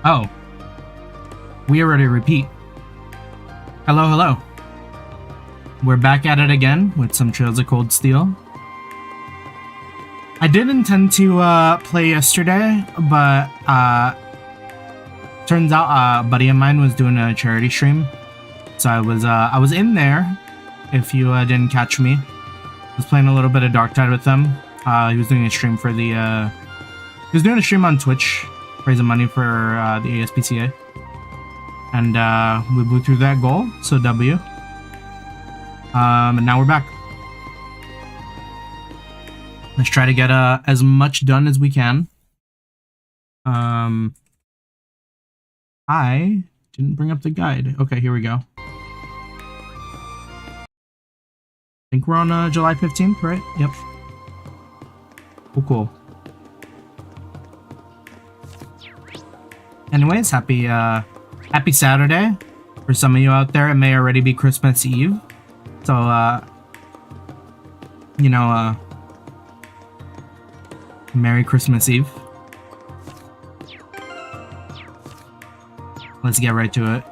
Oh, we already repeat. Hello, hello. We're back at it again with some Trails of Cold Steel. I did intend to play yesterday, but turns out a buddy of mine was doing a charity stream, so I was in there. If you didn't catch me, I was playing a little bit of Dark Tide with them. He was doing a stream for the he was doing a stream on Twitch, raising money for the ASPCA, and we blew through that goal, so W. And now we're back. Let's try to get as much done as we can. I didn't bring up the guide. Okay, here we go. I think we're on July 15th, right? Yep. Cool. Anyways, happy Saturday. For some of you out there, it may already be Christmas Eve. So, you know, Merry Christmas Eve. Let's get right to it.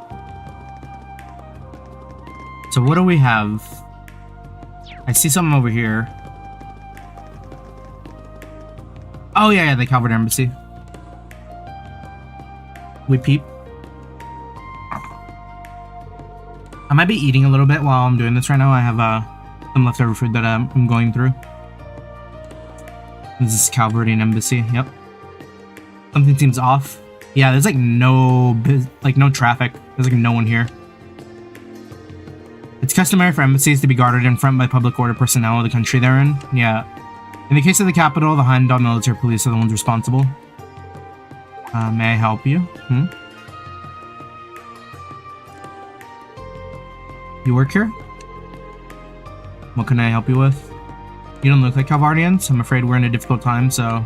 So what do we have? I see something over here. Oh yeah, the Calvert Embassy. We peep. I might be eating a little bit while I'm doing this right now. I have some leftover food that I'm going through. This is Calvertian Embassy. Yep. Something seems off. Yeah, there's like no traffic. There's like no one here. It's customary for embassies to be guarded in front by public order personnel of the country they're in. Yeah. In the case of the capital, the Heimdall military police are the ones responsible. May I help you? You work here? What can I help you with? You don't look like Calvardians. I'm afraid we're in a difficult time, so...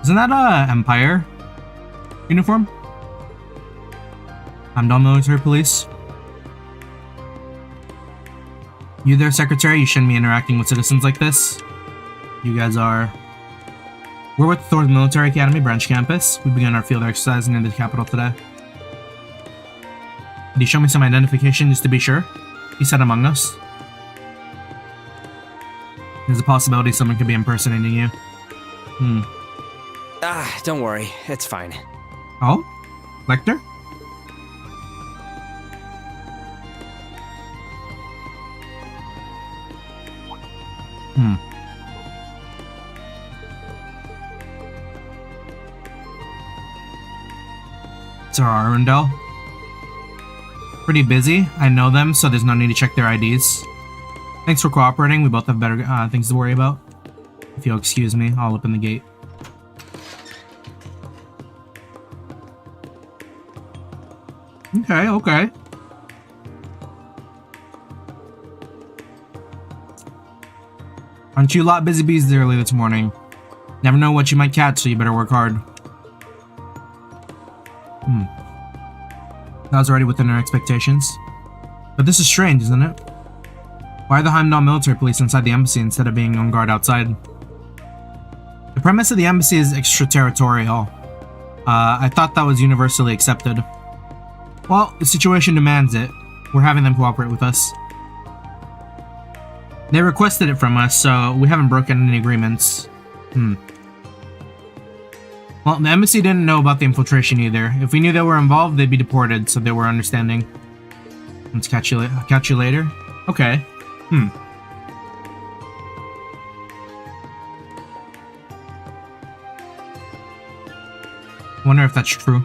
Isn't that a Empire uniform? Heimdall military police. You there, Secretary? You shouldn't be interacting with citizens like this. You guys are... We're with Thor's Military Academy branch campus. We began our field exercise near the capital today. Can you show me some identification just to be sure? He said among us. There's a possibility someone could be impersonating you. Don't worry. It's fine. Oh? Lecter? Sir Arundel? Pretty busy. I know them, so there's no need to check their IDs. Thanks for cooperating. We both have better things to worry about. If you'll excuse me, I'll open the gate. Okay. Aren't you a lot busy bees early this morning? Never know what you might catch, so you better work hard. That was already within our expectations. But this is strange, isn't it? Why are the Heimdall military police inside the embassy instead of being on guard outside? The premise of the embassy is extraterritorial. I thought that was universally accepted. Well, the situation demands it. We're having them cooperate with us. They requested it from us, so we haven't broken any agreements. Well, the embassy didn't know about the infiltration either. If we knew they were involved, they'd be deported, so they were understanding. Let's catch you later. Okay. Wonder if that's true.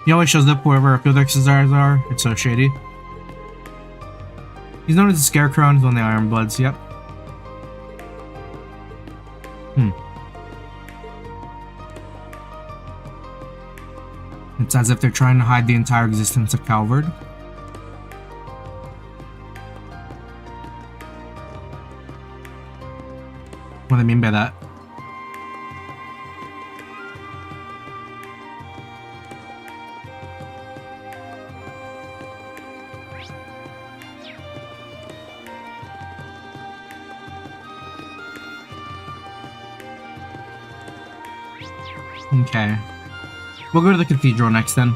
He always shows up wherever our field exercises are. It's so shady. He's known as the Scarecrow and he's one of the Iron Bloods. Yep. It's as if they're trying to hide the entire existence of Calvard. What do I mean by that? Okay. We'll go to the cathedral next then.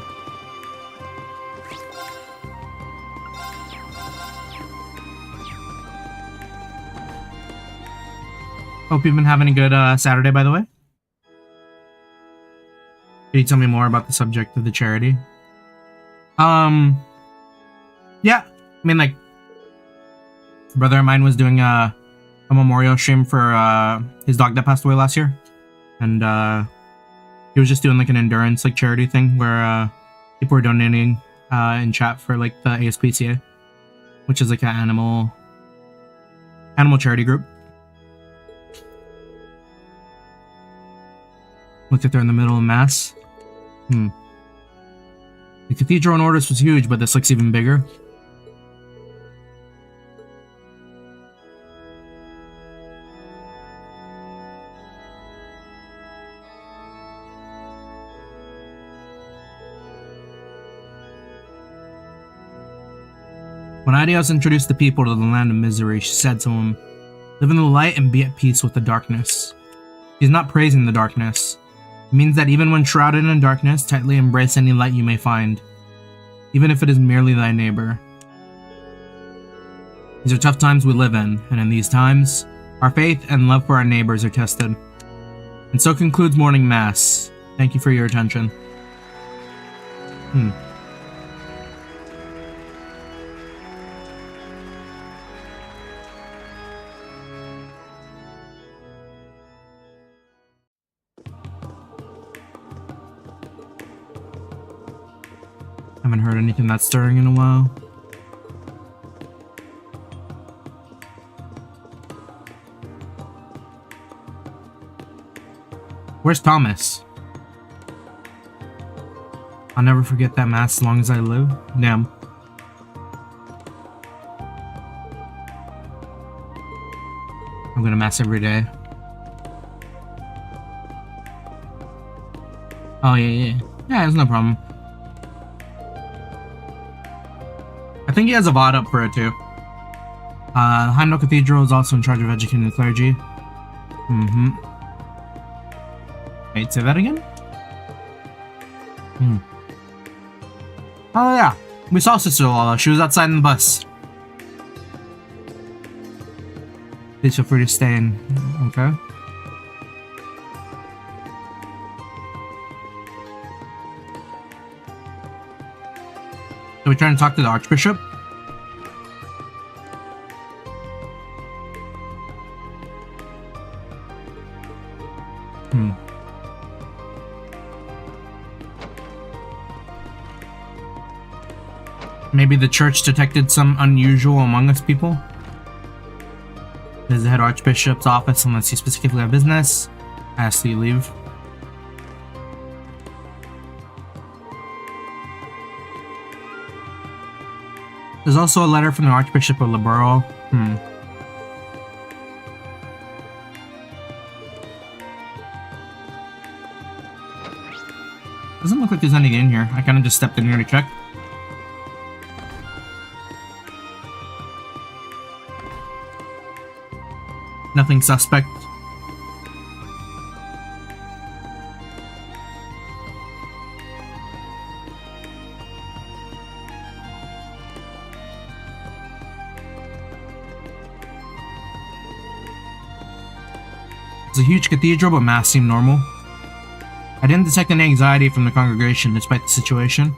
Hope you've been having a good Saturday, by the way. Can you tell me more about the subject of the charity? Yeah. I mean, like, a brother of mine was doing a memorial stream for his dog that passed away last year. And he was just doing like an endurance like charity thing where people were donating in chat for like the ASPCA, which is like an animal charity group. Look like they're in the middle of mass. The cathedral in Ordis was huge, but this looks even bigger. When Adios introduced the people to the land of misery, she said to him, "Live in the light and be at peace with the darkness." She's not praising the darkness. It means that even when shrouded in darkness, tightly embrace any light you may find, even if it is merely thy neighbor. These are tough times we live in, and in these times, our faith and love for our neighbors are tested. And so concludes morning mass. Thank you for your attention. Haven't heard anything that stirring in a while. Where's Thomas? I'll never forget that mass as long as I live. Damn. I'm gonna mass every day. Oh yeah. Yeah, there's no problem. I think he has a VOD up for it too. Heimdall Cathedral is also in charge of educating the clergy. Wait, say that again? Oh yeah, we saw Sister Lala. She was outside in the bus. Please feel free to stay in. Okay. So we're trying to talk to the Archbishop? Maybe the church detected some unusual Among Us people? There's the head Archbishop's office unless you specifically have business. I ask that you leave. There's also a letter from the Archbishop of Liberal. Doesn't look like there's anything in here. I kind of just stepped in here to check. Nothing suspect. It's a huge cathedral, but mass seemed normal. I didn't detect any anxiety from the congregation despite the situation.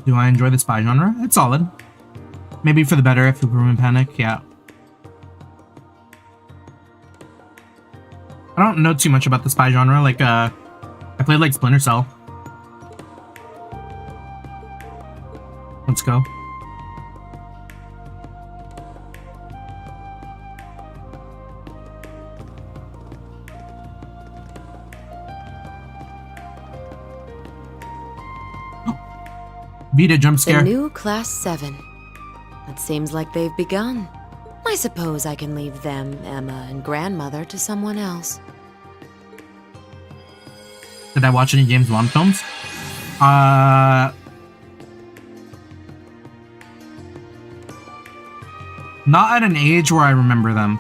Do I enjoy the spy genre? It's solid. Maybe for the better if we were in panic, yeah. I don't know too much about the spy genre, like, I played, like, Splinter Cell. Let's go. Beat a jump scare. The new Class 7. It seems like they've begun. I suppose I can leave them, Emma, and grandmother to someone else. Did I watch any James Bond films? Not at an age where I remember them.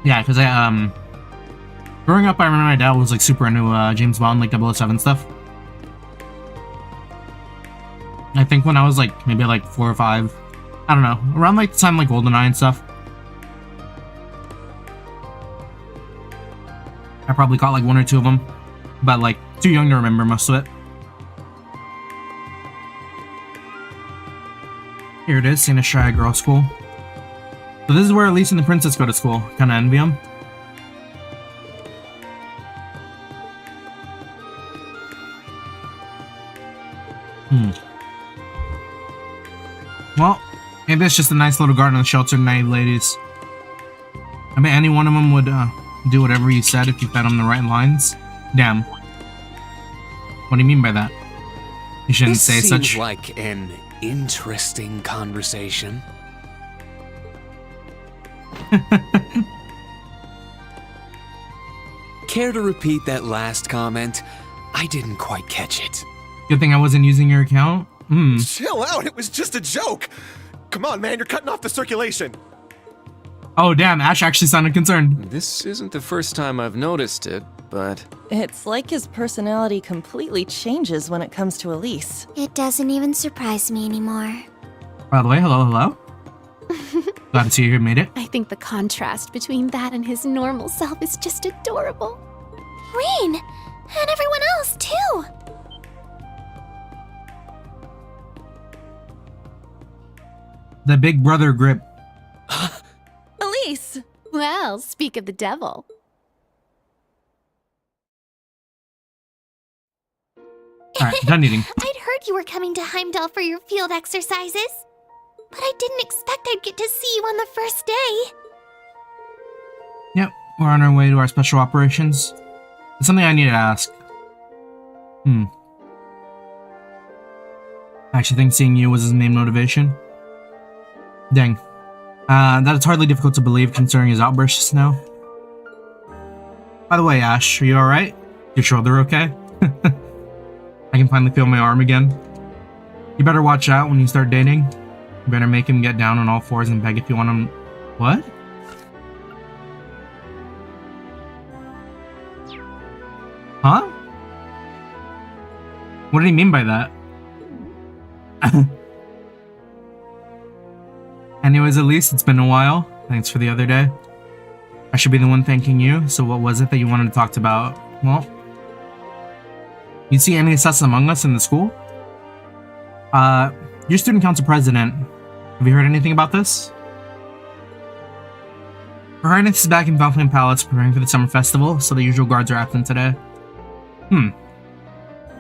Yeah, because growing up, I remember my dad was like super into James Bond, like 007 stuff. I think when I was like maybe like 4 or 5, I don't know, around like the time like GoldenEye and stuff. I probably caught like 1 or 2 of them, but like too young to remember most of it. Here it is, St. Estrada Girls' School. So this is where Elise and the princess go to school. Kinda envy them. Well, maybe it's just a nice little garden and shelter tonight, ladies. I mean, any one of them would do whatever you said if you fed them the right lines. Damn. What do you mean by that? You shouldn't say such. This seems like an interesting conversation. Care to repeat that last comment? I didn't quite catch it. Good thing I wasn't using your account. Chill out, it was just a joke. Come on, man, you're cutting off the circulation. Oh, damn, Ash actually sounded concerned. This isn't the first time I've noticed it, but... It's like his personality completely changes when it comes to Elise. It doesn't even surprise me anymore. By the way, hello. Glad to see you made it. I think the contrast between that and his normal self is just adorable. Rean! And everyone else, too! The big brother grip. Elise! Well, speak of the devil. Alright, done eating. I'd heard you were coming to Heimdall for your field exercises, but I didn't expect I'd get to see you on the first day. Yep, we're on our way to our special operations. It's something I need to ask. I actually think seeing you was his main motivation. Dang. That is hardly difficult to believe considering his outburst just now. By the way, Ash, are you alright? Your shoulder okay? I can finally feel my arm again. You better watch out when you start dating. You better make him get down on all fours and beg if you want him. What? Huh? What did he mean by that? Anyways, at least it's been a while. Thanks for the other day. I should be the one thanking you, so what was it that you wanted to talk about? Well, you see any sus among us in the school? Your student council president. Have you heard anything about this? Her Highness is back in Valflame Palace preparing for the summer festival, so the usual guards are absent today.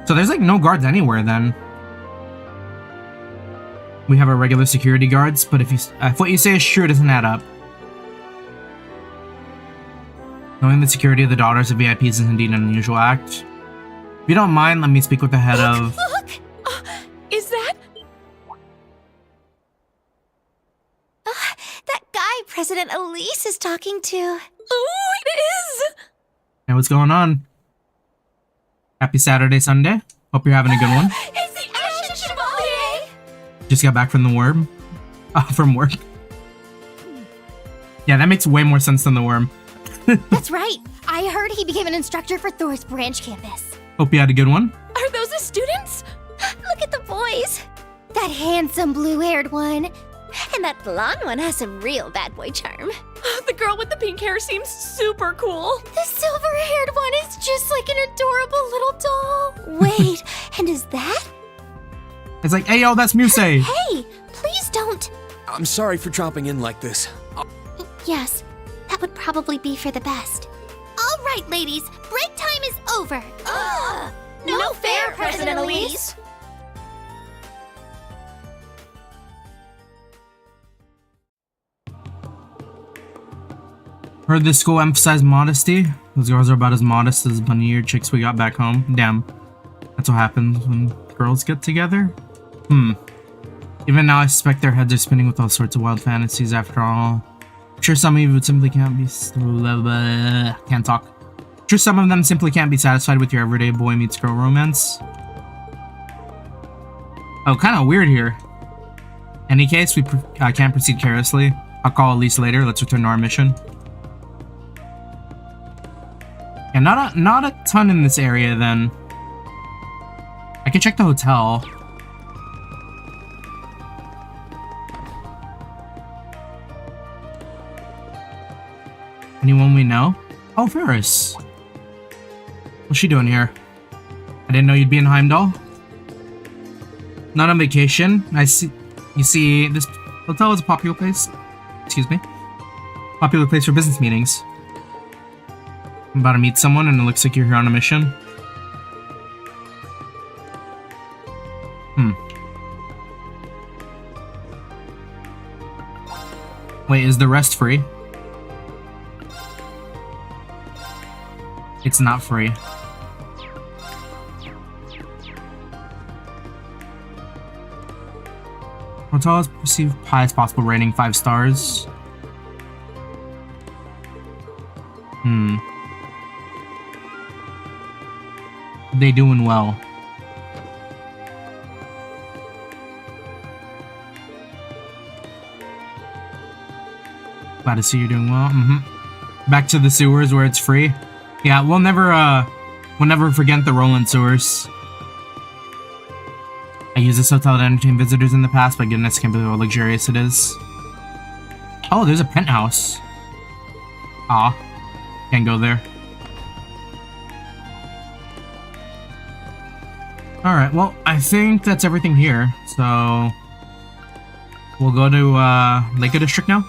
So there's like no guards anywhere then. We have our regular security guards, but if what you say is true, it doesn't add up. Knowing the security of the daughters of VIPs is indeed an unusual act. If you don't mind, let me speak with the head of... Look! Is that... That guy President Elise is talking to. Oh, it is! Hey, what's going on? Happy Saturday, Sunday. Hope you're having a good one. It's the Ashen Chevalier! Just got back from the worm. From work. Yeah, that makes way more sense than the worm. That's right. I heard he became an instructor for Thor's branch campus. Hope you had a good one. Are those the students? Look at the boys. That handsome blue-haired one. And that blonde one has some real bad boy charm. The girl with the pink hair seems super cool. The silver-haired one is just like an adorable little doll. Wait, and is that? It's like, hey, yo, that's Muse. Hey, please don't. I'm sorry for dropping in like this. Yes, that would probably be for the best. All right, ladies, break time is over. No fair, President Elise. Heard this school emphasize modesty. Those girls are about as modest as bunny-eared chicks we got back home. Damn. That's what happens when girls get together. Even now I suspect their heads are spinning with all sorts of wild fantasies after all. I'm sure some of you would simply can't talk. Sure, some of them simply can't be satisfied with your everyday boy meets girl romance. Oh, kind of weird here. Any case, we can't proceed carelessly. I'll call Elise later. Let's return to our mission. Yeah, not a ton in this area then. I can check the hotel. Anyone we know? Oh, Ferris. What's she doing here? I didn't know you'd be in Heimdall. Not on vacation. I see. You see, this hotel is a popular place. Excuse me. Popular place for business meetings. I'm about to meet someone, and it looks like you're here on a mission. Wait, is the rest free? It's not free. Hotel has received highest possible rating, 5 stars. They doing well. Glad to see you're doing well. Back to the sewers where it's free. Yeah, we'll never forget the Roland sewers. I used this hotel to entertain visitors in the past, but goodness, I can't believe how luxurious it is. Oh, there's a penthouse. Ah, can't go there. Alright, well, I think that's everything here, so we'll go to Lake District now.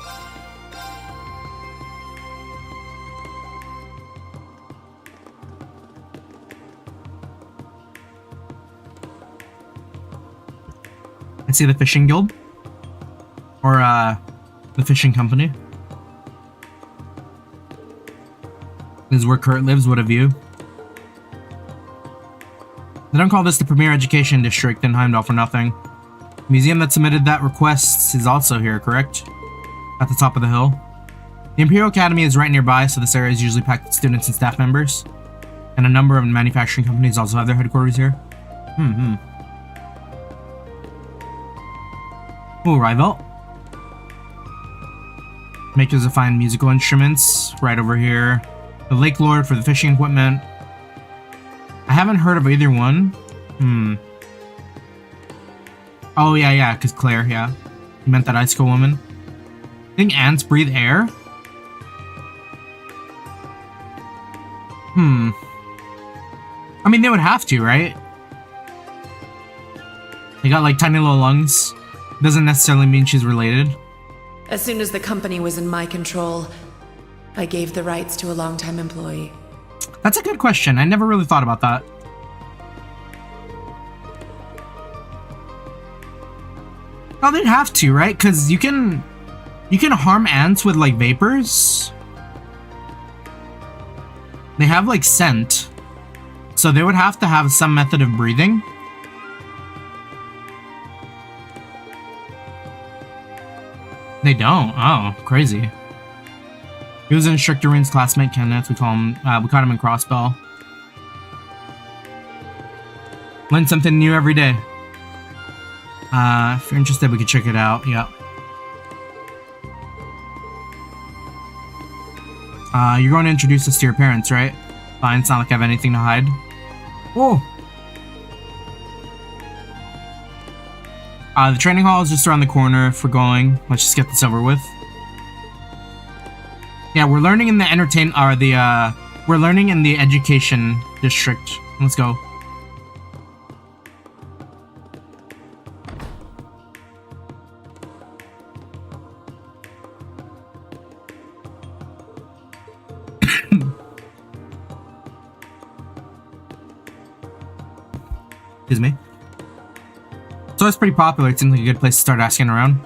See the fishing guild or the fishing company. This is where Kurt lives. What a view. They don't call this the premier education district in Heimdall for nothing. The museum that submitted that request is also here, correct? At the top of the hill. The Imperial Academy is right nearby, so this area is usually packed with students and staff members, and a number of manufacturing companies also have their headquarters here. Ooh, rival. Makers of fine musical instruments, right over here. The Lake Lord for the fishing equipment. I haven't heard of either one. Oh, yeah, because Claire, yeah. You meant that icicle woman. I think ants breathe air? I mean, they would have to, right? They got, like, tiny little lungs. Doesn't necessarily mean she's related. As soon as the company was in my control, I gave the rights to a longtime employee. That's a good question. I never really thought about that. Oh, they'd have to, right? Because you can harm ants with, like, vapors. They have, like, scent. So they would have to have some method of breathing. They don't. Oh, crazy. He was an instructor Rean's classmate, Kenneth. We caught him in Crossbell. Learn something new every day. If you're interested, we could check it out. Yeah. You're going to introduce us to your parents, right? Fine, it's not like I have anything to hide. Whoa! The training hall is just around the corner if we're going. Let's just get this over with. Yeah, we're learning in the we're learning in the education district. Let's go. Excuse me. So it's pretty popular. It seems like a good place to start asking around.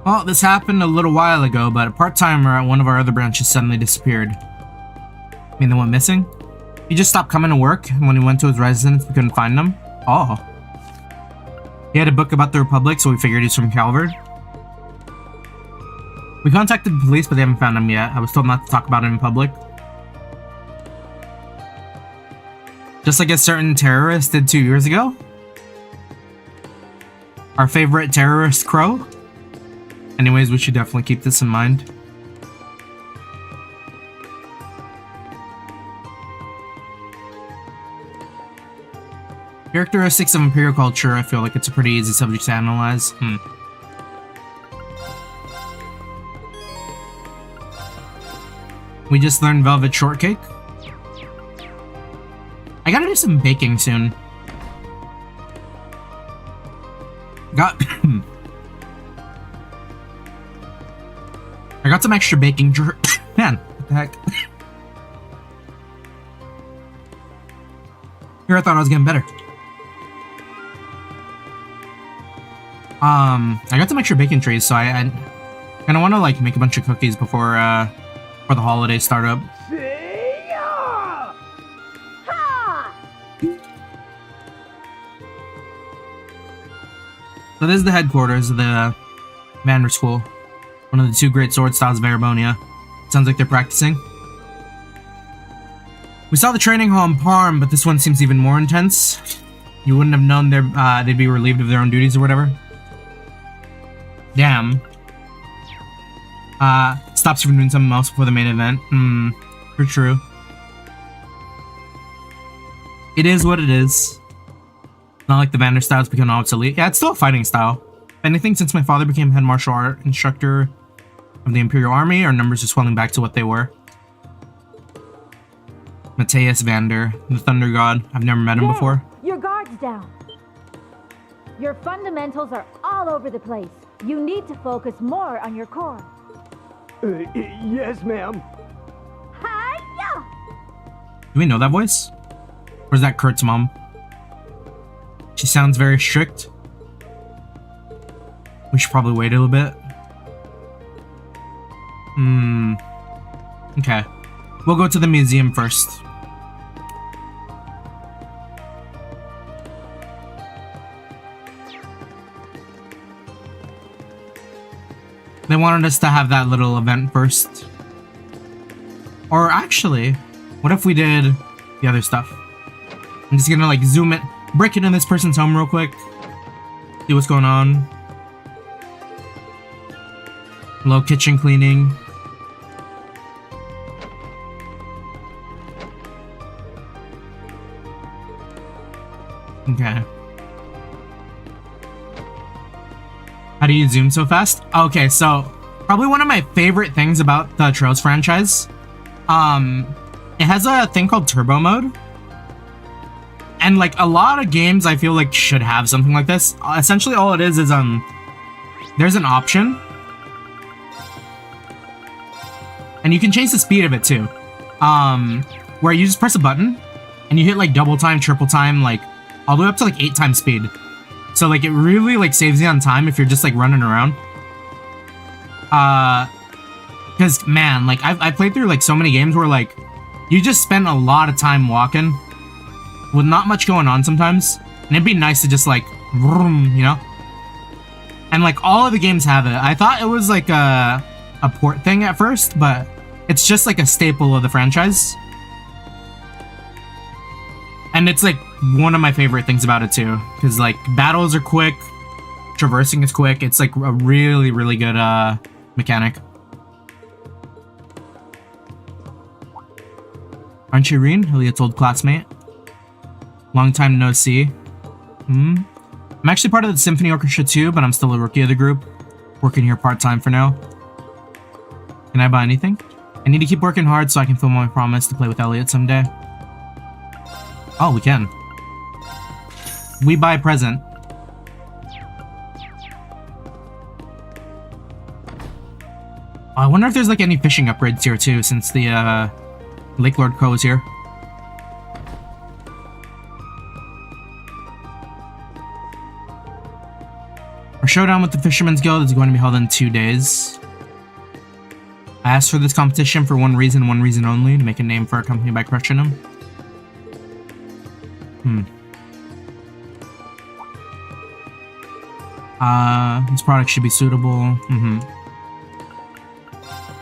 Well, this happened a little while ago, but a part-timer at one of our other branches suddenly disappeared. I mean, the one missing? He just stopped coming to work, and when he went to his residence, we couldn't find him. Oh. He had a book about the Republic, so we figured he's from Calvard. We contacted the police, but they haven't found him yet. I was told not to talk about it in public. Just like a certain terrorist did 2 years ago. Our favorite terrorist, Crow. Anyways, we should definitely keep this in mind. Characteristics of Imperial culture, I feel like it's a pretty easy subject to analyze. We just learned Velvet Shortcake. I gotta do some baking soon. Got I got some extra baking man, what the heck? Here I thought I was getting better. I got some extra baking trays, so I kinda wanna like make a bunch of cookies before the holidays start up. So this is the headquarters of the Vander School, one of the 2 great sword styles of Erebonia. Sounds like they're practicing. We saw the training hall in Parm, but this one seems even more intense. You wouldn't have known they'd be relieved of their own duties or whatever. Damn. Stops you from doing something else before the main event. For true. It is what it is. Not like the Vander styles become obsolete. Yeah, it's still a fighting style. If anything, since my father became head martial art instructor of the Imperial Army, our numbers are swelling back to what they were. Mateus Vander, the Thunder God. I've never met him before. Your guard's down. Your fundamentals are all over the place. You need to focus more on your core. Yes, ma'am. Hi-ya! Do we know that voice? Or is that Kurt's mom? She sounds very strict. We should probably wait a little bit. Okay. We'll go to the museum first. They wanted us to have that little event first. Or actually, what if we did the other stuff? I'm just gonna like zoom it, break it in this person's home real quick. See what's going on. Low kitchen cleaning. Okay. How do you zoom so fast? Okay, so probably one of my favorite things about the Trails franchise. It has a thing called turbo mode. And like a lot of games I feel like should have something like this. Essentially all it is there's an option. And you can change the speed of it too. Where you just press a button and you hit like double time, triple time, like all the way up to like 8 times speed. So like it really like saves you on time if you're just like running around. Cause man, like I played through like so many games where like you just spend a lot of time walking with not much going on sometimes. And it'd be nice to just like, vroom, you know? And like all of the games have it. I thought it was like a port thing at first, but it's just like a staple of the franchise. And it's like one of my favorite things about it too. Cause like battles are quick, traversing is quick. It's like a really, really good mechanic. Aren't you Rean? Elliot's old classmate. Long time no see. I'm actually part of the Symphony Orchestra too, but I'm still a rookie of the group. Working here part-time for now. Can I buy anything? I need to keep working hard so I can fulfill my promise to play with Elliot someday. Oh, we can. We buy a present. I wonder if there's like any fishing upgrades here too, since the Lake Lord Crow is here. Our showdown with the Fisherman's Guild is going to be held in 2 days. I asked for this competition for one reason only, to make a name for our company by crushing them. This product should be suitable.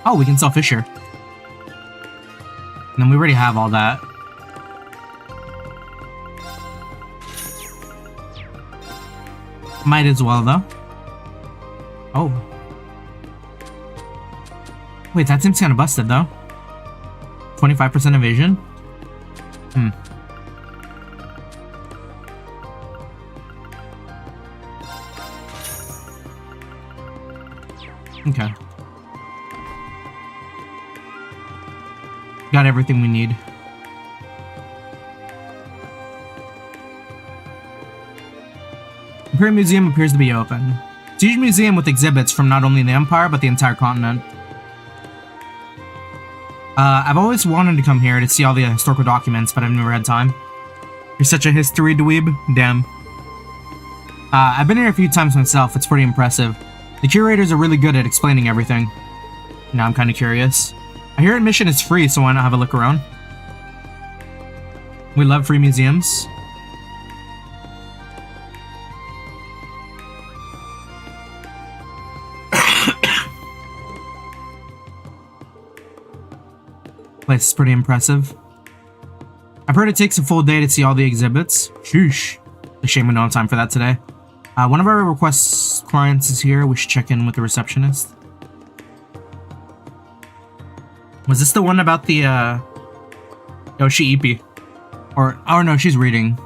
Oh, we can sell fish here. And then we already have all that. Might as well, though. Oh. Wait, that seems kind of busted, though. 25% evasion? Hmm. Okay. Got everything we need. Imperial Museum appears to be open. It's a huge museum with exhibits from not only the Empire, but the entire continent. I've always wanted to come here to see all the historical documents, but I've never had time. You're such a history dweeb? Damn. I've been here a few times myself, it's pretty impressive. The curators are really good at explaining everything. Now I'm kinda curious. I hear admission is free, so why not have a look around? We love free museums. Place is pretty impressive. I've heard it takes a full day to see all the exhibits. Sheesh. A shame we don't have time for that today. One of our request clients is here. We should check in with the receptionist. Was this the one about the, Oh, she EP. Or, oh no, she's reading.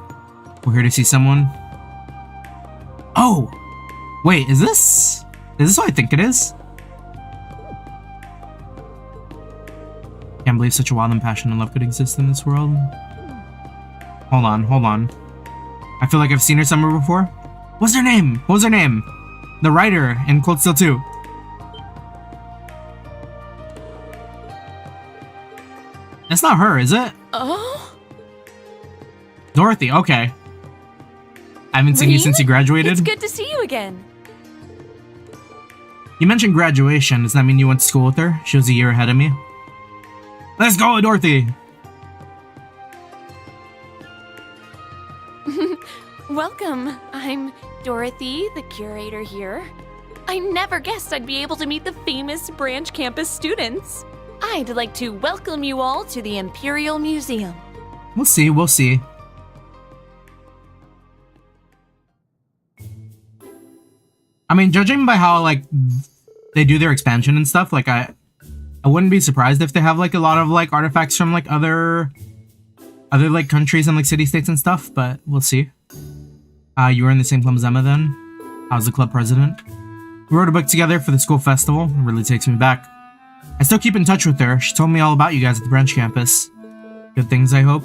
We're here to see someone. Oh! Wait, is this what I think it is? Can't believe such a wild and passionate love could exist in this world. Hold on. I feel like I've seen her somewhere before. What's her name? What was her name? The writer in Cold Steel 2. That's not her, is it? Oh? Dorothy, okay. I haven't seen you since you graduated. It's good to see you again. You mentioned graduation. Does that mean you went to school with her? She was a year ahead of me. Let's go, Dorothy! Welcome. I'm Dorothy, the curator here. I never guessed I'd be able to meet the famous branch campus students. I'd like to welcome you all to the Imperial Museum. We'll see. I mean, judging by how, like, they do their expansion and stuff, like, I wouldn't be surprised if they have, like, a lot of, like, artifacts from, like, other like, countries and, like, city-states and stuff, but we'll see. You were in the same club as Emma then? I was the club president. We wrote a book together for the school festival. It really takes me back. I still keep in touch with her. She told me all about you guys at the branch campus. Good things, I hope.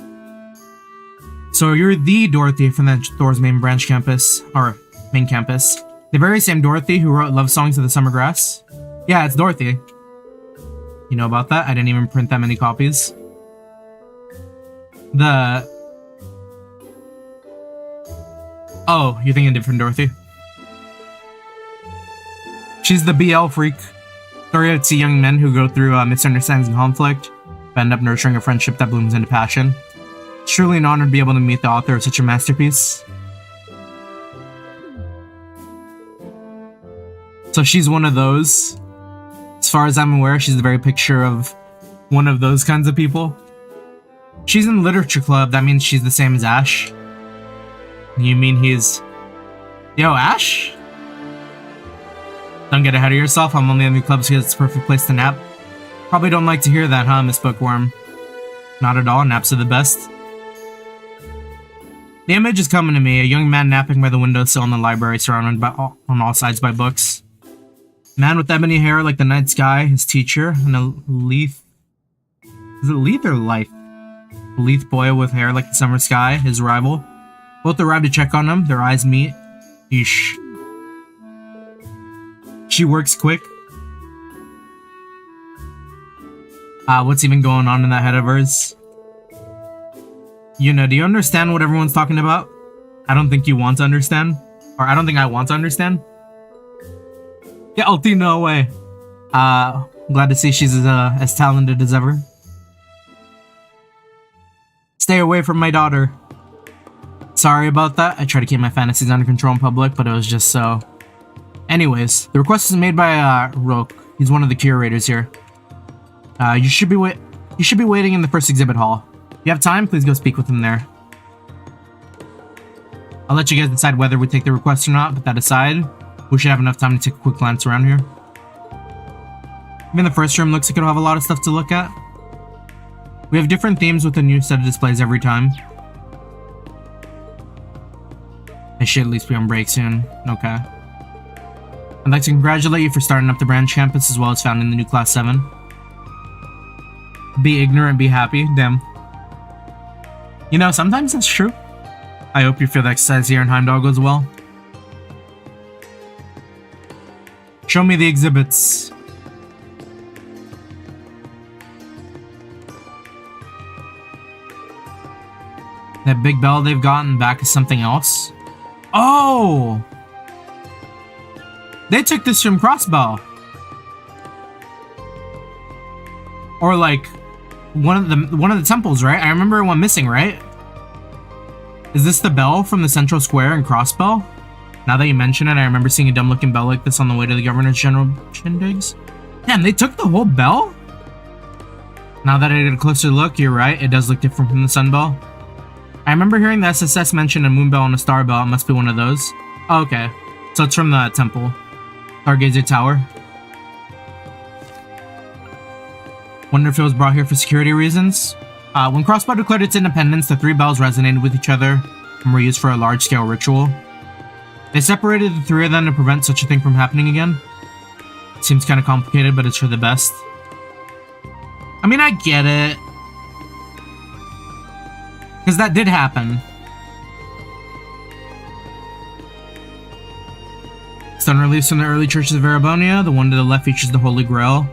So you're the Dorothy from that Thor's main branch campus, or main campus. The very same Dorothy who wrote love songs to the summer grass? Yeah, it's Dorothy. You know about that? I didn't even print that many copies. Oh, you're thinking different Dorothy. She's the BL freak. Story of two young men who go through misunderstandings and conflict, but end up nurturing a friendship that blooms into passion. It's truly an honor to be able to meet the author of such a masterpiece. So she's one of those. As far as I'm aware, she's the very picture of one of those kinds of people. She's in the literature club, that means she's the same as Ash. You mean he's... Yo, Ash? Don't get ahead of yourself, I'm only in the club because it's the perfect place to nap. Probably don't like to hear that, huh, Miss Bookworm? Not at all, naps are the best. The image is coming to me, a young man napping by the windowsill in the library surrounded by on all sides by books. Man with ebony hair like the night sky, his teacher, and a Leith... Is it Leith or Life? A Leith boy with hair like the summer sky, his rival. Both arrive to check on him, their eyes meet. Yeesh. She works quick. What's even going on in that head of hers? You know, do you understand what everyone's talking about? I don't think you want to understand. Or I don't think I want to understand. Yeah, Ulti, no way. Glad to see she's as talented as ever. Stay away from my daughter. Sorry about that. I try to keep my fantasies under control in public, but it was just so. Anyways, the request is made by Roke. He's one of the curators here. You should be waiting in the first exhibit hall. If you have time, please go speak with him there. I'll let you guys decide whether we take the request or not, but that aside, we should have enough time to take a quick glance around here. Even the first room looks like it'll have a lot of stuff to look at. We have different themes with a new set of displays every time. They should at least be on break soon. Okay. I'd like to congratulate you for starting up the branch campus as well as founding the new Class 7. Be ignorant, be happy. Damn. You know, sometimes that's true. I hope you feel the exercise here in Heimdall goes well. Show me the exhibits. That big bell they've gotten back is something else. Oh! They took this from Crossbow. Or like one of the temples, right? I remember one missing, right? Is this the bell from the central square in Crossbow? Now that you mention it, I remember seeing a dumb-looking bell like this on the way to the Governor's General shindigs. Damn, they took the whole bell? Now that I get a closer look, you're right. It does look different from the sun bell. I remember hearing the SSS mention a moon bell and a star bell. It must be one of those. Oh, okay. So it's from the temple. Stargazer Tower. Wonder if it was brought here for security reasons? When Crossbow declared its independence, the three bells resonated with each other and were used for a large-scale ritual. They separated the three of them to prevent such a thing from happening again. It seems kind of complicated, but it's for the best. I mean, I get it. Because that did happen. Stone reliefs from the early churches of Erebonia. The one to the left features the Holy Grail,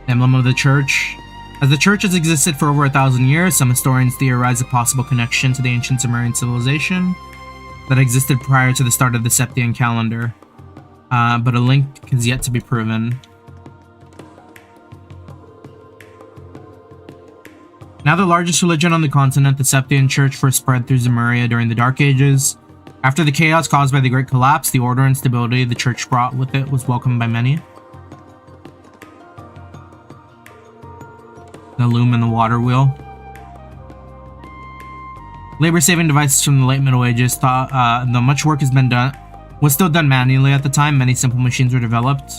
the emblem of the church. As the church has existed for over 1,000 years, some historians theorize a possible connection to the ancient Sumerian civilization that existed prior to the start of the Septian calendar. But a link is yet to be proven. Now the largest religion on the continent, the Septian Church first spread through Zemuria during the Dark Ages. After the chaos caused by the Great Collapse, the order and stability the church brought with it was welcomed by many. The loom and the water wheel. Labor-saving devices from the late Middle Ages thought though much work has been done, was still done manually at the time. Many simple machines were developed.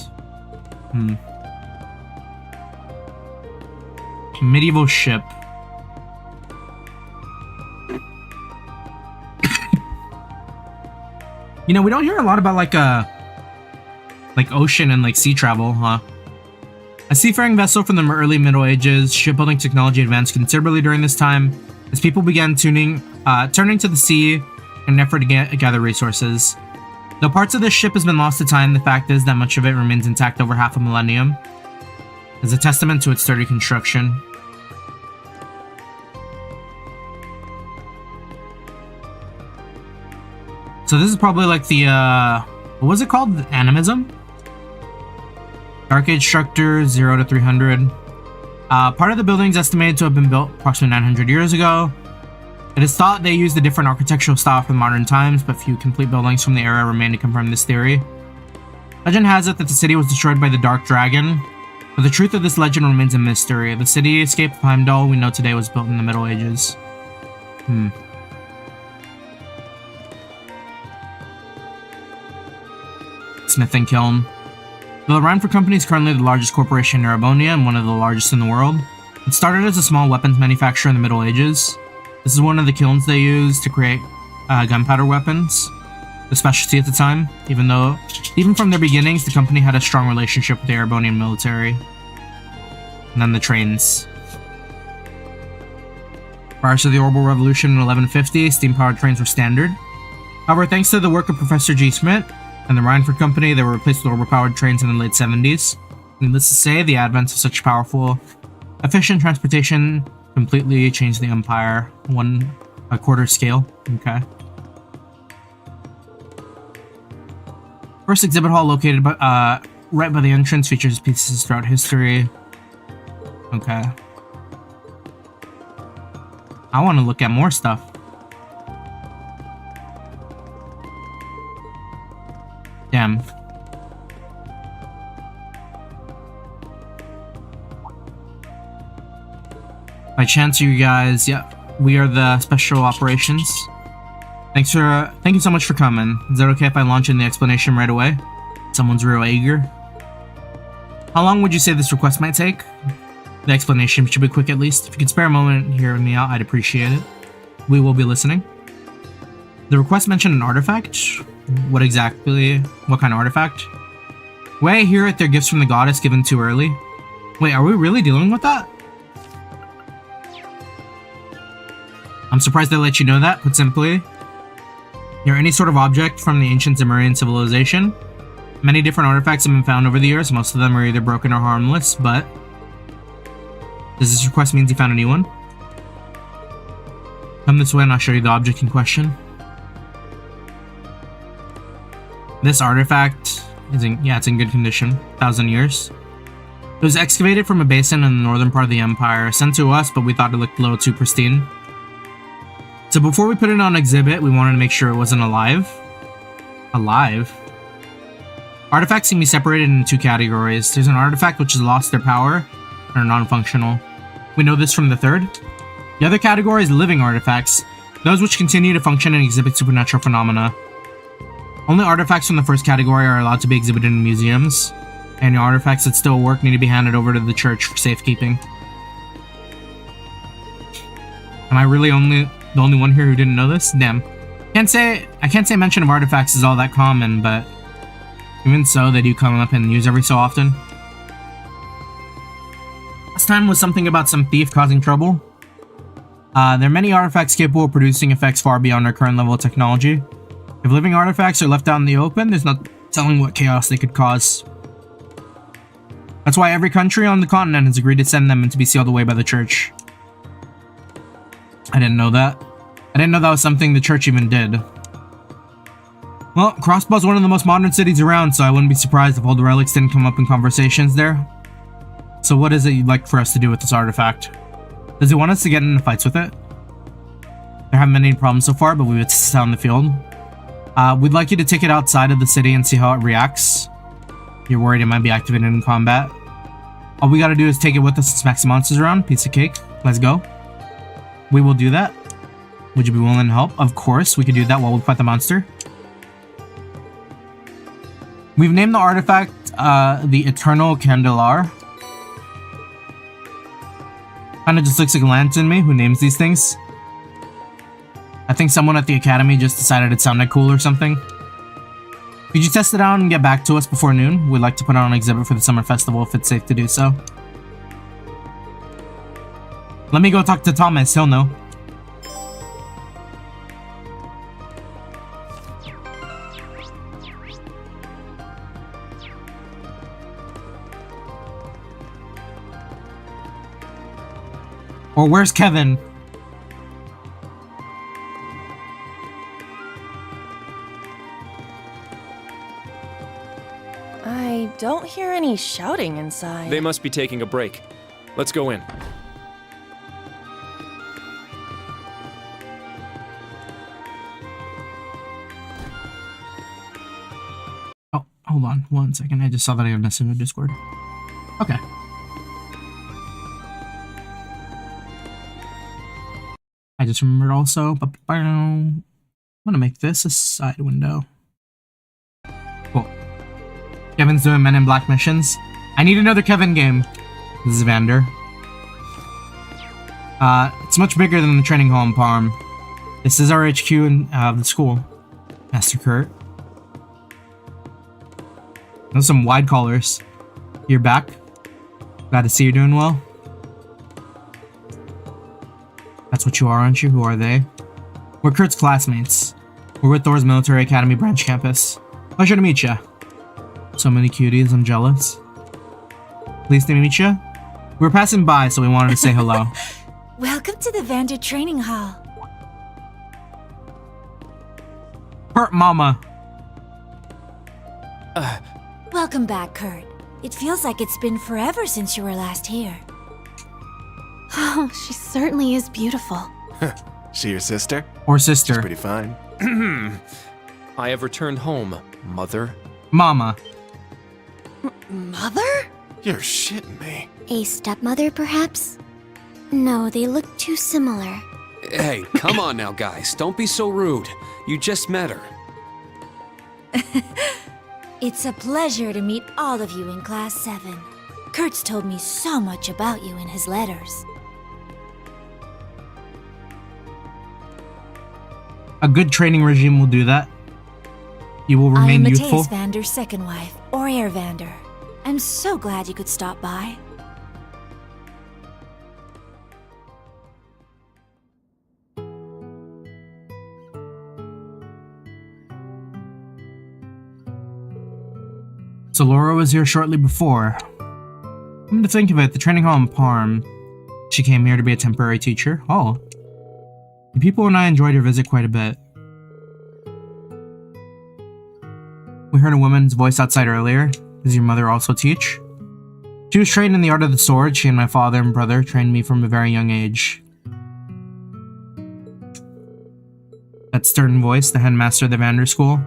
Medieval ship. You know, we don't hear a lot about like ocean and like sea travel, huh? A seafaring vessel from the early Middle Ages, shipbuilding technology advanced considerably during this time as people began turning to the sea in an effort to gather resources. Though parts of this ship has been lost to time, the fact is that much of it remains intact over half a millennium, as a testament to its sturdy construction. So this is probably like the, what was it called? The Animism? Dark Age structure, 0 to 300. Part of the building is estimated to have been built approximately 900 years ago. It is thought they used a different architectural style for modern times, but few complete buildings from the era remain to confirm this theory. Legend has it that the city was destroyed by the Dark Dragon, but the truth of this legend remains a mystery. The city-scape of Heimdall we know today was built in the Middle Ages. Smithing Kiln. The Rhineford Company is currently the largest corporation in Erebonia and one of the largest in the world. It started as a small weapons manufacturer in the Middle Ages. This is one of the kilns they used to create gunpowder weapons, the specialty at the time, even from their beginnings, the company had a strong relationship with the Erebonian military. And then the trains. Prior to the Orbital Revolution in 1150, steam-powered trains were standard. However, thanks to the work of Professor G. Schmidt and the Rhineford Company, they were replaced with orbital-powered trains in the late 70s. Needless to say, the advent of such powerful, efficient transportation completely changed the Empire. A quarter scale. Okay. First exhibit hall located right by the entrance features pieces throughout history. Okay. I want to look at more stuff. Damn. By chance, you guys, yeah, we are the special operations. Thank you so much for coming. Is that okay if I launch in the explanation right away? Someone's real eager. How long would you say this request might take? The explanation should be quick at least. If you could spare a moment hearing me out, I'd appreciate it. We will be listening. The request mentioned an artifact. What kind of artifact? Way I hear it, they're gifts from the goddess given too early. Wait, are we really dealing with that? I'm surprised they let you know that, put simply. You're any sort of object from the ancient Zemurian civilization. Many different artifacts have been found over the years. Most of them are either broken or harmless, but... Does this request mean you found a new one? Come this way and I'll show you the object in question. This artifact is it's in good condition. 1,000 years. It was excavated from a basin in the northern part of the Empire. Sent to us, but we thought it looked a little too pristine. So before we put it on exhibit, we wanted to make sure it wasn't alive. Alive? Artifacts can be separated into two categories. There's an artifact which has lost their power and are non-functional. We know this from the third. The other category is living artifacts, those which continue to function and exhibit supernatural phenomena. Only artifacts from the first category are allowed to be exhibited in museums, and the artifacts that still work need to be handed over to the church for safekeeping. Am I really the only one here who didn't know this? Damn. I can't say mention of artifacts is all that common, but even so, they do come up in news every so often. Last time was something about some thief causing trouble. There are many artifacts capable of producing effects far beyond our current level of technology. If living artifacts are left out in the open, there's no telling what chaos they could cause. That's why every country on the continent has agreed to send them and to be sealed away by the church. I didn't know that. I didn't know that was something the church even did. Well, Crossbow's one of the most modern cities around, so I wouldn't be surprised if all the relics didn't come up in conversations there. So what is it you'd like for us to do with this artifact? Does he want us to get into fights with it? There haven't been any problems so far, but we would test it out in the field. We'd like you to take it outside of the city and see how it reacts. You're worried it might be activated in combat. All we gotta do is take it with us and smack some monsters around. Piece of cake. Let's go. We will do that. Would you be willing to help? Of course, we could do that while we fight the monster. We've named the artifact, the Eternal Candelar. Kinda just looks like a lantern to me. Who names these things? I think someone at the academy just decided it sounded cool or something. Could you test it out and get back to us before noon? We'd like to put it on an exhibit for the summer festival if it's safe to do so. Let me go talk to Thomas, he'll know. Or where's Kevin? I don't hear any shouting inside. They must be taking a break. Let's go in. Oh, hold on 1 second. I just saw that I got a message in Discord. Okay. I just remembered also. I'm gonna make this a side window. Cool. Kevin's doing Men in Black missions. I need another Kevin game. This is Vander. It's much bigger than the training hall in Parm. This is our HQ in the school. Master Kurt. Those are some wide collars. You're back. Glad to see you're doing well. That's what you are, aren't you? Who are they? We're Kurt's classmates. We're with Thor's Military Academy branch campus. Pleasure to meet ya. So many cuties, I'm jealous. Pleased to meet ya. We were passing by, so we wanted to say hello. Welcome to the Vander Training Hall. Kurt Mama. Welcome back, Kurt. It feels like it's been forever since you were last here. Oh, she certainly is beautiful. She your sister? Or sister. She's pretty fine. I have returned home, mother. Mama. Mother? You're shitting me. A stepmother, perhaps? No, they look too similar. Hey, come on now, guys. Don't be so rude. You just met her. It's a pleasure to meet all of you in Class 7. Kurt's told me so much about you in his letters. A good training regime will do that. You will I am remain youthful. Mateus Vander's second wife, Aurier Vander. I'm so glad you could stop by. So Laura was here shortly before. Come to think of it, the training hall in Parm. She came here to be a temporary teacher. Oh. The people and I enjoyed her visit quite a bit. We heard a woman's voice outside earlier. Does your mother also teach? She was trained in the art of the sword. She and my father and brother trained me from a very young age. That stern voice, the headmaster of the Vander School.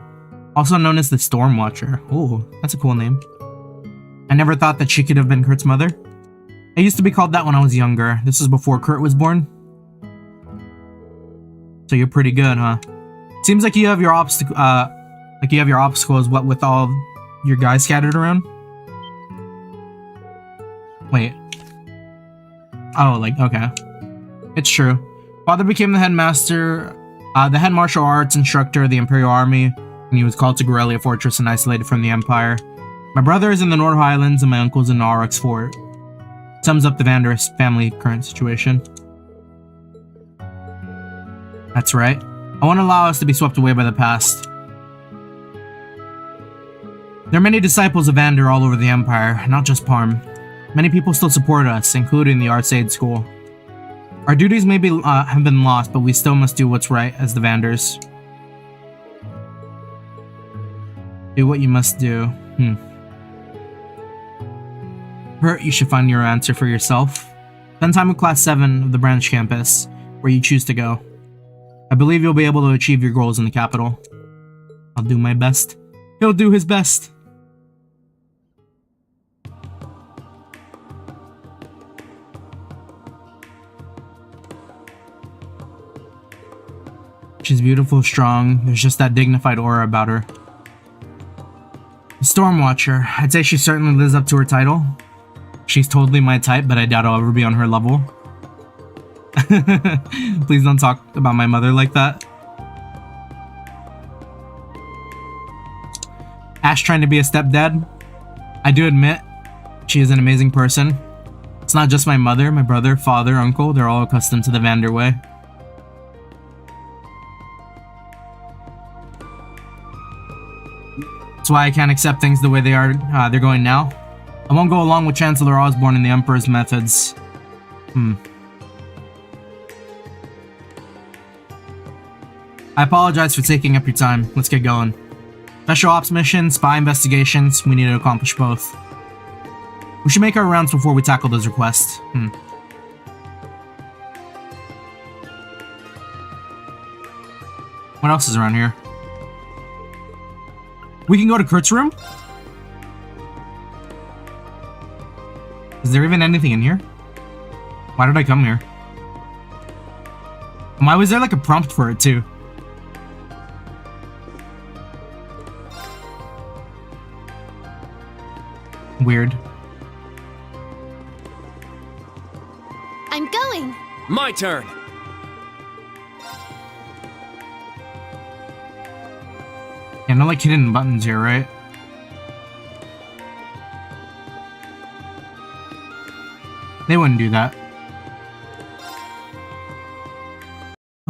Also known as the Storm Watcher. Ooh, that's a cool name. I never thought that she could have been Kurt's mother. I used to be called that when I was younger. This was before Kurt was born. So you're pretty good, huh? Seems like you have your obstacles, what with all your guys scattered around? Wait. Oh, like, okay. It's true. Father became the headmaster, the head martial arts instructor of the Imperial Army, and he was called to Gorelia Fortress and isolated from the Empire. My brother is in the North Highlands and my uncle's in Aurochs Fort. Sums up the Vander's family current situation. That's right. I won't allow us to be swept away by the past. There are many disciples of Vander all over the Empire, not just Parm. Many people still support us, including the Arts Aid School. Our duties may be have been lost, but we still must do what's right as the Vanders. Do what you must do. Kurt, you should find your answer for yourself. Spend time with Class 7 of the branch campus, where you choose to go. I believe you'll be able to achieve your goals in the capital. I'll do my best. He'll do his best. She's beautiful, strong. There's just that dignified aura about her. The Storm Watcher. I'd say she certainly lives up to her title. She's totally my type, but I doubt I'll ever be on her level. Please don't talk about my mother like that. Ash trying to be a stepdad. I do admit, she is an amazing person. It's not just my mother, my brother, father, uncle. They're all accustomed to the Vander way. That's why I can't accept things the way they are. They're going now. I won't go along with Chancellor Osborne and the Emperor's methods. I apologize for taking up your time. Let's get going. Special ops mission, spy investigations. We need to accomplish both. We should make our rounds before we tackle those requests. What else is around here? We can go to Kurt's room? Is there even anything in here? Why did I come here? Why was there like a prompt for it too? Weird. I'm going. My turn. Yeah, no like hidden buttons here, right? They wouldn't do that.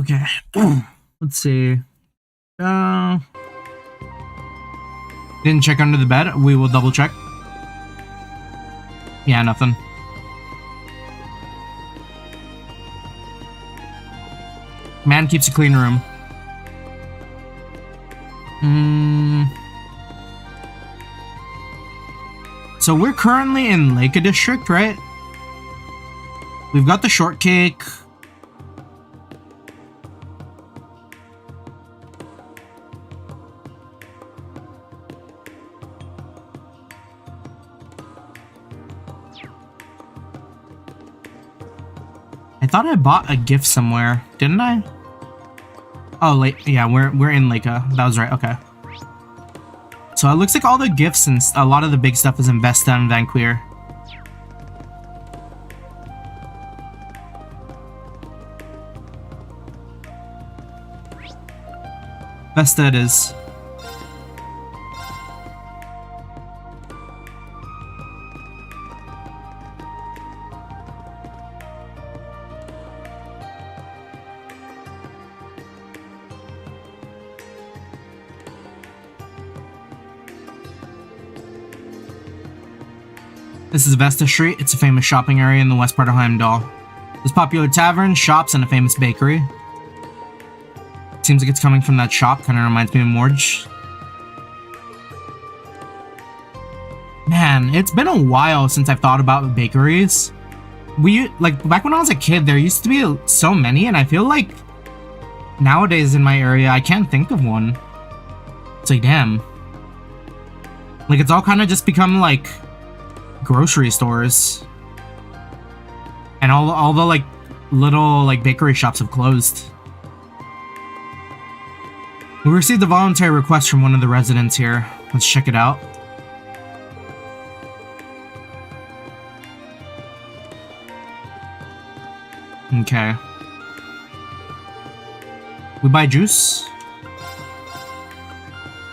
Okay. Let's see. Didn't check under the bed. We will double check. Yeah, nothing. Man keeps a clean room. So we're currently in Leica District, right? We've got the shortcake. I thought I bought a gift somewhere, didn't I? Oh, yeah, we're in Leica. That was right. Okay. So it looks like all the gifts and a lot of the big stuff is in Vesta and Vanqueer. Vesta it is. This is Vesta Street. It's a famous shopping area in the west part of Heimdall. There's popular taverns, shops, and a famous bakery. Seems like it's coming from that shop. Kind of reminds me of Morge. Man, it's been a while since I've thought about bakeries. Like, back when I was a kid, there used to be so many, and I feel like nowadays in my area, I can't think of one. It's like, damn. Like, it's all kind of just become, like, grocery stores. And all the, like, little, like, bakery shops have closed. We received a voluntary request from one of the residents here. Let's check it out. Okay. We buy juice.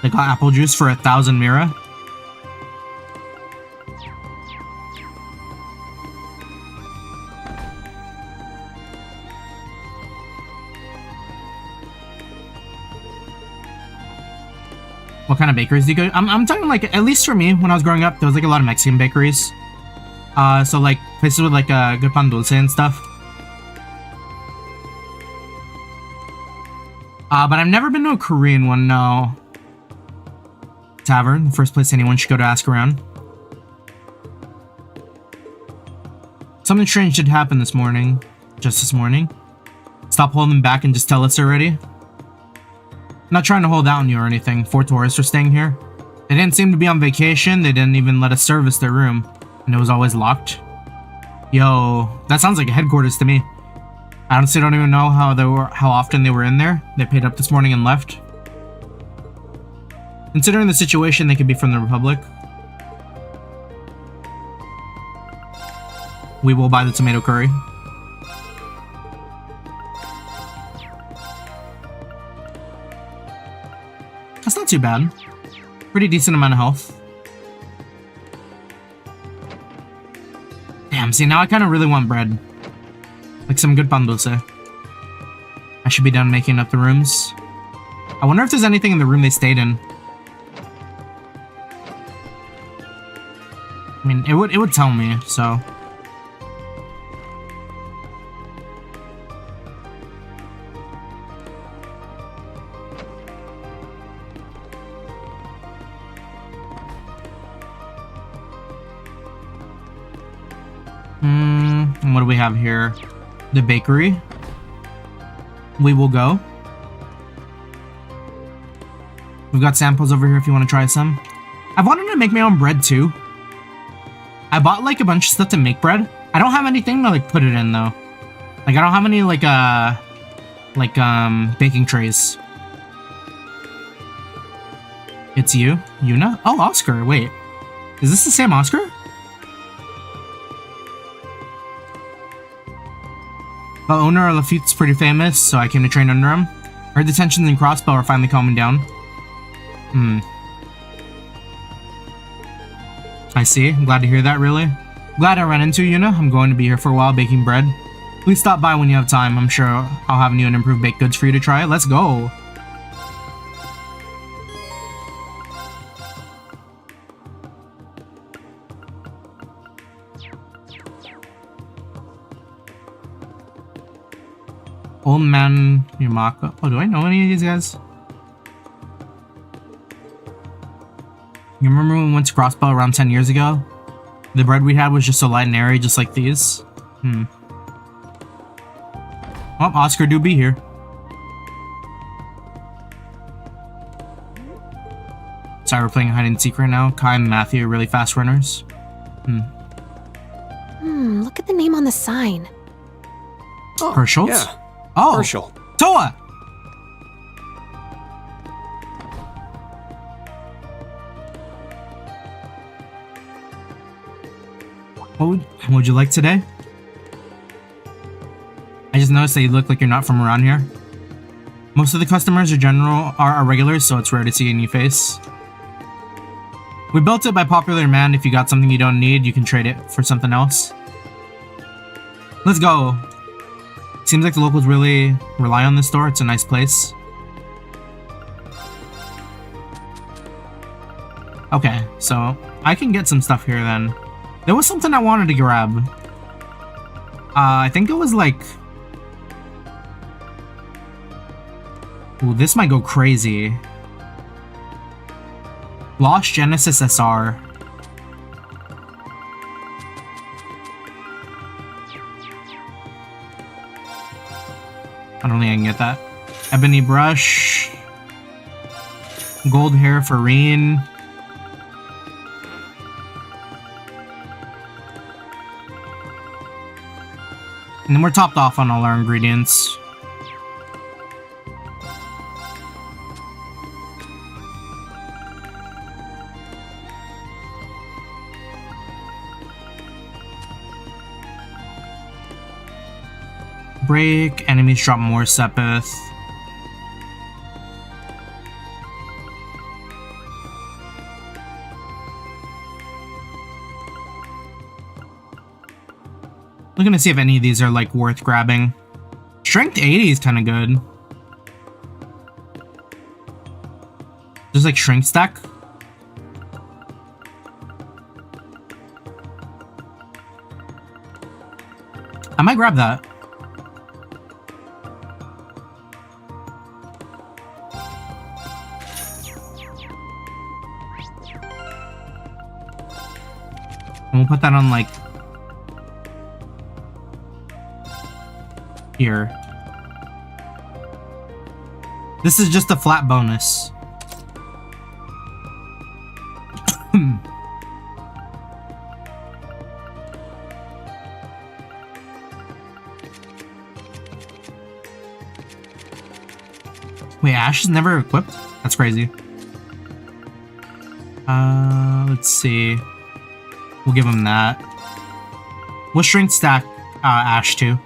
They got apple juice for 1,000 Mira. What kind of bakeries do you go? I'm talking like, at least for me, when I was growing up, there was like a lot of Mexican bakeries. So like places with like good pan dulce and stuff. But I've never been to a Korean one, no. Tavern, the first place anyone should go to ask around. Something strange did happen this morning. Just this morning. Stop holding back and just tell us already. I'm not trying to hold out on you or anything. 4 tourists are staying here. They didn't seem to be on vacation. They didn't even let us service their room. And it was always locked. Yo, that sounds like a headquarters to me. I honestly don't even know how often they were in there. They paid up this morning and left. Considering the situation, they could be from the Republic. We will buy the tomato curry. That's not too bad. Pretty decent amount of health. Damn, see, now I kind of really want bread. Like some good pan dulce. I should be done making up the rooms. I wonder if there's anything in the room they stayed in. I mean, it would tell me, so. And what do we have here? The bakery. We will go. We've got samples over here if you want to try some. I've wanted to make my own bread too. I bought like a bunch of stuff to make bread. I don't have anything to like put it in though. Like I don't have any like baking trays. It's you, Yuna? Oh, Oscar. Wait, is this the same Oscar? The owner of Lafitte's pretty famous, so I came to train under him. Heard the tensions in Crossbow are finally calming down. I see. I'm glad to hear that, really. Glad I ran into Yuna. I'm going to be here for a while baking bread. Please stop by when you have time. I'm sure I'll have new and improved baked goods for you to try. Let's go! Old Man Yumaka. Oh, do I know any of these guys? You remember when we went to Crossbow around 10 years ago? The bread we had was just so light and airy, just like these. Oh, Oscar do be here. Sorry, we're playing hide and seek right now. Kai and Matthew are really fast runners. Look at the name on the sign. Oh, Herschel's? yeah. Oh, Herschel. Toa! What would you like today? I just noticed that you look like you're not from around here. Most of the customers are regulars, so it's rare to see a new face. We built it by popular demand. If you got something you don't need, you can trade it for something else. Let's go. Seems like the locals really rely on this store. It's a nice place. Okay, so I can get some stuff here then. There was something I wanted to grab. I think it was like... Ooh, this might go crazy. Lost Genesis SR. I don't think I can get that. Ebony brush. Gold hair for Rean. And then we're topped off on all our ingredients. Break, enemies drop more Sepith. Looking to see if any of these are like worth grabbing. Strength 80 is kind of good. There's like shrink stack. I might grab that. And we'll put that on like here. This is just a flat bonus. Wait, Ash is never equipped? That's crazy. Let's see. We'll give him that. We'll shrink stack Ash too.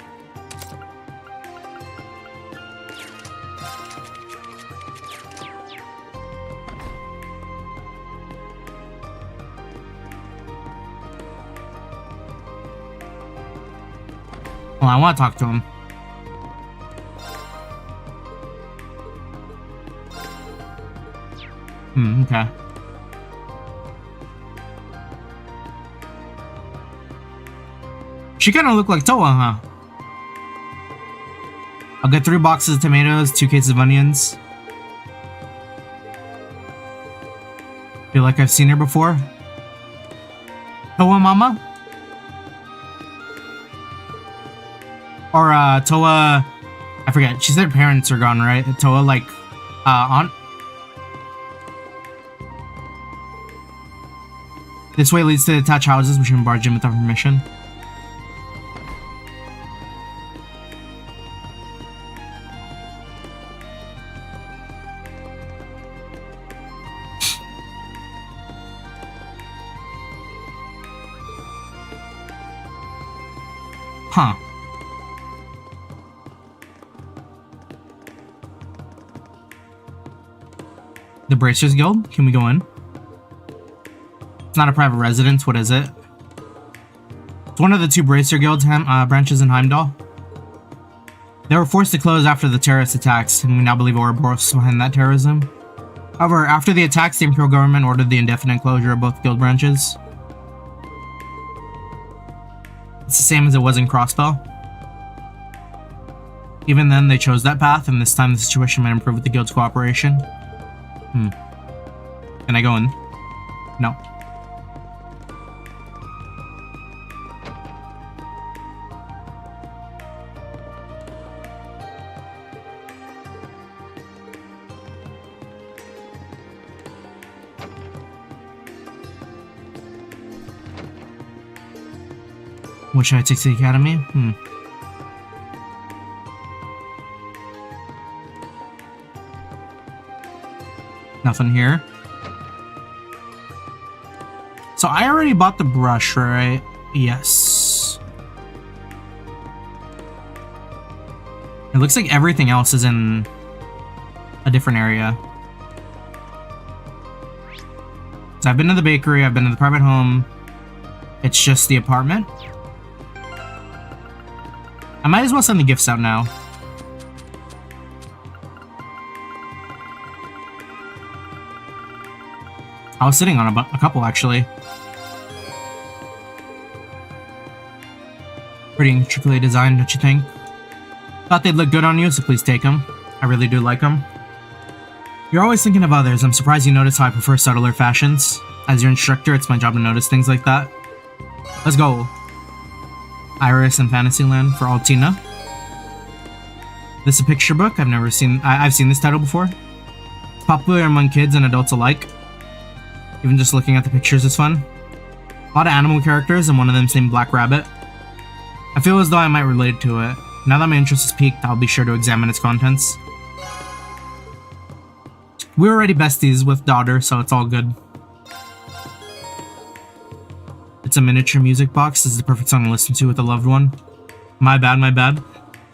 Well, I want to talk to him. Okay. She kind of looked like Toa, huh? I'll get 3 boxes of tomatoes, 2 cases of onions. Feel like I've seen her before. Toa Mama? Or, Toa... I forget. She said her parents are gone, right? Toa, like, aunt? This way leads to detached houses, which can barge in without permission. Huh. The Bracers Guild? Can we go in? It's not a private residence. What is it? It's one of the 2 Bracer Guilds branches in Heimdall. They were forced to close after the terrorist attacks, and we now believe Ouroboros behind that terrorism. However, after the attacks, the Imperial government ordered the indefinite closure of both guild branches. It's the same as it was in Crossbell. Even then, they chose that path, and this time the situation might improve with the guild's cooperation. Can I go in? No. What should I take to the academy? Nothing here. So I already bought the brush, right? Yes. It looks like everything else is in a different area. So I've been to the bakery, I've been to the private home. It's just the apartment. I might as well send the gifts out now. I was sitting on a couple, actually. Pretty intricately designed, don't you think? Thought they'd look good on you, so please take them. I really do like them. You're always thinking of others. I'm surprised you notice how I prefer subtler fashions. As your instructor, it's my job to notice things like that. Let's go. Iris and Fantasyland for Altina. This is a picture book. I've seen this title before. It's popular among kids and adults alike. Even just looking at the pictures is fun. A lot of animal characters and one of them named Black Rabbit. I feel as though I might relate to it. Now that my interest is piqued, I'll be sure to examine its contents. We're already besties with daughter, so it's all good. It's a miniature music box. This is the perfect song to listen to with a loved one. My bad, my bad.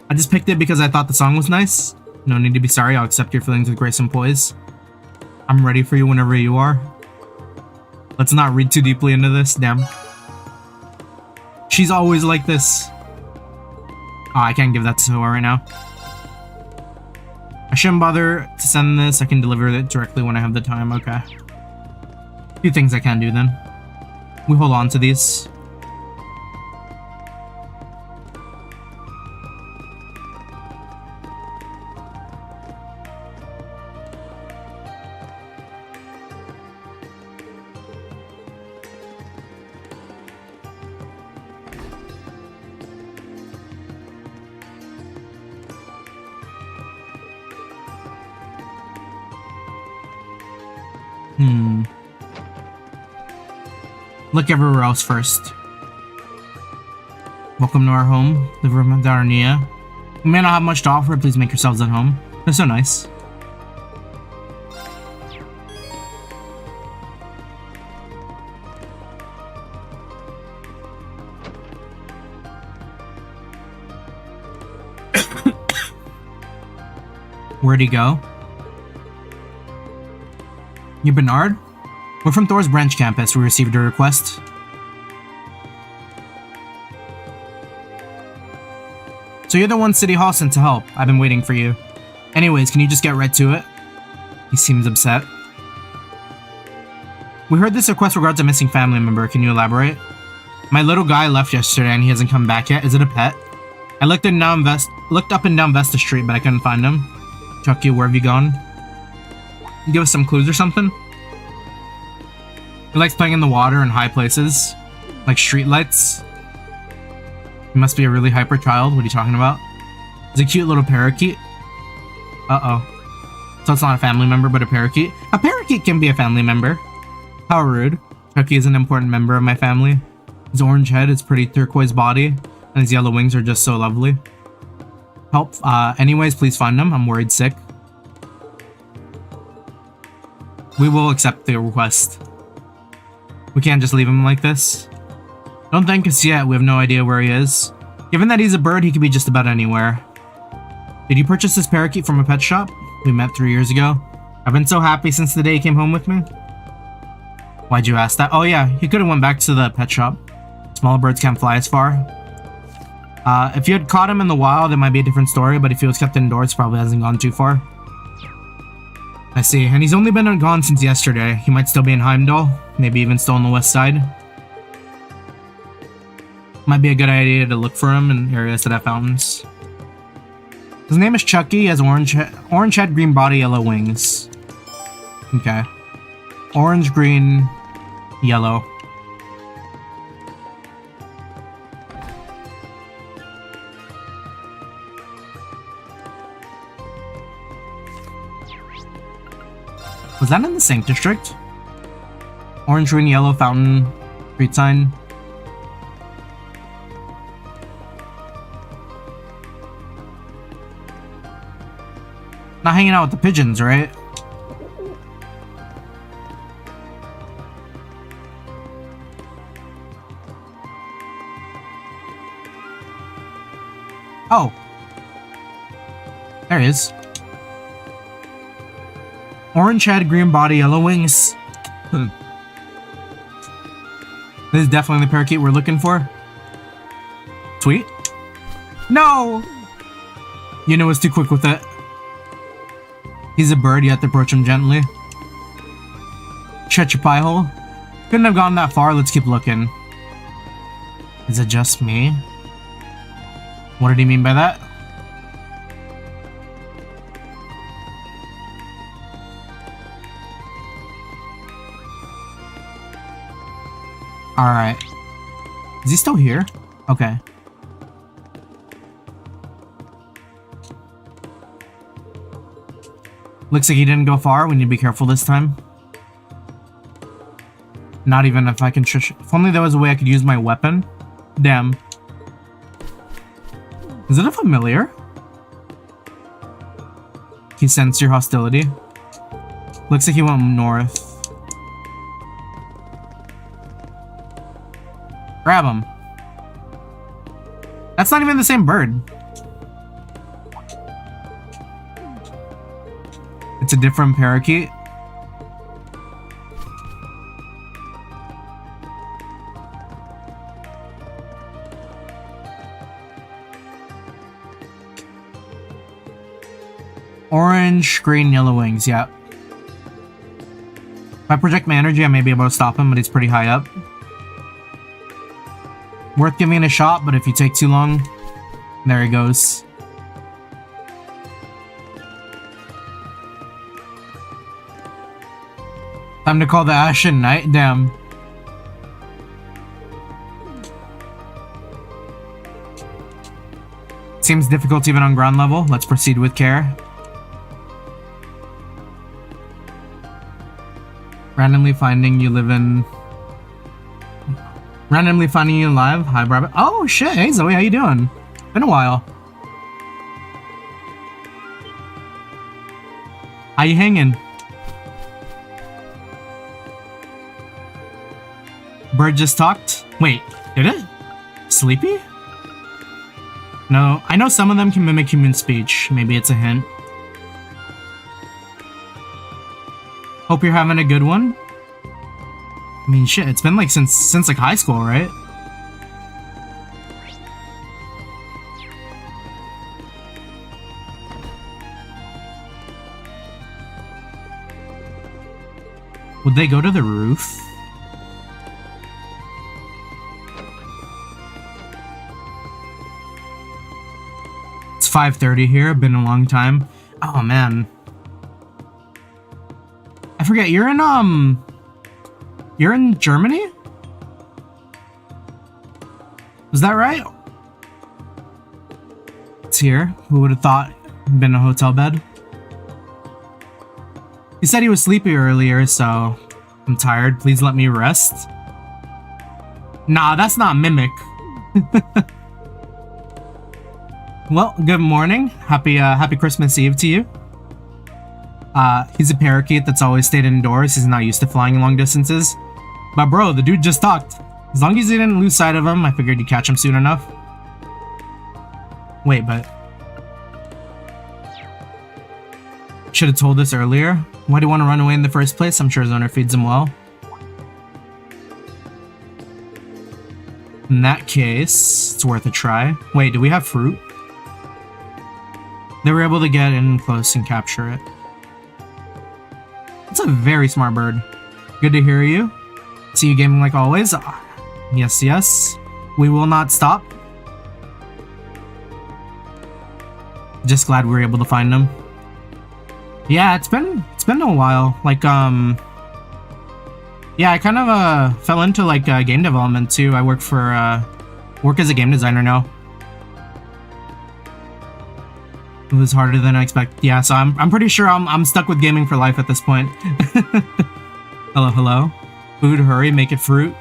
I just picked it because I thought the song was nice. No need to be sorry, I'll accept your feelings with grace and poise. I'm ready for you whenever you are. Let's not read too deeply into this, damn. She's always like this. Oh, I can't give that to her right now. I shouldn't bother to send this. I can deliver it directly when I have the time. Okay. A few things I can do then. We hold on to these. Look everywhere else first. Welcome to our home, the room of Darnia. We may not have much to offer, please make yourselves at home. They're so nice. Where'd he go? You Bernard? We're from Thor's branch campus. We received a request. So you're the one City Hall sent to help. I've been waiting for you. Anyways, can you just get right to it? He seems upset. We heard this request regards a missing family member. Can you elaborate? My little guy left yesterday and he hasn't come back yet. Is it a pet? I looked up and down Vesta Street, but I couldn't find him. Chucky, where have you gone? You give us some clues or something? He likes playing in the water in high places, like street lights. He must be a really hyper child. What are you talking about? He's a cute little parakeet. Uh-oh. So it's not a family member, but a parakeet? A parakeet can be a family member. How rude. Chucky is an important member of my family. His orange head, his pretty turquoise body, and his yellow wings are just so lovely. Help. Anyways, please find him. I'm worried sick. We will accept the request. We can't just leave him like this. Don't thank us yet, we have no idea where he is. Given that he's a bird, he could be just about anywhere. Did you purchase this parakeet from a pet shop? We met 3 years ago. I've been so happy since the day he came home with me. Why'd you ask that? Oh yeah, he could have went back to the pet shop. Small birds can't fly as far. If you had caught him in the wild, it might be a different story, but if he was kept indoors, probably hasn't gone too far. I see, and he's only been gone since yesterday. He might still be in Heimdall, maybe even still on the west side. Might be a good idea to look for him in areas that have fountains. His name is Chucky. He has orange head, green body, yellow wings. Okay. Orange, green, yellow. Was that in the Saint District? Orange, green, yellow, fountain, street sign. Not hanging out with the pigeons, right? Oh. There he is. Orange head, green body, yellow wings. This is definitely the parakeet we're looking for. Sweet. No! You know, it's too quick with it. He's a bird, you have to approach him gently. Shut your pie hole. Couldn't have gone that far, let's keep looking. Is it just me? What did he mean by that? Alright. Is he still here? Okay. Looks like he didn't go far. We need to be careful this time. Not even if I can if only there was a way I could use my weapon. Damn. Is it a familiar? He sensed your hostility. Looks like he went north. Grab him. That's not even the same bird. It's a different parakeet. Orange, green, yellow wings, yeah. If I project my energy, I may be able to stop him, but he's pretty high up. Worth giving it a shot, but if you take too long, there he goes. Time to call the Ashen Knight, damn. Seems difficult even on ground level. Let's proceed with care. Randomly finding you alive. Hi, Rabbit. Oh shit, hey Zoe, how you doing? Been a while. How you hanging? Bird just talked? Wait, did it? Sleepy? No, I know some of them can mimic human speech. Maybe it's a hint. Hope you're having a good one. I mean, shit, it's been like since like high school, right? Would they go to the roof? It's 5:30 here, been a long time. Oh man. I forget, you're in Germany? Was that right? It's here. Who would have thought it'd been a hotel bed? He said he was sleepy earlier, so I'm tired. Please let me rest. Nah, that's not mimic. Well, good morning. Happy Christmas Eve to you. He's a parakeet that's always stayed indoors. He's not used to flying long distances. But bro, the dude just talked. As long as you didn't lose sight of him, I figured you'd catch him soon enough. Wait, but... should have told this earlier. Why do you want to run away in the first place? I'm sure his owner feeds him well. In that case, it's worth a try. Wait, do we have fruit? They were able to get in close and capture it. It's a very smart bird. Good to hear you. See you gaming like always. Yes, yes. We will not stop. Just glad we were able to find them. Yeah, it's been a while. Like, yeah, I kind of fell into like game development too. I work as a game designer now. It was harder than I expected. Yeah, so I'm pretty sure I'm stuck with gaming for life at this point. Hello, hello. Food, hurry, make it fruit.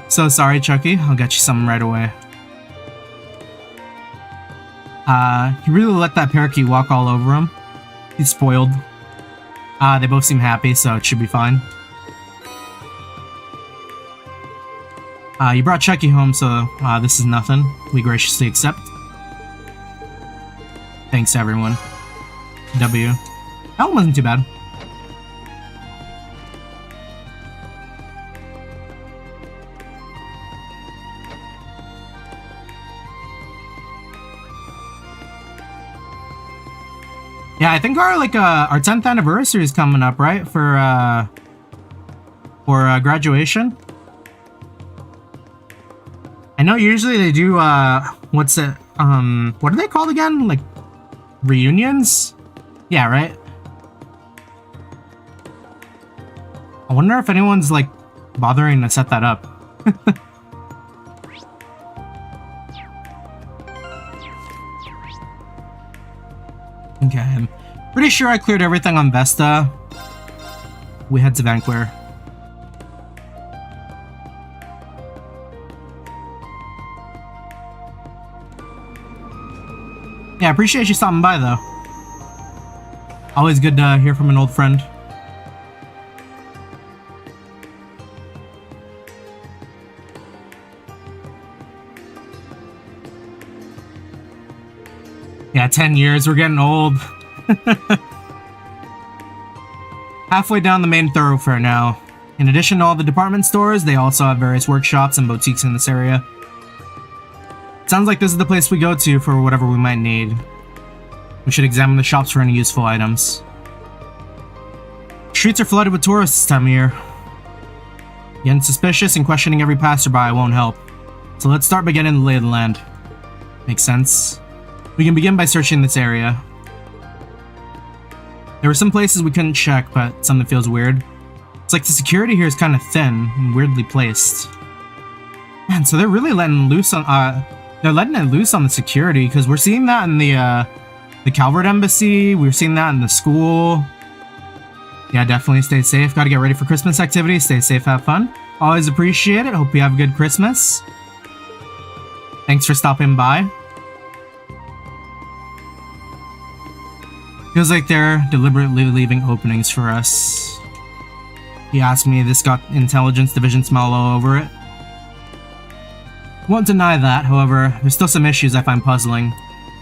So sorry, Chucky. I'll get you something right away. He really let that parakeet walk all over him. He's spoiled. They both seem happy, so it should be fine. You brought Chucky home, so this is nothing. We graciously accept. thanks to everyone. W. That one wasn't too bad. Yeah, I think our 10th anniversary is coming up, right? For graduation. I know usually they do what are they called again? Like reunions? Yeah, right? I wonder if anyone's like bothering to set that up. Okay, I'm pretty sure I cleared everything on Vesta. We head to Vancouver. Yeah, I appreciate you stopping by, though. Always good to hear from an old friend. Yeah, 10 years. We're getting old. Halfway down the main thoroughfare now. In addition to all the department stores, they also have various workshops and boutiques in this area. Sounds like this is the place we go to for whatever we might need. We should examine the shops for any useful items. Streets are flooded with tourists this time of year. Getting suspicious and questioning every passerby won't help. So let's start by getting the lay of the land. Makes sense. We can begin by searching this area. There were some places we couldn't check, but something feels weird. It's like the security here is kind of thin and weirdly placed. Man, so they're really letting loose on they're letting it loose on the security, because we're seeing that in the Calvert Embassy. We're seeing that in the school. Yeah, definitely stay safe. Got to get ready for Christmas activities. Stay safe, have fun. Always appreciate it. Hope you have a good Christmas. Thanks for stopping by. Feels like they're deliberately leaving openings for us. He asked me if this got Intelligence Division smell all over it. Won't deny that, however, there's still some issues I find puzzling.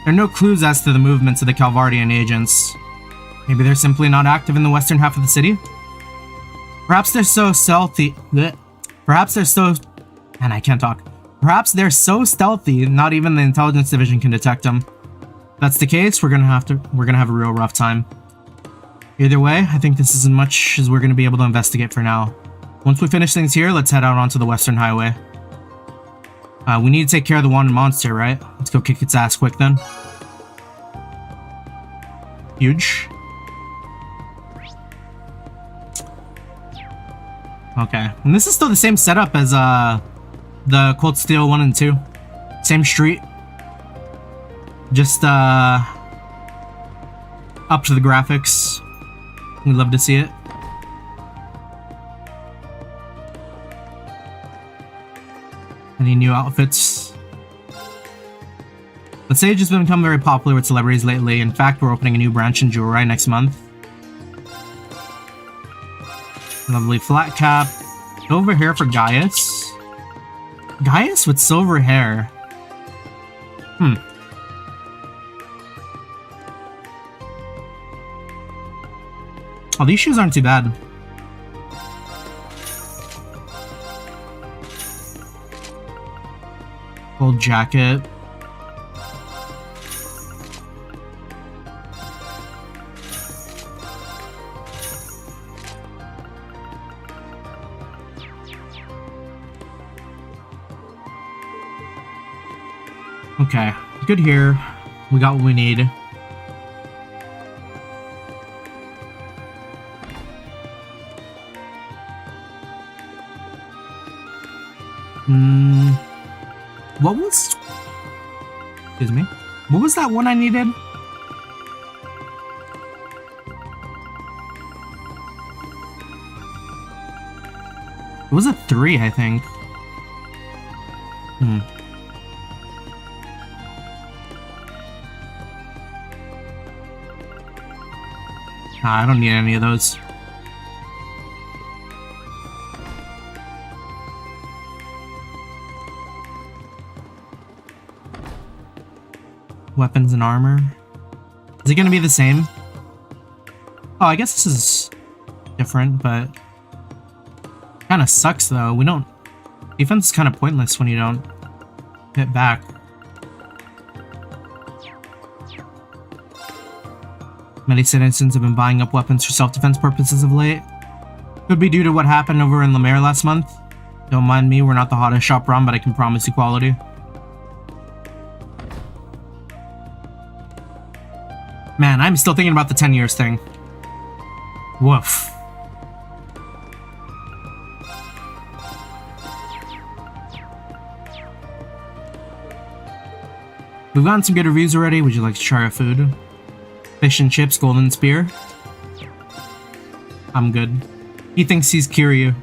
There are no clues as to the movements of the Calvardian agents. Maybe they're simply not active in the western half of the city? Perhaps they're so stealthy. Perhaps they're so... And I can't talk. Perhaps they're so stealthy, not even the Intelligence Division can detect them. If that's the case, we're gonna have a real rough time. Either way, I think this is as much as we're gonna be able to investigate for now. Once we finish things here, let's head out onto the Western Highway. We need to take care of the wanted monster, right? Let's go kick its ass quick then. Huge. Okay, and this is still the same setup as the Cold Steel 1 and 2. Same street. Just up to the graphics. We'd love to see it. Any new outfits? The Sage has become very popular with celebrities lately. In fact, we're opening a new branch in jewelry next month. Lovely flat cap. Silver hair for Gaius. Gaius with silver hair. Oh, these shoes aren't too bad. Gold jacket. Okay, good here. We got what we need. What was... Excuse me. What was that one I needed? It was a 3, I think. I don't need any of those. Weapons and armor. Is it gonna be the same? Oh, I guess this is different, but kind of sucks though. We don't. Defense is kind of pointless when you don't hit back. Many citizens have been buying up weapons for self-defense purposes of late. Could be due to what happened over in Lemaire last month. Don't mind me, we're not the hottest shop around, but I can promise you quality. Man, I'm still thinking about the 10 years thing. Woof. We've gotten some good reviews already. Would you like to try our food? Fish and chips, golden spear. I'm good. He thinks he's Kiryu.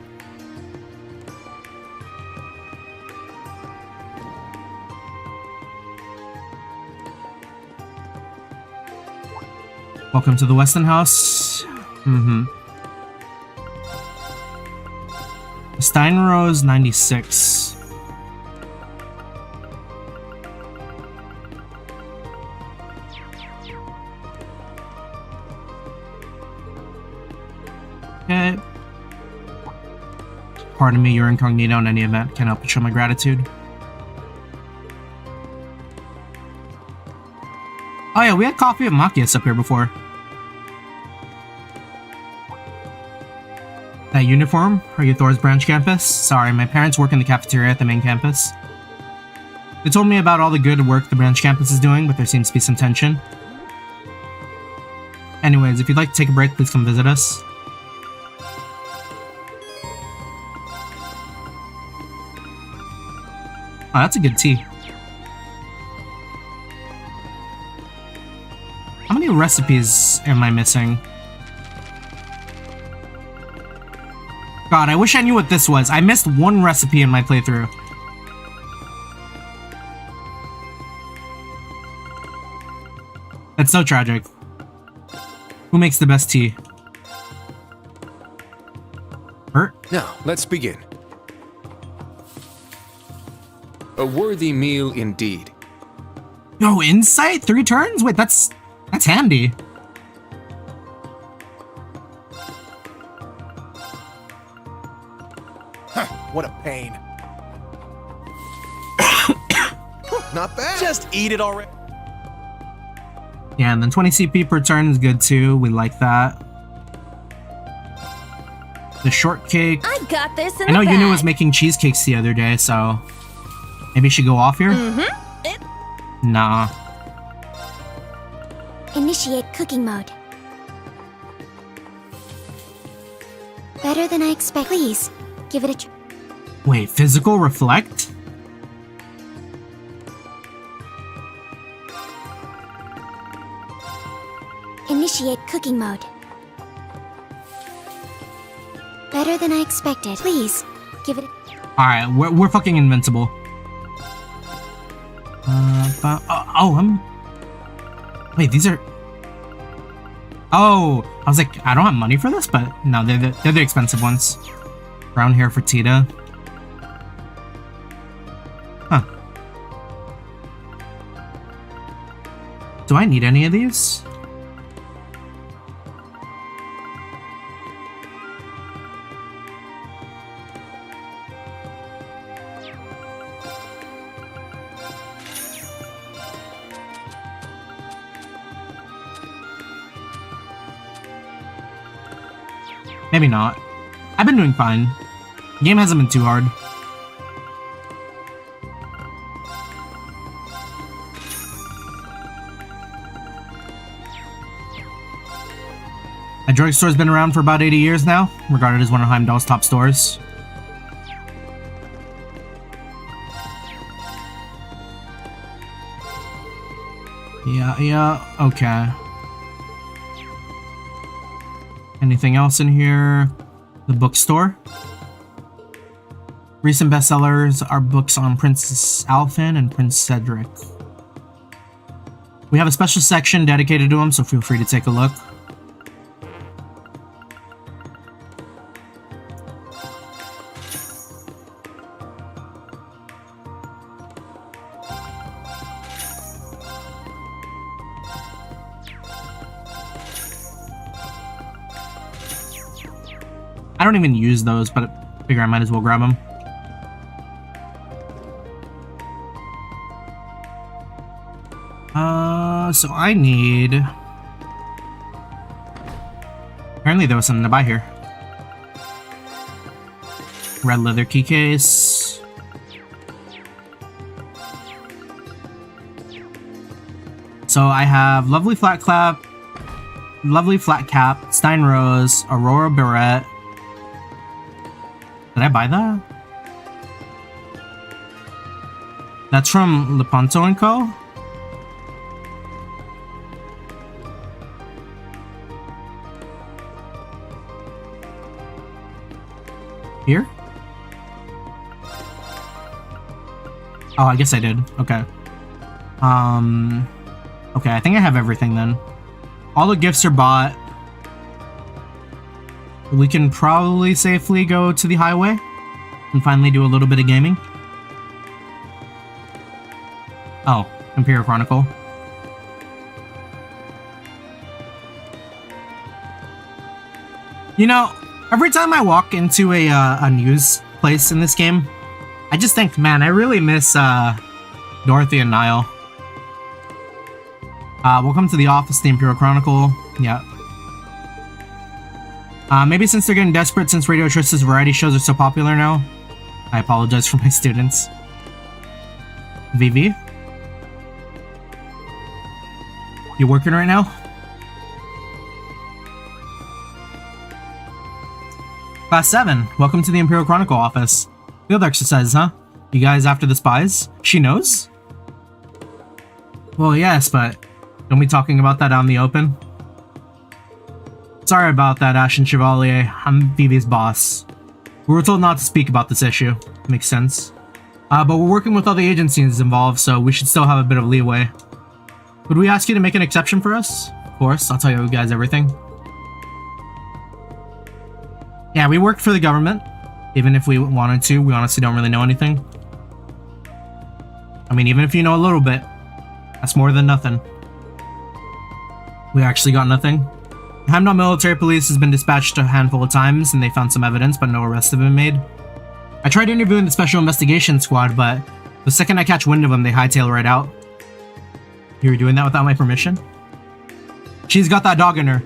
Welcome to the Weston House. Steinrose 96. Okay. Pardon me, you're incognito in any event. Can't help but show my gratitude. Oh yeah, we had coffee at Makias up here before. That uniform? Are you Thor's branch campus? Sorry, my parents work in the cafeteria at the main campus. They told me about all the good work the branch campus is doing, but there seems to be some tension. Anyways, if you'd like to take a break, please come visit us. Oh, that's a good tea. How many recipes am I missing? God, I wish I knew what this was. I missed one recipe in my playthrough. That's so tragic. Who makes the best tea? Bert? Now, let's begin. A worthy meal indeed. Yo, insight? 3 turns? Wait, that's handy. Huh, what a pain. Not bad. Just eat it already. Yeah, and then 20 CP per turn is good too. We like that. The shortcake. I got this in I know the Yuna bag. was making cheesecakes the other day, so maybe she go off here? Nah. Initiate cooking mode. Better than I expect. Please, give it a try. Wait, physical reflect? Initiate cooking mode. Better than I expected. Please, give it a... Alright, we're fucking invincible. Wait, these are... Oh, I was like, I don't have money for this, but no, they're the expensive ones. Brown hair for Tita. Huh. Do I need any of these? Maybe not. I've been doing fine. The game hasn't been too hard. A drugstore's been around for about 80 years now, regarded as one of Heimdall's top stores. Yeah, okay. Anything else in here? The bookstore. Recent bestsellers are books on Princess Alphen and Prince Cedric. We have a special section dedicated to them, so feel free to take a look. I don't even use those, but I figure I might as well grab them. So I need... Apparently there was something to buy here. Red leather key case. So I have lovely flat cap, Stein Rose, Aurora Barrette. Did I buy that? That's from Lepanto & Co. Here? Oh, I guess I did. Okay. Okay, I think I have everything then. All the gifts are bought. We can probably safely go to the highway and finally do a little bit of gaming. Oh, Imperial Chronicle. You know, every time I walk into a news place in this game, I just think, man, I really miss Dorothy and Niall. Welcome to the office, the Imperial Chronicle. Yeah. Maybe since they're getting desperate since Radio Trista's variety shows are so popular now. I apologize for my students. VV? You working right now? Class 7, welcome to the Imperial Chronicle office. Field exercises, huh? You guys after the spies? She knows? Well, yes, but don't be talking about that out in the open. Sorry about that, Ashen Chevalier. I'm Vivi's boss. We were told not to speak about this issue. Makes sense. But we're working with all the agencies involved, so we should still have a bit of leeway. Would we ask you to make an exception for us? Of course, I'll tell you guys everything. Yeah, we work for the government. Even if we wanted to, we honestly don't really know anything. I mean, even if you know a little bit, that's more than nothing. We actually got nothing. The Hamdon Military Police has been dispatched a handful of times and they found some evidence, but no arrests have been made. I tried interviewing the Special Investigation Squad, but the second I catch wind of them, they hightail right out. You were doing that without my permission? She's got that dog in her.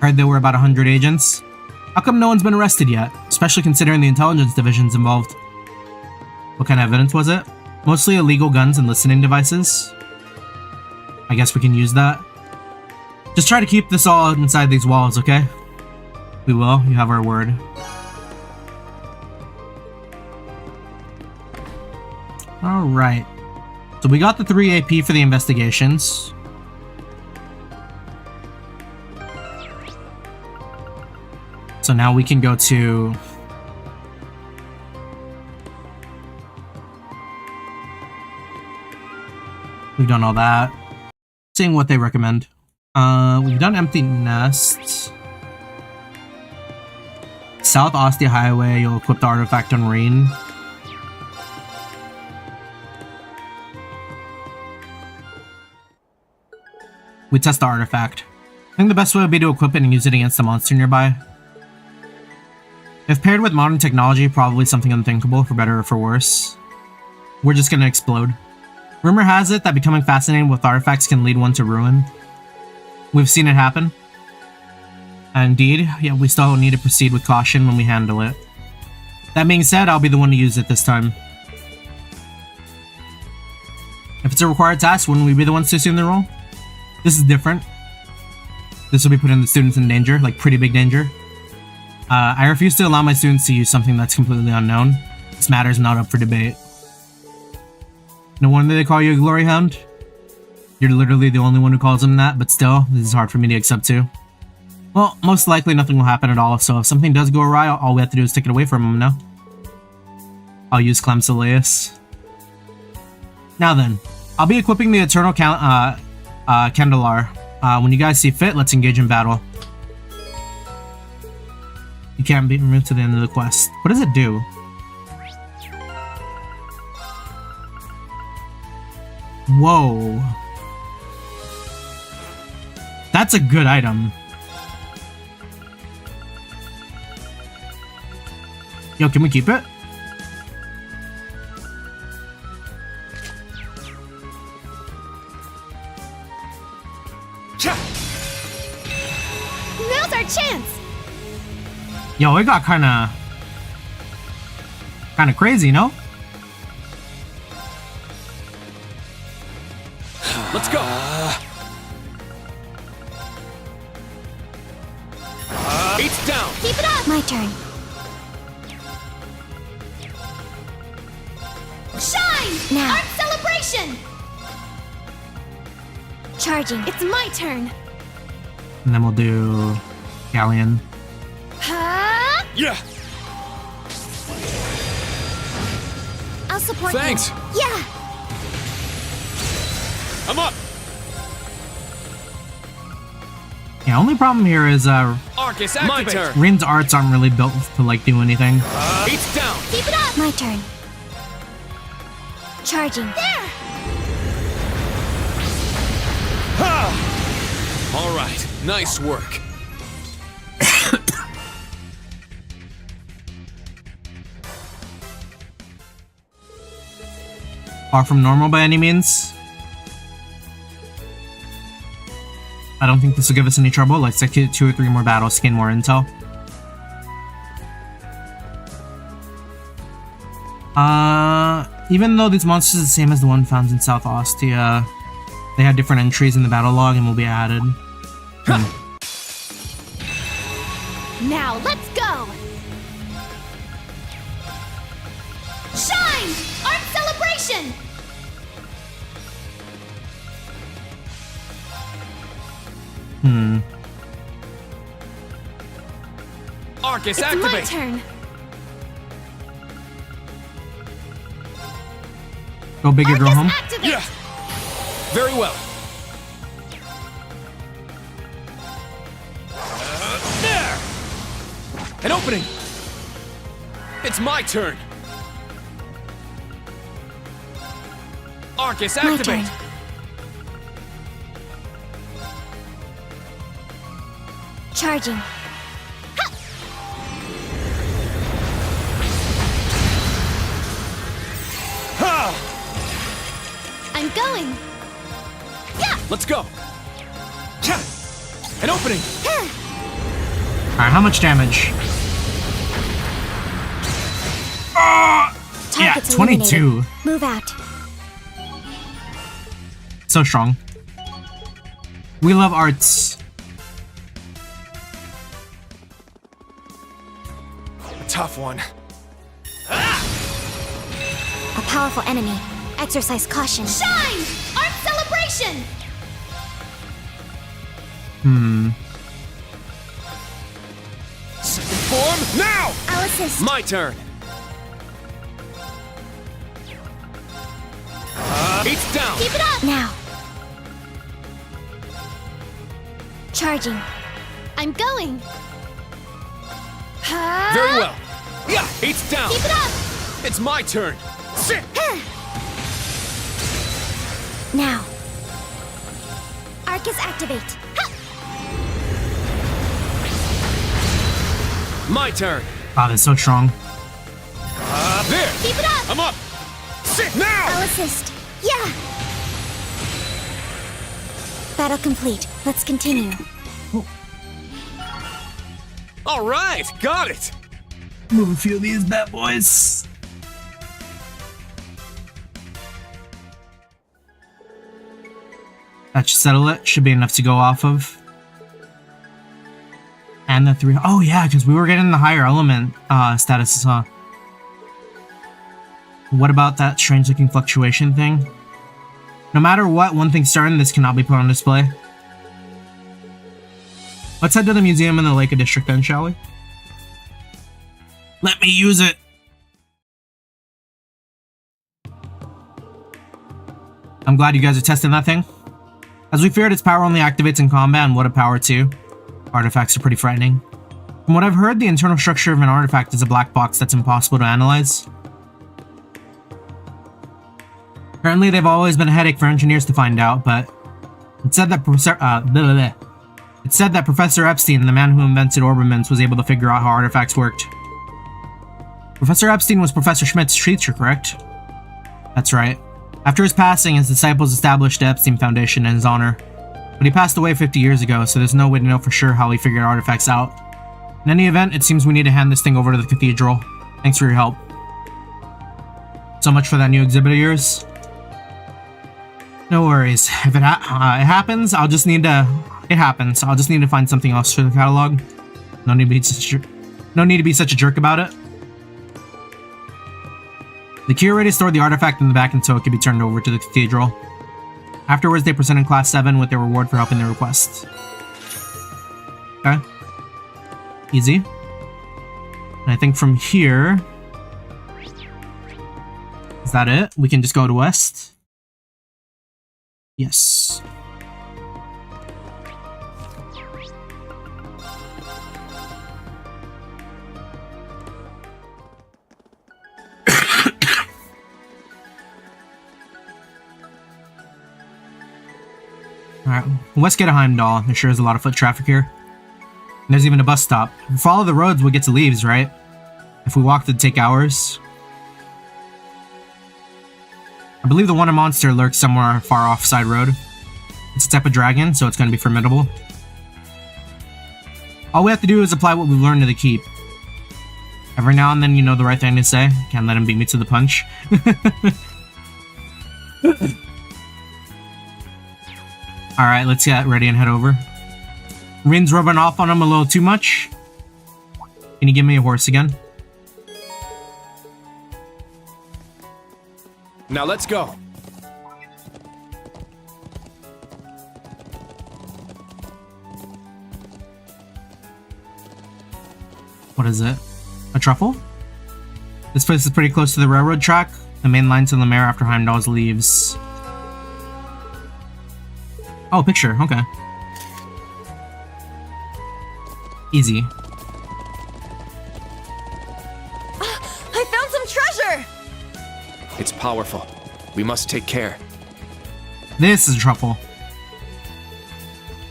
Heard there were about 100 agents. How come no one's been arrested yet? Especially considering the intelligence division's involved. What kind of evidence was it? Mostly illegal guns and listening devices. I guess we can use that. Just try to keep this all inside these walls, okay? We will. You have our word. Alright. So we got the 3 AP for the investigations. So now we can go to... We've done all that. Seeing what they recommend. We've done Empty Nest. South Ostia Highway, you'll equip the artifact on Rean. We test the artifact. I think the best way would be to equip it and use it against the monster nearby. If paired with modern technology, probably something unthinkable, for better or for worse. We're just gonna explode. Rumor has it that becoming fascinated with artifacts can lead one to ruin. We've seen it happen. Indeed, yeah, we still need to proceed with caution when we handle it. That being said, I'll be the one to use it this time. If it's a required task, wouldn't we be the ones to assume the role? This is different. This will be putting the students in danger, like pretty big danger. I refuse to allow my students to use something that's completely unknown. This matter is not up for debate. No wonder they call you a glory hound. You're literally the only one who calls him that, but still, this is hard for me to accept too. Well, most likely nothing will happen at all, so if something does go awry, all we have to do is take it away from him now. I'll use Clem Soleus. Now then, I'll be equipping the Eternal Candelar. When you guys see fit, let's engage in battle. You can't be moved to the end of the quest. What does it do? Whoa. That's a good item. Yo, can we keep it? Now's our chance! Yo, it got kinda crazy, no? Let's go. It's down. Keep it up! My turn. Shine! Now. Art celebration! Charging. It's my turn. And then we'll do Galleon. Huh? Yeah. I'll support Thanks. you. Yeah. I'm up. Yeah, only problem here is Arcus, activate. My turn. Rean's arts aren't really built to like do anything. It's down. Keep it up! My turn. Charging. There! All right. Nice work. Far from normal by any means. I don't think this will give us any trouble. Let's get 2 or 3 more battles to gain more intel. Even though these monsters are the same as the one found in South Ostia, they had different entries in the battle log and will be added. Now, let's go! Shine! Art celebration! Arcus, It's activate. my turn. Go big or go Arcus, home. activate! Yeah. Very well. There. An opening. It's my turn. Arcus, My activate. turn. Charging. I'm going! Let's go. Yeah. An opening. Alright, how much damage? Yeah, Target's 22. eliminated. Move out. So strong. We love arts. A tough one. A powerful enemy. Exercise caution. Shine! Art celebration! Second form now. I'll assist. My turn. It's down. Keep it up! Now. Charging. I'm going! Huh? Very well. Yeah. It's down. Keep it up! It's my turn. Sit. Now. Arcus activate. My turn. Wow, that's so strong. There. Keep it up! I'm up. Sit now. I'll assist. Yeah. Battle complete. Let's continue. All right. Got it. Move a few of these bad boys. That should settle it. Should be enough to go off of. And the 3. Oh yeah, because we were getting the higher element statuses, huh? What about that strange looking fluctuation thing? No matter what, one thing's certain, this cannot be put on display. Let's head to the museum in the Lake District then, shall we? Let me use it! I'm glad you guys are testing that thing. As we feared, its power only activates in combat, and what a power too. Artifacts are pretty frightening. From what I've heard, the internal structure of an artifact is a black box that's impossible to analyze. Apparently, they've always been a headache for engineers to find out, but it said that Professor Epstein, the man who invented orbaments, was able to figure out how artifacts worked. Professor Epstein was Professor Schmidt's teacher, correct? That's right. After his passing, his disciples established the Epstein Foundation in his honor. But he passed away 50 years ago, so there's no way to know for sure how he figured artifacts out. In any event, it seems we need to hand this thing over to the cathedral. Thanks for your help. So much for that new exhibit of yours. No worries. If it happens, I'll just need to... It happens. I'll just need to find something else for the catalog. No need to be such a jerk about it. The curator stored the artifact in the back until it could be turned over to the cathedral. Afterwards, they presented Class 7 with their reward for helping the request. Okay. Easy. And I think from here... Is that it? We can just go to west? Yes. Alright, let's get a Heimdall. There sure is a lot of foot traffic here. And there's even a bus stop. If we follow the roads, we'll get to Leaves, right? If we walk, it'd take hours. I believe the one in Monster lurks somewhere far off side road. It's a type of dragon, so it's going to be formidable. All we have to do is apply what we've learned to the keep. Every now and then you know the right thing to say. Can't let him beat me to the punch. Alright, let's get ready and head over. Rean's rubbing off on him a little too much. Can you give me a horse again? Now let's go. What is it? A truffle? This place is pretty close to the railroad track. The main line to Lemaire after Heimdall's leaves. Oh, picture. Okay. Easy. I found some treasure! It's powerful. We must take care. This is a truffle.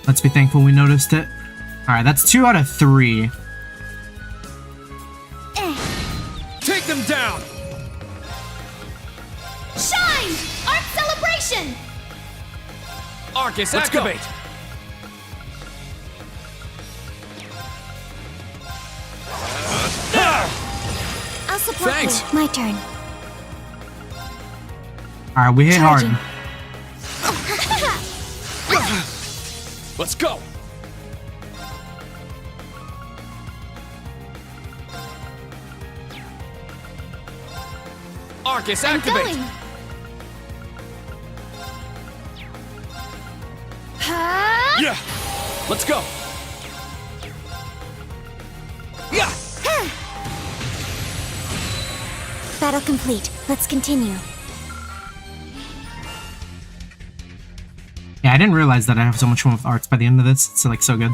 Let's be thankful we noticed it. Alright, that's 2 out of 3. Take them down! Shine! Art celebration! Arcus, Let's activate! I'll support Thanks. you. My turn. Alright, we hit Charging. hard. Let's go! Arcus, I'm activate! going. Ha! Yeah! Let's go! Yeah! Battle complete. Let's continue. Yeah, I didn't realize that I have so much fun with arts by the end of this. It's like so good.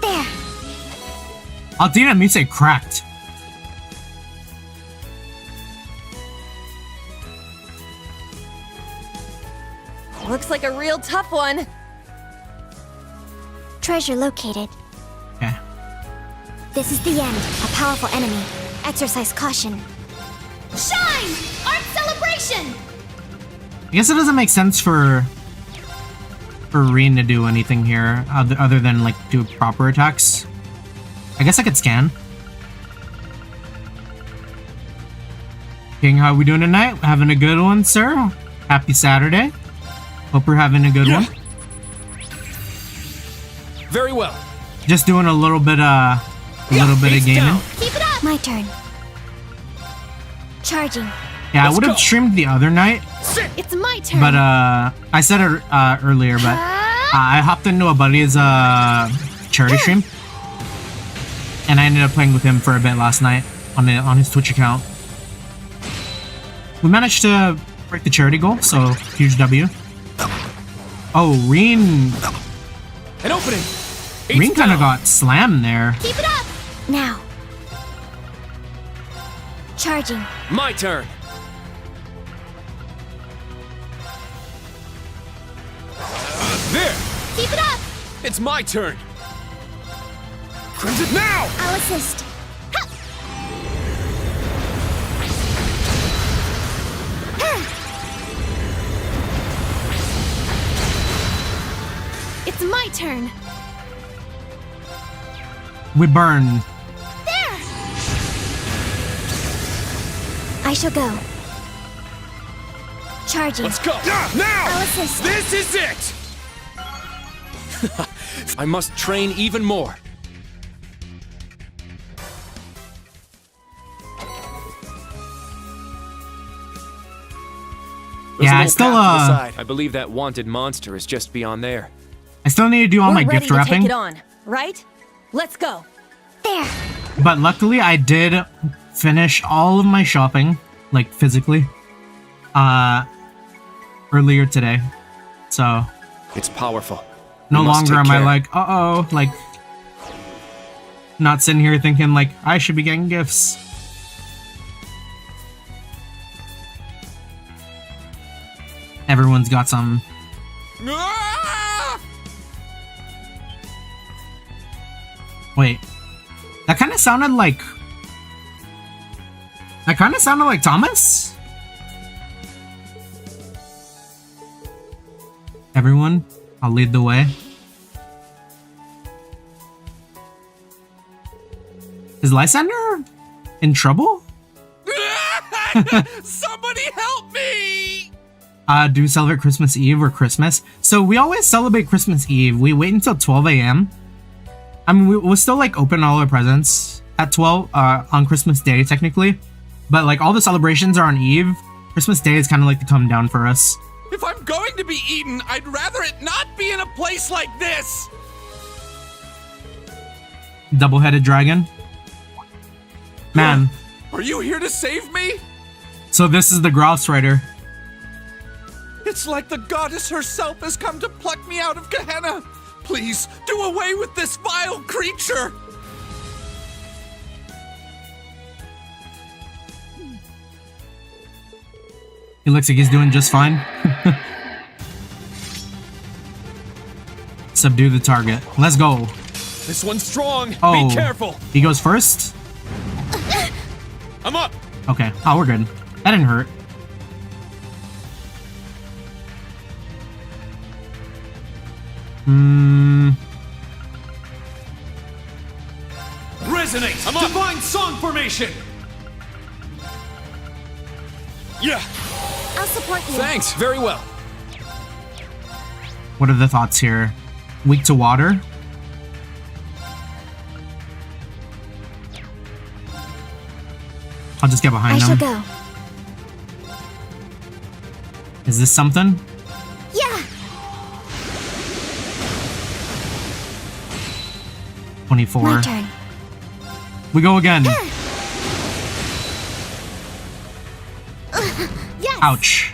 There. Altina music cracked. Looks like a real tough one. Treasure located. Okay. This is the end. A powerful enemy. Exercise caution. Shine! Art celebration! I guess it doesn't make sense for Rean to do anything here other than like do proper attacks. I guess I could scan. King, how we doing tonight? Having a good one, sir? Happy Saturday. Hope we're having a good one. Very well. Just doing a little bit of gaming. Down. Keep it up! My turn. Charging. Yeah, I Let's would have go. streamed the other night, It's my turn. but I said it earlier, but I hopped into a buddy's charity stream, and I ended up playing with him for a bit last night on his Twitch account. We managed to break the charity goal, so huge W. Oh, Rean An opening! kind down. of got slammed there. Keep it up! Now. Charging. My turn! There! Keep it up! It's my turn! Crimson now! I'll assist. Ha! turn. We burn. There! I shall go. Charging. Let's go! Now! I'll assist. This is it! I must train even more. There's Yeah, a I little still path to the side. I believe that wanted monster is just beyond there. I still need to do all my gift Ready to wrapping. take it on, right? Let's go. There. But luckily, I did finish all of my shopping, like physically, earlier today. So It's powerful. no We must longer take am I care. like, uh-oh, like, not sitting here thinking like I should be getting gifts. Everyone's got some. Wait, that kind of sounded like. That kind of sounded like Thomas. Everyone, I'll lead the way. Is Lysander in trouble? Somebody help me! Do you celebrate Christmas Eve or Christmas? So we always celebrate Christmas Eve. We wait until 12 a.m. I mean, we'll still like open all our presents at 12 on Christmas Day technically, but like all the celebrations are on Eve. Christmas Day is kind of like the come down for us. If I'm going to be eaten, I'd rather it not be in a place like this! Double-headed dragon. Man, Are you here to save me? so this is the Grouse Rider. It's like the goddess herself has come to pluck me out of Gehenna. Please, do away with this vile creature! He looks like he's doing just fine. Subdue the target. Let's go. This one's strong. Oh, Be careful. He goes first? I'm up. Okay. Oh, we're good. That didn't hurt. Resonate! I'm up. Divine song formation! Yeah. I'll support you. Thanks. Very well. What are the thoughts here? Weak to water? I'll just get behind I shall him. go. Is this something? Yeah. 24. My turn. We go again. Yes. Ouch.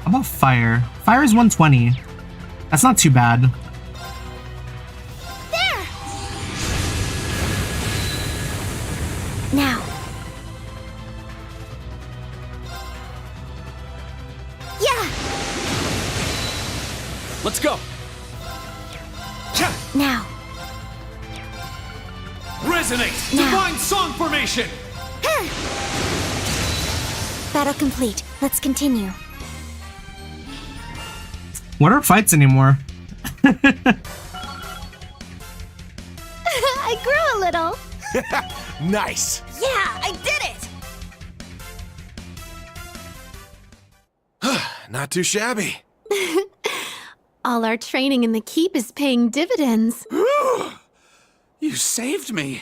How about fire? Fire is 120. That's not too bad. There. Now. Yeah. Let's go. Now. Resonate! Now. Divine song formation! Battle complete. Let's continue. What are fights anymore? I grew a little. Nice! Yeah, I did it! Not too shabby. All our training in the keep is paying dividends. You saved me!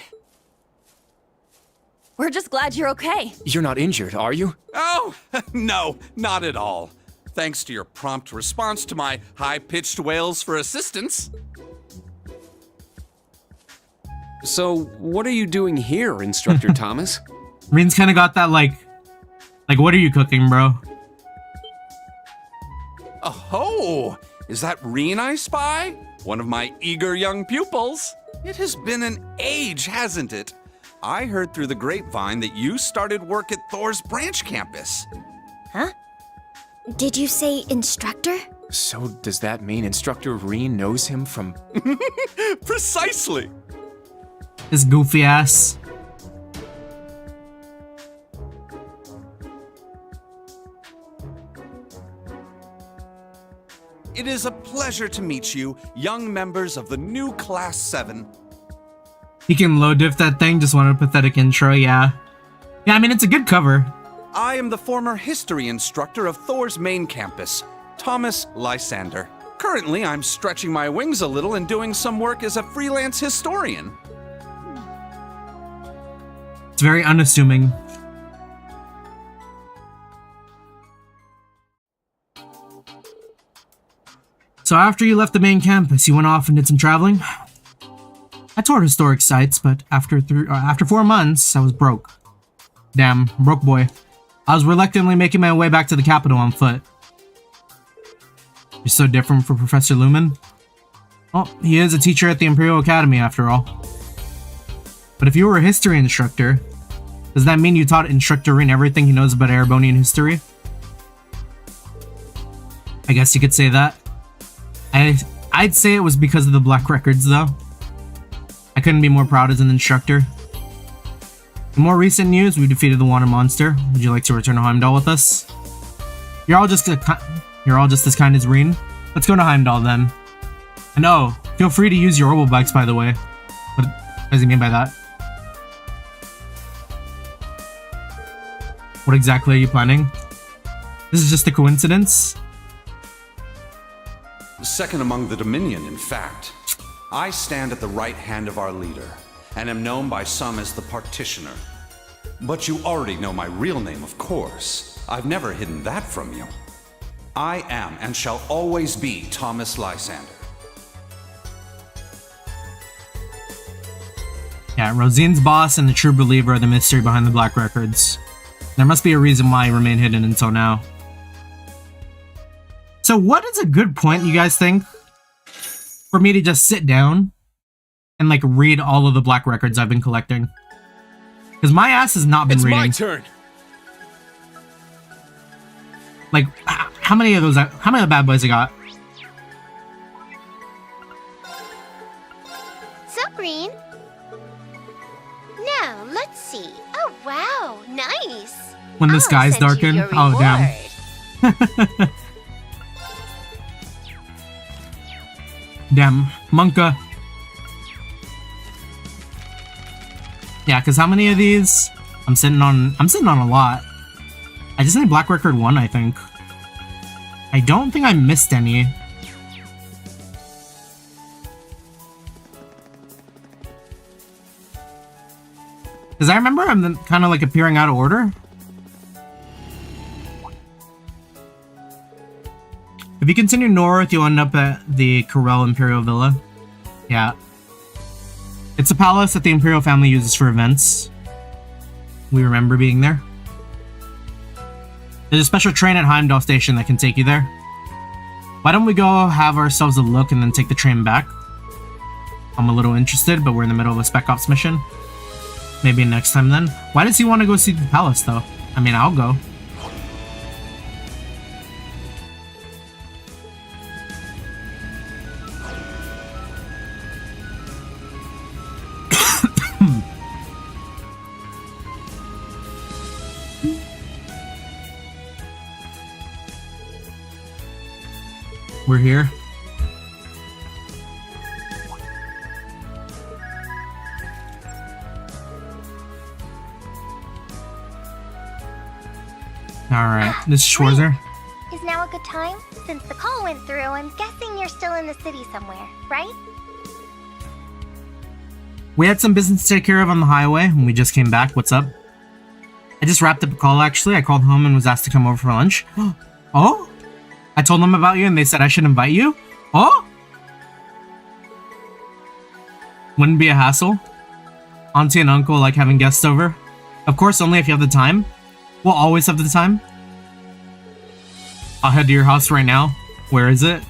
We're just glad you're okay. You're not injured, are you? Oh, no, not at all. Thanks to your prompt response to my high-pitched wails for assistance. So, what are you doing here, Instructor Thomas? Rean's kind of got that like, what are you cooking, bro? Oh, is that Rean I spy? One of my eager young pupils. It has been an age, hasn't it? I heard through the grapevine that you started work at Thor's branch campus. Huh? Did you say instructor? So, does that mean Instructor Rean knows him from... Precisely. This goofy ass. It is a pleasure to meet you, young members of the new Class 7. He can low diff that thing, just want a pathetic intro, yeah. Yeah, I mean, it's a good cover. I am the former history instructor of Thor's main campus, Thomas Lysander. Currently, I'm stretching my wings a little and doing some work as a freelance historian. It's very unassuming. So after you left the main campus, you went off and did some traveling? I toured historic sites, but after 4 months, I was broke. Damn, broke boy. I was reluctantly making my way back to the capital on foot. You're so different from Professor Lumen? Well, he is a teacher at the Imperial Academy after all. But if you were a history instructor, does that mean you taught Instructor Rean everything he knows about Erebonian history? I guess you could say that. I'd say it was because of the Black Records, though. I couldn't be more proud as an instructor. In more recent news, we defeated the Wanted Monster. Would you like to return to Heimdall with us? You're all just as kind as Rean. Let's go to Heimdall then. And oh, feel free to use your orbital bikes, by the way. What does he mean by that? What exactly are you planning? This is just a coincidence? Second among the Dominion, in fact. I stand at the right hand of our leader, and am known by some as the Partitioner. But you already know my real name, of course. I've never hidden that from you. I am and shall always be Thomas Lysander. Yeah, Rosine's boss and the true believer of the mystery behind the Black Records. There must be a reason why he remained hidden until now. So what is a good point, you guys think, for me to just sit down and like read all of the Black Records I've been collecting? Because my ass has not been reading. It's my turn. Like, how many of the bad boys I got? Sup, Rean? Now, let's see. Oh, wow, nice. When the skies darken? Oh, damn. Damn, Monka. Yeah, because how many of these? I'm sitting on a lot. I just need Black Record 1, I think. I don't think I missed any. Because I remember I'm kind of like appearing out of order. If you continue north, you'll end up at the Corel Imperial Villa. Yeah. It's a palace that the Imperial family uses for events. We remember being there. There's a special train at Heimdall Station that can take you there. Why don't we go have ourselves a look and then take the train back? I'm a little interested, but we're in the middle of a Spec Ops mission. Maybe next time then. Why does he want to go see the palace though? I mean, I'll go. We're here. Alright, this is Schwarzer. Is now a good time? Since the call went through, I'm guessing you're still in the city somewhere, right? We had some business to take care of on the highway when we just came back. What's up? I just wrapped up a call actually. I called home and was asked to come over for lunch. Oh? I told them about you and they said I should invite you? Oh? Wouldn't be a hassle? Auntie and uncle like having guests over? Of course, only if you have the time. We'll always have the time. I'll head to your house right now. Where is it?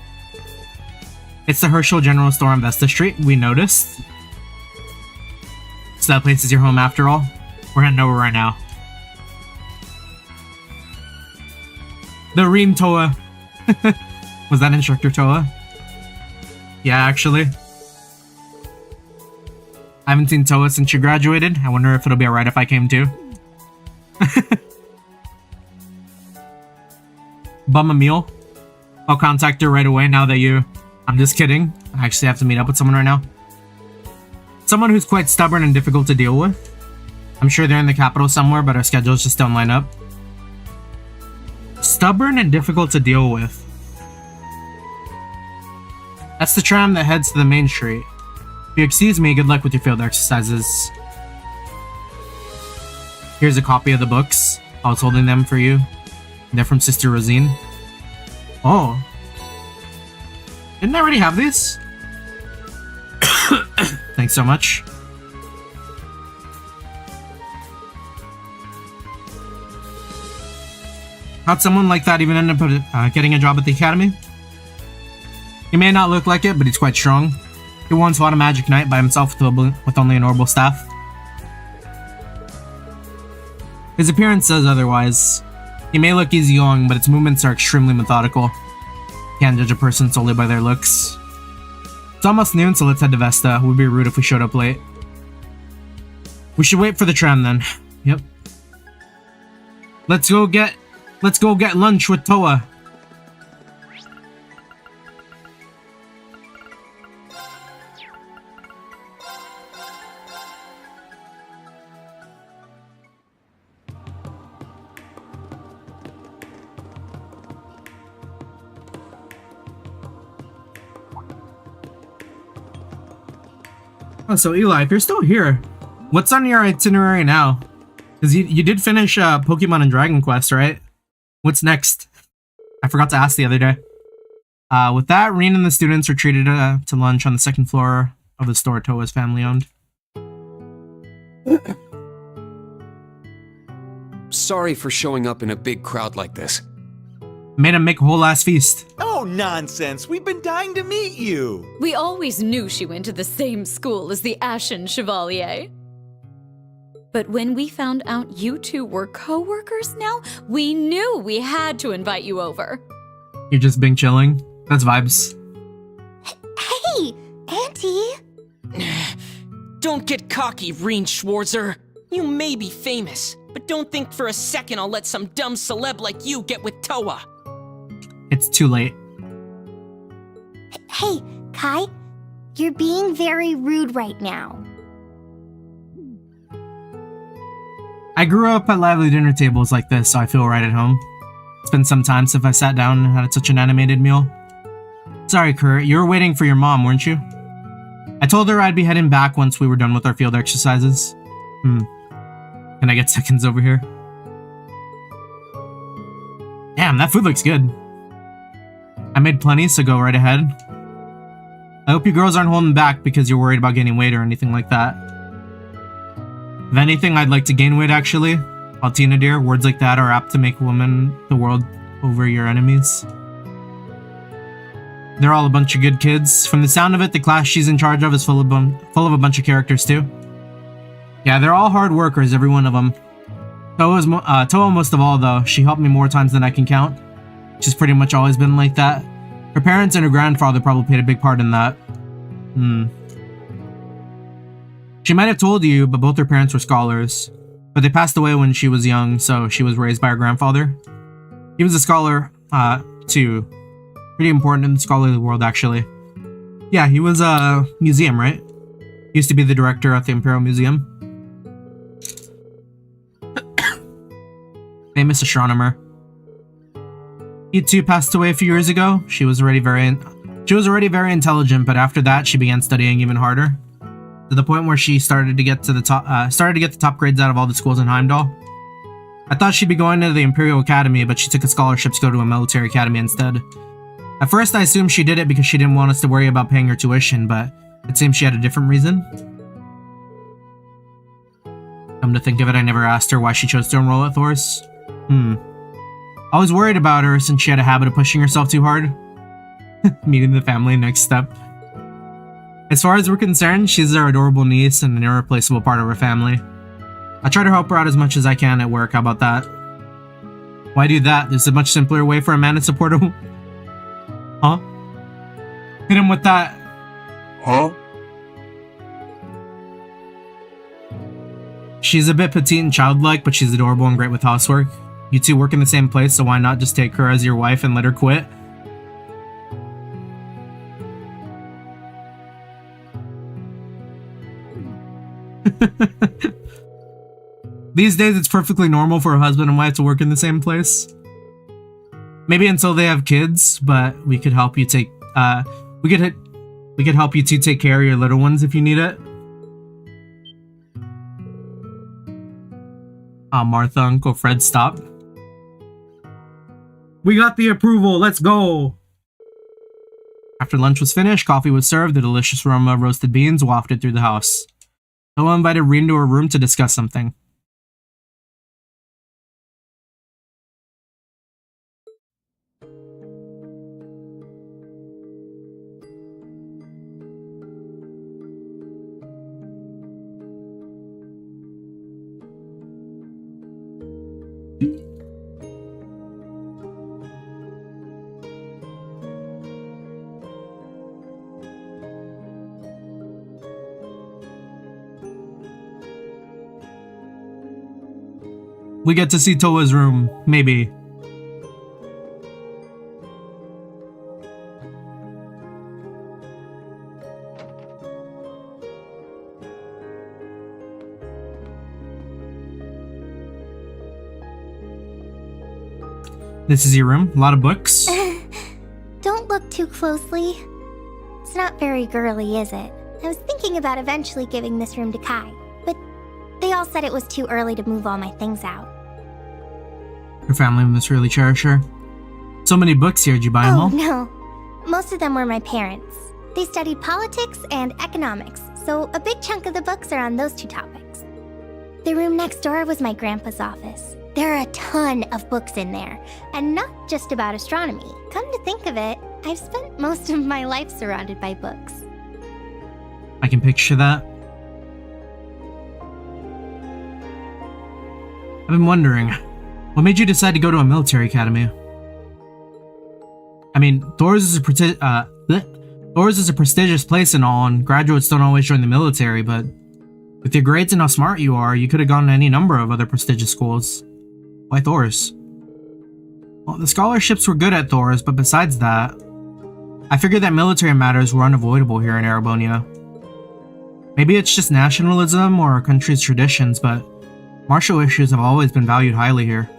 It's the Herschel General Store on Vesta Street. We noticed. So that place is your home after all? We're heading over right now. The Rean Toa. Was that Instructor Toa? Yeah, actually. I haven't seen Toa since you graduated. I wonder if it'll be alright if I came too. Bum a meal? I'll contact her right away now that you... I'm just kidding. I actually have to meet up with someone right now. Someone who's quite stubborn and difficult to deal with. I'm sure they're in the capital somewhere, but our schedules just don't line up. Stubborn and difficult to deal with. That's the tram that heads to the main street. If you excuse me, good luck with your field exercises. Here's a copy of the books. I was holding them for you. They're from Sister Rosine. Oh. Didn't I already have these? Thanks so much. How'd someone like that even end up getting a job at the academy? He may not look like it, but he's quite strong. He once fought a magic knight by himself with only a normal staff. His appearance says otherwise. He may look easy young, but its movements are extremely methodical. Can't judge a person solely by their looks. It's almost noon, so let's head to Vesta. It would be rude if we showed up late. We should wait for the tram then. Yep. Let's go get lunch with Toa. Oh, so Eli, if you're still here, what's on your itinerary now? Because you did finish Pokemon and Dragon Quest, right? What's next? I forgot to ask the other day. With that, Rean and the students were treated to lunch on the second floor of the store Toa's family owned. Sorry for showing up in a big crowd like this. Made him make a whole ass feast. Oh, nonsense. We've been dying to meet you. We always knew she went to the same school as the Ashen Chevalier. But when we found out you two were co-workers now, we knew we had to invite you over. You're just being chilling? That's vibes. Hey, Auntie. Don't get cocky, Rean Schwarzer. You may be famous, but don't think for a second I'll let some dumb celeb like you get with Toa. It's too late. Hey, Kai, you're being very rude right now. I grew up at lively dinner tables like this, so I feel right at home. It's been some time since I sat down and had such an animated meal. Sorry, Kurt, you were waiting for your mom, weren't you? I told her I'd be heading back once we were done with our field exercises. Can I get seconds over here? Damn, that food looks good. I made plenty, so go right ahead. I hope you girls aren't holding back because you're worried about gaining weight or anything like that. If anything, I'd like to gain weight actually. Altina dear, words like that are apt to make women the world over your enemies. They're all a bunch of good kids. From the sound of it, the class she's in charge of is full of a bunch of characters too. Yeah, they're all hard workers, every one of them. Toa most of all though. She helped me more times than I can count. She's pretty much always been like that. Her parents and her grandfather probably played a big part in that. She might have told you, but both her parents were scholars. But they passed away when she was young, so she was raised by her grandfather. He was a scholar, too. Pretty important in the scholarly world, actually. Yeah, he was a museum, right? He used to be the director at the Imperial Museum. Famous astronomer. He too passed away a few years ago. She was already very intelligent, but after that, she began studying even harder, to the point where she started to get the top grades out of all the schools in Heimdall. I thought she'd be going to the Imperial Academy, but she took a scholarship to go to a military academy instead. At first, I assumed she did it because she didn't want us to worry about paying her tuition, but it seems she had a different reason. Come to think of it, I never asked her why she chose to enroll at Thor's. I was worried about her since she had a habit of pushing herself too hard. Meeting the family next step. As far as we're concerned, she's our adorable niece and an irreplaceable part of our family. I try to help her out as much as I can at work, how about that? Why do that? There's a much simpler way for a man to support a... Huh? Hit him with that. Huh? She's a bit petite and childlike, but she's adorable and great with housework. You two work in the same place, so why not just take her as your wife and let her quit? These days, it's perfectly normal for a husband and wife to work in the same place. Maybe until they have kids, but we could help you take, we could help you to take care of your little ones if you need it. Martha, Uncle Fred, stop. We got the approval, let's go! After lunch was finished, coffee was served, the delicious aroma of roasted beans wafted through the house. Noah invited Rean to her room to discuss something. We get to see Toa's room, maybe. This is your room? A lot of books? Don't look too closely. It's not very girly, is it? I was thinking about eventually giving this room to Kai, but they all said it was too early to move all my things out. Your family must really cherish her. So many books here, did you buy them all? No. Most of them were my parents. They studied politics and economics, so a big chunk of the books are on those two topics. The room next door was my grandpa's office. There are a ton of books in there, and not just about astronomy. Come to think of it, I've spent most of my life surrounded by books. I can picture that. I've been wondering, what made you decide to go to a military academy? I mean, Thor's is a prestigious place and all, and graduates don't always join the military, but with your grades and how smart you are, you could have gone to any number of other prestigious schools. Why Thor's? Well, the scholarships were good at Thor's, but besides that, I figured that military matters were unavoidable here in Erebonia. Maybe it's just nationalism or our country's traditions, but martial issues have always been valued highly here.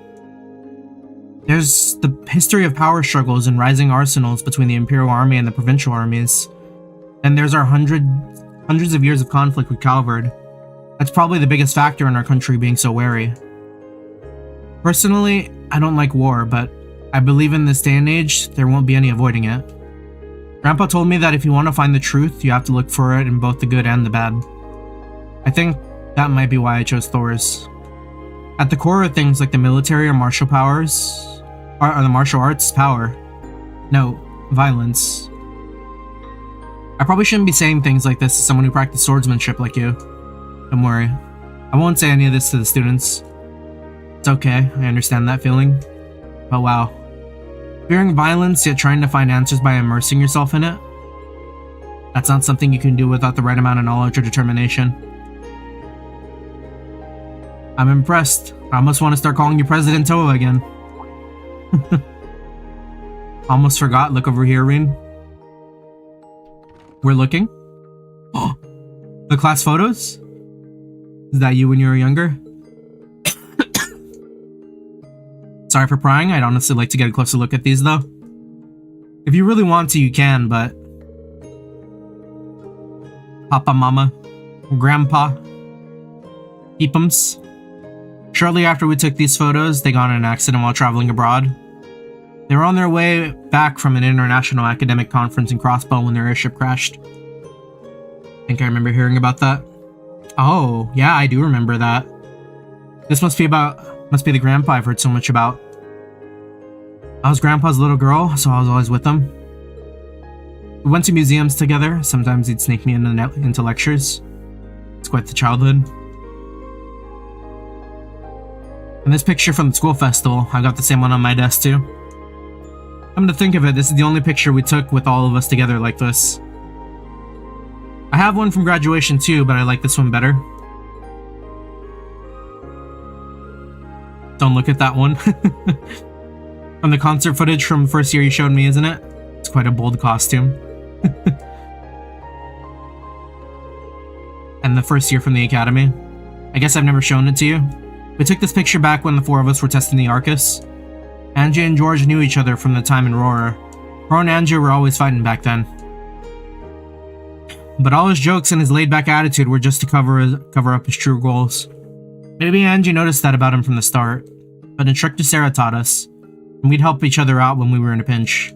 There's the history of power struggles and rising arsenals between the Imperial Army and the provincial armies. And there's our hundreds of years of conflict with Calvard. That's probably the biggest factor in our country being so wary. Personally, I don't like war, but I believe in this day and age, there won't be any avoiding it. Grandpa told me that if you want to find the truth, you have to look for it in both the good and the bad. I think that might be why I chose Thor's. At the core of things like the military or martial powers, or the martial arts power. No, violence. I probably shouldn't be saying things like this to someone who practiced swordsmanship like you. Don't worry. I won't say any of this to the students. It's okay, I understand that feeling. But wow. Fearing violence yet trying to find answers by immersing yourself in it? That's not something you can do without the right amount of knowledge or determination. I'm impressed. I almost want to start calling you President Toa again. Almost forgot. Look over here, Rean. We're looking? Oh, the class photos? Is that you when you were younger? Sorry for prying. I'd honestly like to get a closer look at these, though. If you really want to, you can, but... Papa, Mama, Grandpa, Peepums. Shortly after we took these photos, they got in an accident while traveling abroad. They were on their way back from an international academic conference in Crossbow when their airship crashed. I think I remember hearing about that. Oh, yeah, I do remember that. This must be the grandpa I've heard so much about. I was Grandpa's little girl, so I was always with him. We went to museums together. Sometimes he'd sneak me into lectures. It's quite the childhood. And this picture from the school festival, I got the same one on my desk too. Come to think of it, this is the only picture we took with all of us together like this. I have one from graduation too, but I like this one better. Don't look at that one. From the concert footage from first year you showed me, isn't it? It's quite a bold costume. And and the first year from the academy. I guess I've never shown it to you. We took this picture back when the four of us were testing the Arcus. Angie and George knew each other from the time in Aurora. Ro and Angie were always fighting back then. But all his jokes and his laid-back attitude were just to cover up his true goals. Maybe Angie noticed that about him from the start, but Instructor Sarah taught us, and we'd help each other out when we were in a pinch.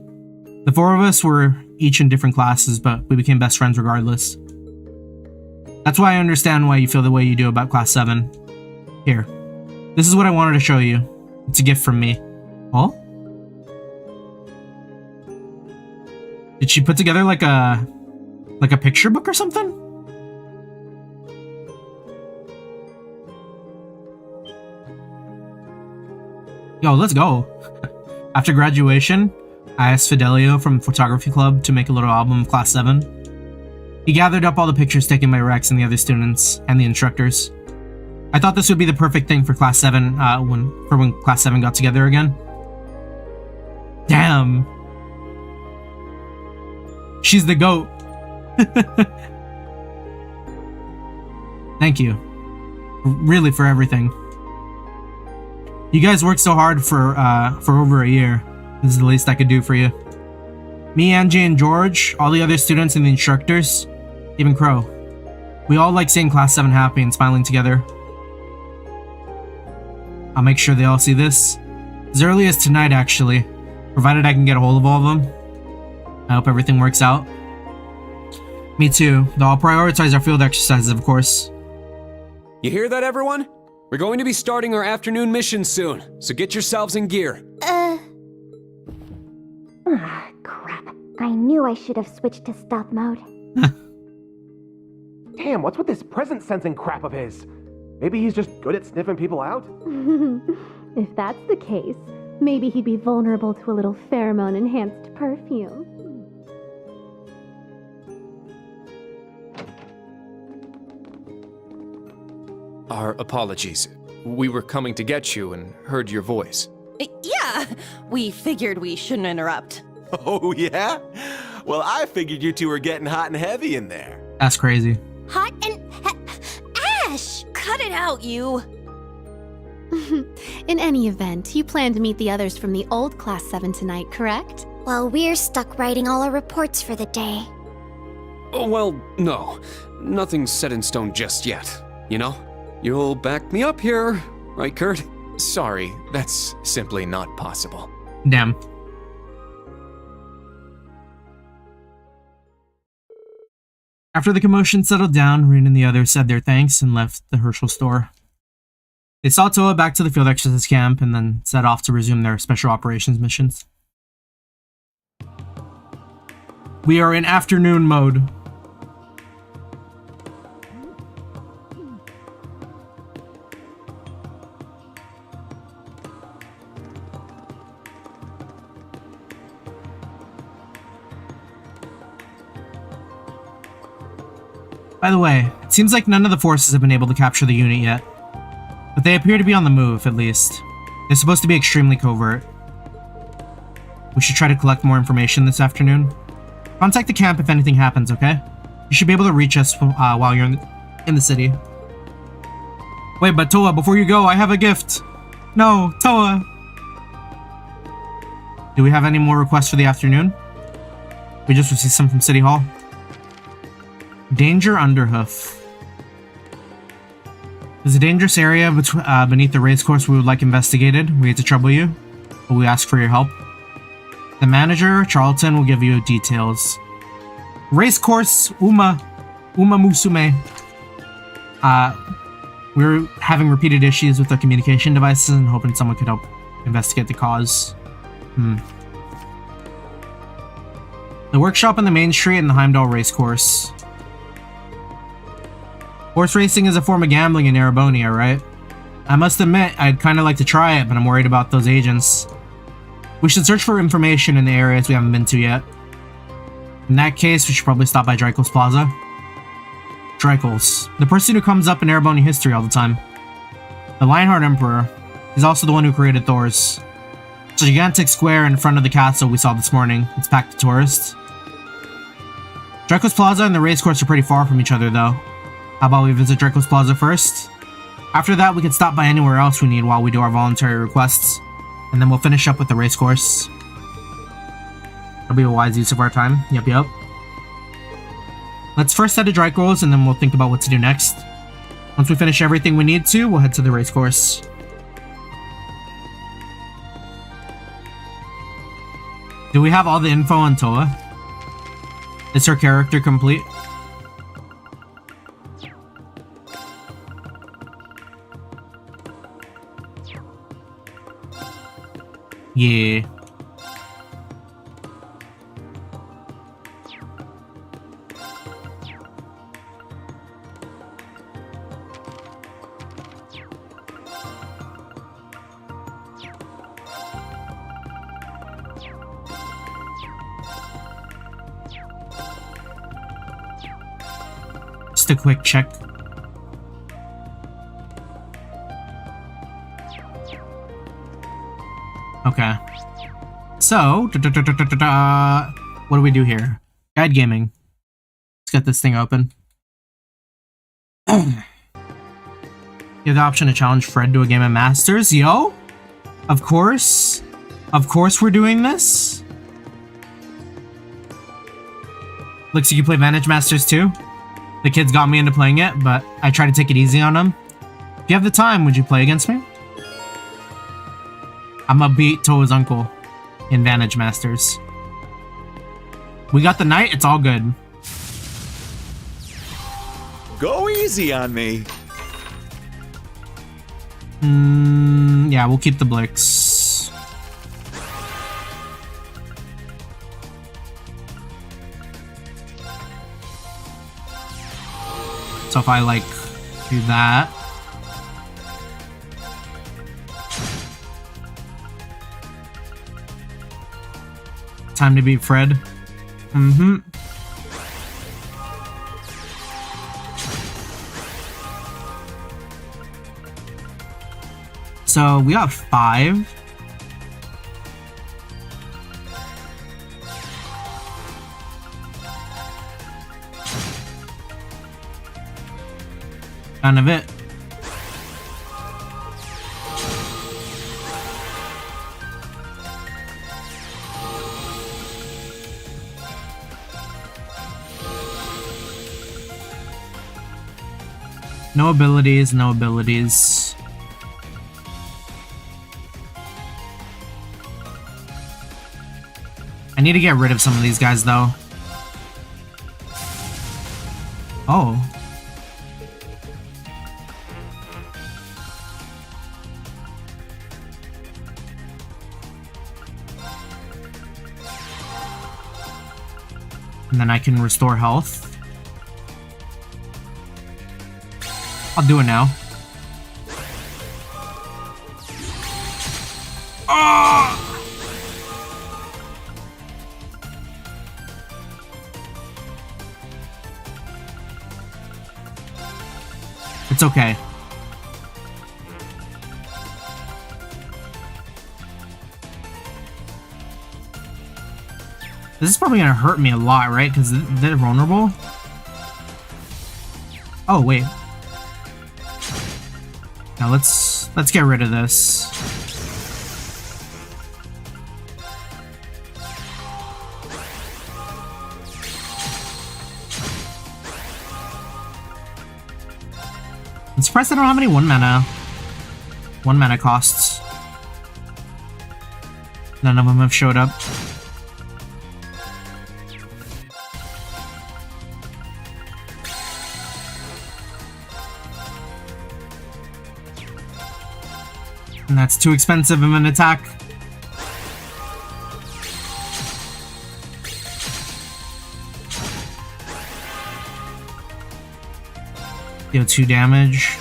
The four of us were each in different classes, but we became best friends regardless. That's why I understand why you feel the way you do about Class 7. Here. This is what I wanted to show you. It's a gift from me. Oh? Did she put together like a picture book or something? Yo, let's go. After graduation, I asked Fidelio from Photography Club to make a little album of Class 7. He gathered up all the pictures taken by Rex and the other students, and the instructors. I thought this would be the perfect thing for Class 7, when Class 7 got together again. Damn! She's the GOAT! Thank you. Really, for everything. You guys worked so hard for over a year. This is the least I could do for you. Me, Angie, and George, all the other students and the instructors, even Crow. We all like seeing Class 7 happy and smiling together. I'll make sure they all see this. As early as tonight, actually. Provided I can get a hold of all of them. I hope everything works out. Me too, though I'll prioritize our field exercises, of course. You hear that, everyone? We're going to be starting our afternoon mission soon, so get yourselves in gear. Crap. I knew I should have switched to stealth mode. Damn, what's with this presence sensing crap of his? Maybe he's just good at sniffing people out? If that's the case, maybe he'd be vulnerable to a little pheromone-enhanced perfume. Our apologies. We were coming to get you and heard your voice. Yeah, we figured we shouldn't interrupt. Oh, yeah? Well, I figured you two were getting hot and heavy in there. That's crazy. Hot and Ash! Cut it out, you! In any event, you plan to meet the others from the old Class 7 tonight, correct? Well, we're stuck writing all our reports for the day. Oh, well, no. Nothing's set in stone just yet, you know? You'll back me up here, right, Kurt? Sorry, that's simply not possible. Damn. After the commotion settled down, Rean and the others said their thanks and left the Herschel store. They saw Toa back to the field exercise camp and then set off to resume their special operations missions. We are in afternoon mode. By the way, it seems like none of the forces have been able to capture the unit yet. But they appear to be on the move, at least. They're supposed to be extremely covert. We should try to collect more information this afternoon. Contact the camp if anything happens, okay? You should be able to reach us while you're in the city. Wait, but Toa, before you go, I have a gift! No, Toa! Do we have any more requests for the afternoon? We just received some from City Hall. Danger Underhoof. There's a dangerous area beneath the racecourse we would like investigated. We hate to trouble you, but we ask for your help. The manager, Charlton, will give you details. Racecourse Uma Musume. We're having repeated issues with the communication devices and hoping someone could help investigate the cause. The workshop on the main street and the Heimdall racecourse. Horse racing is a form of gambling in Erebonia, right? I must admit, I'd kind of like to try it, but I'm worried about those agents. We should search for information in the areas we haven't been to yet. In that case, we should probably stop by Drykel's Plaza. Drykel's, the person who comes up in Erebonia history all the time. The Lionheart Emperor is also the one who created Thor's. It's a gigantic square in front of the castle we saw this morning. It's packed with tourists. Drykel's Plaza and the racecourse are pretty far from each other, though. How about we visit Draco's Plaza first? After that, we can stop by anywhere else we need while we do our voluntary requests. And then we'll finish up with the race course. That'll be a wise use of our time. Yep. Let's first head to Draco's and then we'll think about what to do next. Once we finish everything we need to, we'll head to the race course. Do we have all the info on Toa? Is her character complete? Yeah. Just a quick check. Okay. So, what do we do here? Guide gaming. Let's get this thing open. You have the option to challenge Fred to a game of Masters. Yo! Of course. Of course we're doing this. Looks like you play Vantage Masters too. The kids got me into playing it, but I try to take it easy on them. If you have the time, would you play against me? I'ma beat Toa's uncle in Vantage Masters. We got the knight, it's all good. Go easy on me. Yeah, we'll keep the Blix. So if I, like, do that... Time to beat Fred. Mm-hmm. So we got 5. Kind of it. No abilities, no abilities. I need to get rid of some of these guys, though. Oh. And then I can restore health. I'll do it now. Oh! It's okay. This is probably gonna hurt me a lot, right? Because they're vulnerable. Oh, wait. Now let's get rid of this. I'm surprised I don't have any one mana costs. None of them have showed up. And that's too expensive of an attack. Deal 2 damage.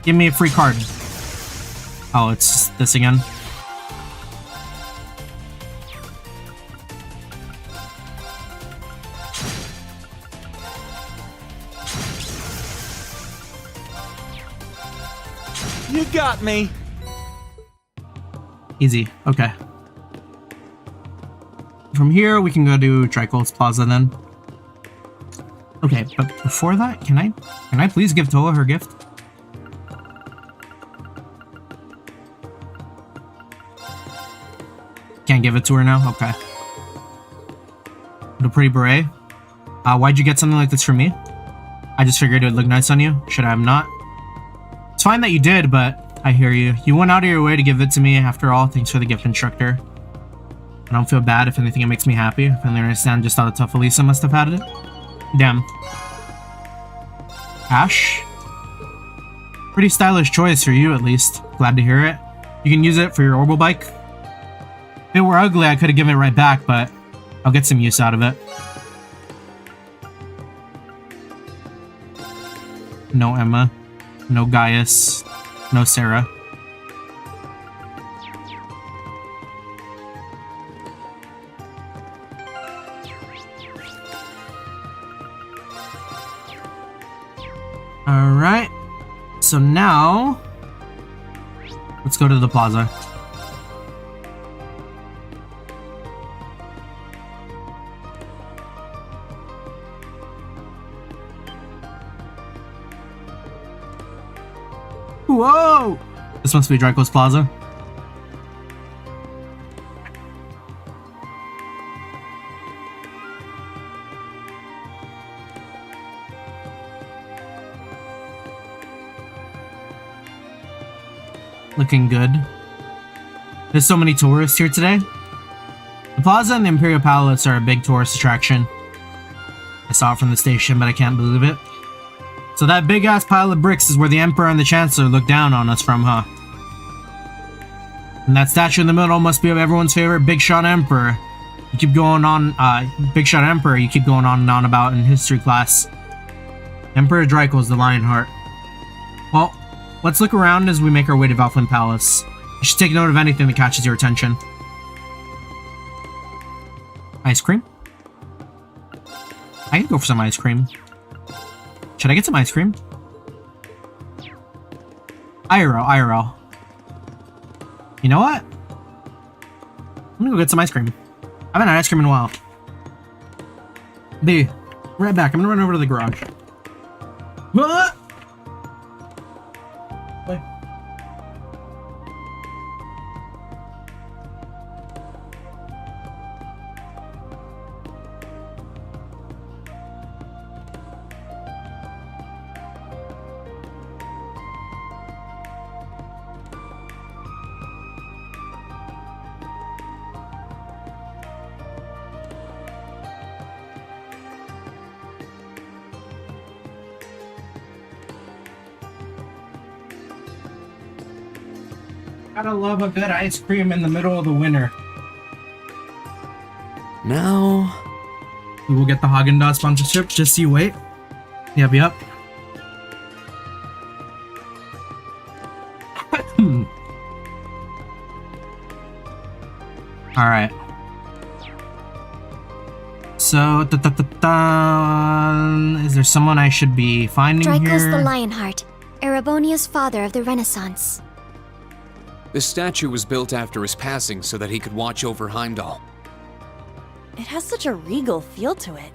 Give me a free card. Oh, it's this again. You got me. Easy. Okay. From here, we can go to Tricol's Plaza then. Okay, but before that, can I please give Toa her gift? Can't give it to her now? Okay. The pretty beret. Why'd you get something like this for me? I just figured it would look nice on you. Should I have not? It's fine that you did, but I hear you. You went out of your way to give it to me. After all, thanks for the gift, instructor. I don't feel bad. If anything, it makes me happy. I finally understand just how tough Elisa must have had it. Damn. Ash? Pretty stylish choice for you, at least. Glad to hear it. You can use it for your orbital bike. If it were ugly, I could have given it right back, but I'll get some use out of it. No Emma. No Gaius. No Sarah. Alright. So now, let's go to the plaza. Whoa! This must be Draco's Plaza. Looking good. There's so many tourists here today. The plaza and the Imperial Palace are a big tourist attraction. I saw it from the station, but I can't believe it. So that big-ass pile of bricks is where the Emperor and the Chancellor look down on us from, huh? And that statue in the middle must be of everyone's favorite Big Shot Emperor. You keep going on, Big Shot Emperor, you keep going on and on about in history class. Emperor Draco's the Lionheart. Well, let's look around as we make our way to Valflin Palace. You should take note of anything that catches your attention. Ice cream? I can go for some ice cream. Should I get some ice cream? IRL. You know what? I'm gonna go get some ice cream. I haven't had ice cream in a while. Be right back. I'm gonna run over to the garage. What? Wait. Gotta love a good ice cream in the middle of the winter. Now, we will get the Haagen-Dazs sponsorship. Just you wait. Yep. All right. So, is there someone I should be finding here? Draco's the Lionheart, Erebonia's father of the Renaissance. the statue was built after his passing so that he could watch over Heimdall. It has such a regal feel to it.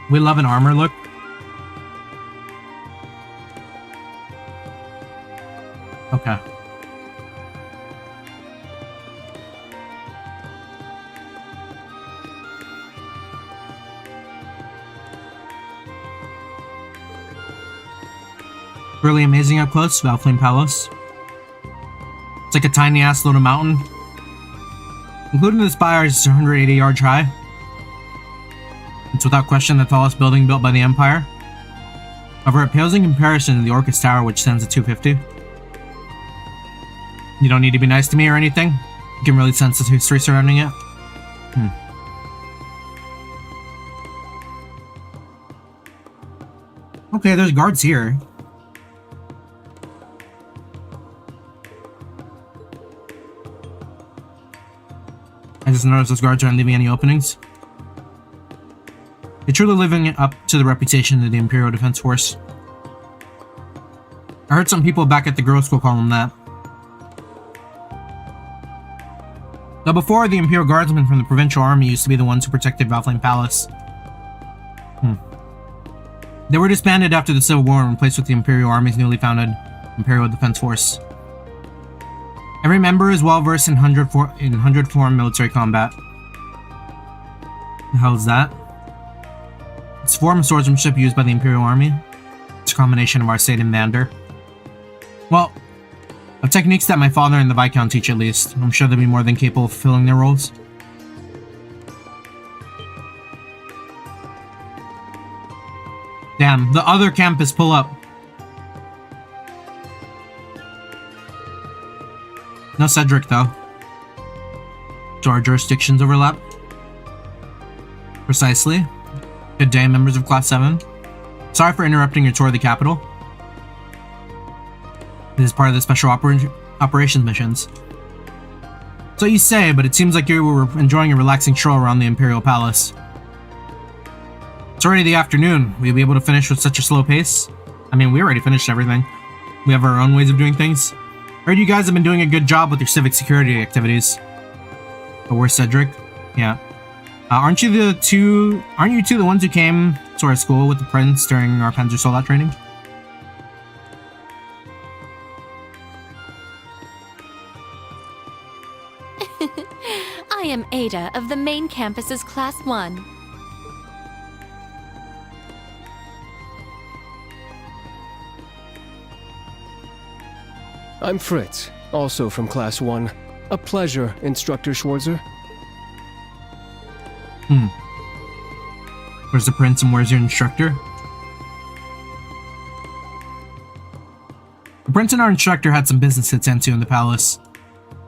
We love an armor look. Okay. Really amazing up close, Valflame Palace. It's like a tiny ass little mountain. Including the spire is 180 yards high. It's without question the tallest building built by the Empire. However, it pales in comparison to the Orcus Tower, which stands at 250. You don't need to be nice to me or anything. You can really sense the history surrounding it. Okay, there's guards here. I just noticed those guards aren't leaving any openings. They're truly living up to the reputation of the Imperial Defense Force. I heard some people back at the girls' school call them that. Now before, the Imperial Guardsmen from the Provincial Army used to be the ones who protected Valflame Palace. They were disbanded after the Civil War and replaced with the Imperial Army's newly founded Imperial Defense Force. Every member is well versed in 100 form military combat. The hell is that? It's a form of swordsmanship used by the Imperial Army. It's a combination of our State and Vander. Well, of techniques that my father and the Viscount teach at least. I'm sure they'll be more than capable of fulfilling their roles. Damn, the other campus pull up. No Cedric though. Do our jurisdictions overlap? Precisely. Good day, members of Class 7. Sorry for interrupting your tour of the capital. This is part of the special operations missions. So you say, but it seems like you were enjoying a relaxing stroll around the Imperial Palace. It's already the afternoon. Will you be able to finish with such a slow pace? I mean, we already finished everything. We have our own ways of doing things. Heard you guys have been doing a good job with your civic security activities. But where's Cedric? Yeah. Aren't you two the ones who came to our school with the prince during our Panzer Soldat training? I am Ada of the main campus's Class 1. I'm Fritz, also from Class 1. A pleasure, Instructor Schwarzer. Where's the prince and where's your instructor? The prince and our instructor had some business to attend to in the palace.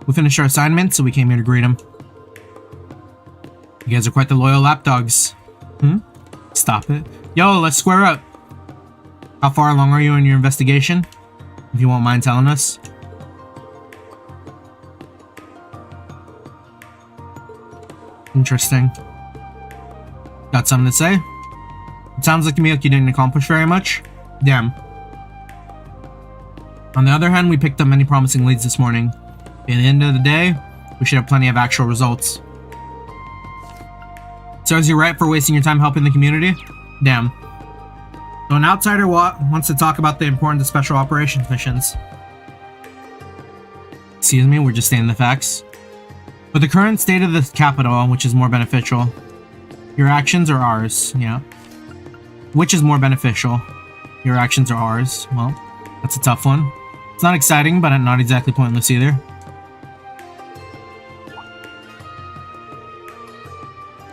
We finished our assignment, so we came here to greet him. You guys are quite the loyal lapdogs. Stop it. Yo, let's square up. How far along are you in your investigation? If you won't mind telling us. Interesting. Got something to say? It sounds like to me like you didn't accomplish very much. Damn. On the other hand, we picked up many promising leads this morning. At the end of the day, we should have plenty of actual results. So is he right for wasting your time helping the community? Damn. So an outsider wants to talk about the importance of special operations missions. Excuse me, we're just stating the facts. With the current state of the capital, which is more beneficial? Your actions or ours? Yeah. Which is more beneficial? Your actions or ours? Well, that's a tough one. It's not exciting, but not exactly pointless either.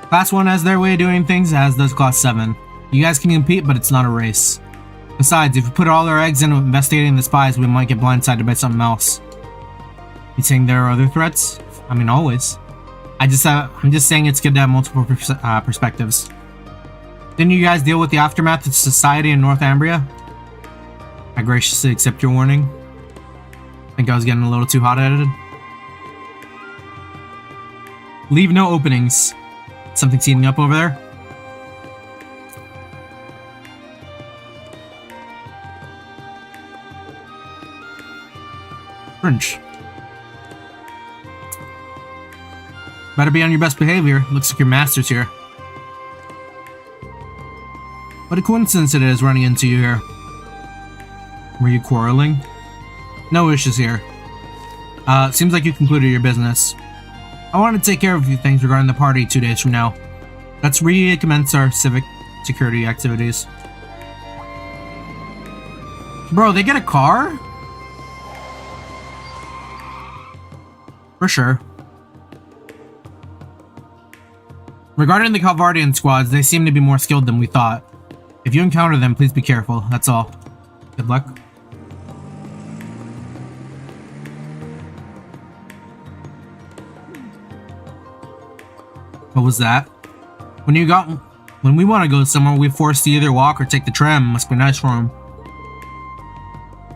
Class 1 has their way of doing things, as does Class 7. You guys can compete, but it's not a race. Besides, if we put all our eggs into investigating the spies, we might get blindsided by something else. You saying there are other threats? I mean, always. I'm just saying it's good to have multiple perspectives. Didn't you guys deal with the aftermath of society in Northumbria? I graciously accept your warning. Think I was getting a little too hot-headed. Leave no openings. Something's heating up over there. French. Better be on your best behavior. Looks like your master's here. What a coincidence it is running into you here. Were you quarreling? No issues here. Seems like you concluded your business. I want to take care of a few things regarding the party 2 days from now. Let's recommence our civic security activities. Bro, they get a car? For sure. Regarding the Calvardian squads, they seem to be more skilled than we thought. If you encounter them, please be careful, that's all. Good luck. What was that? When we want to go somewhere, we're forced to either walk or take the tram. Must be nice for him.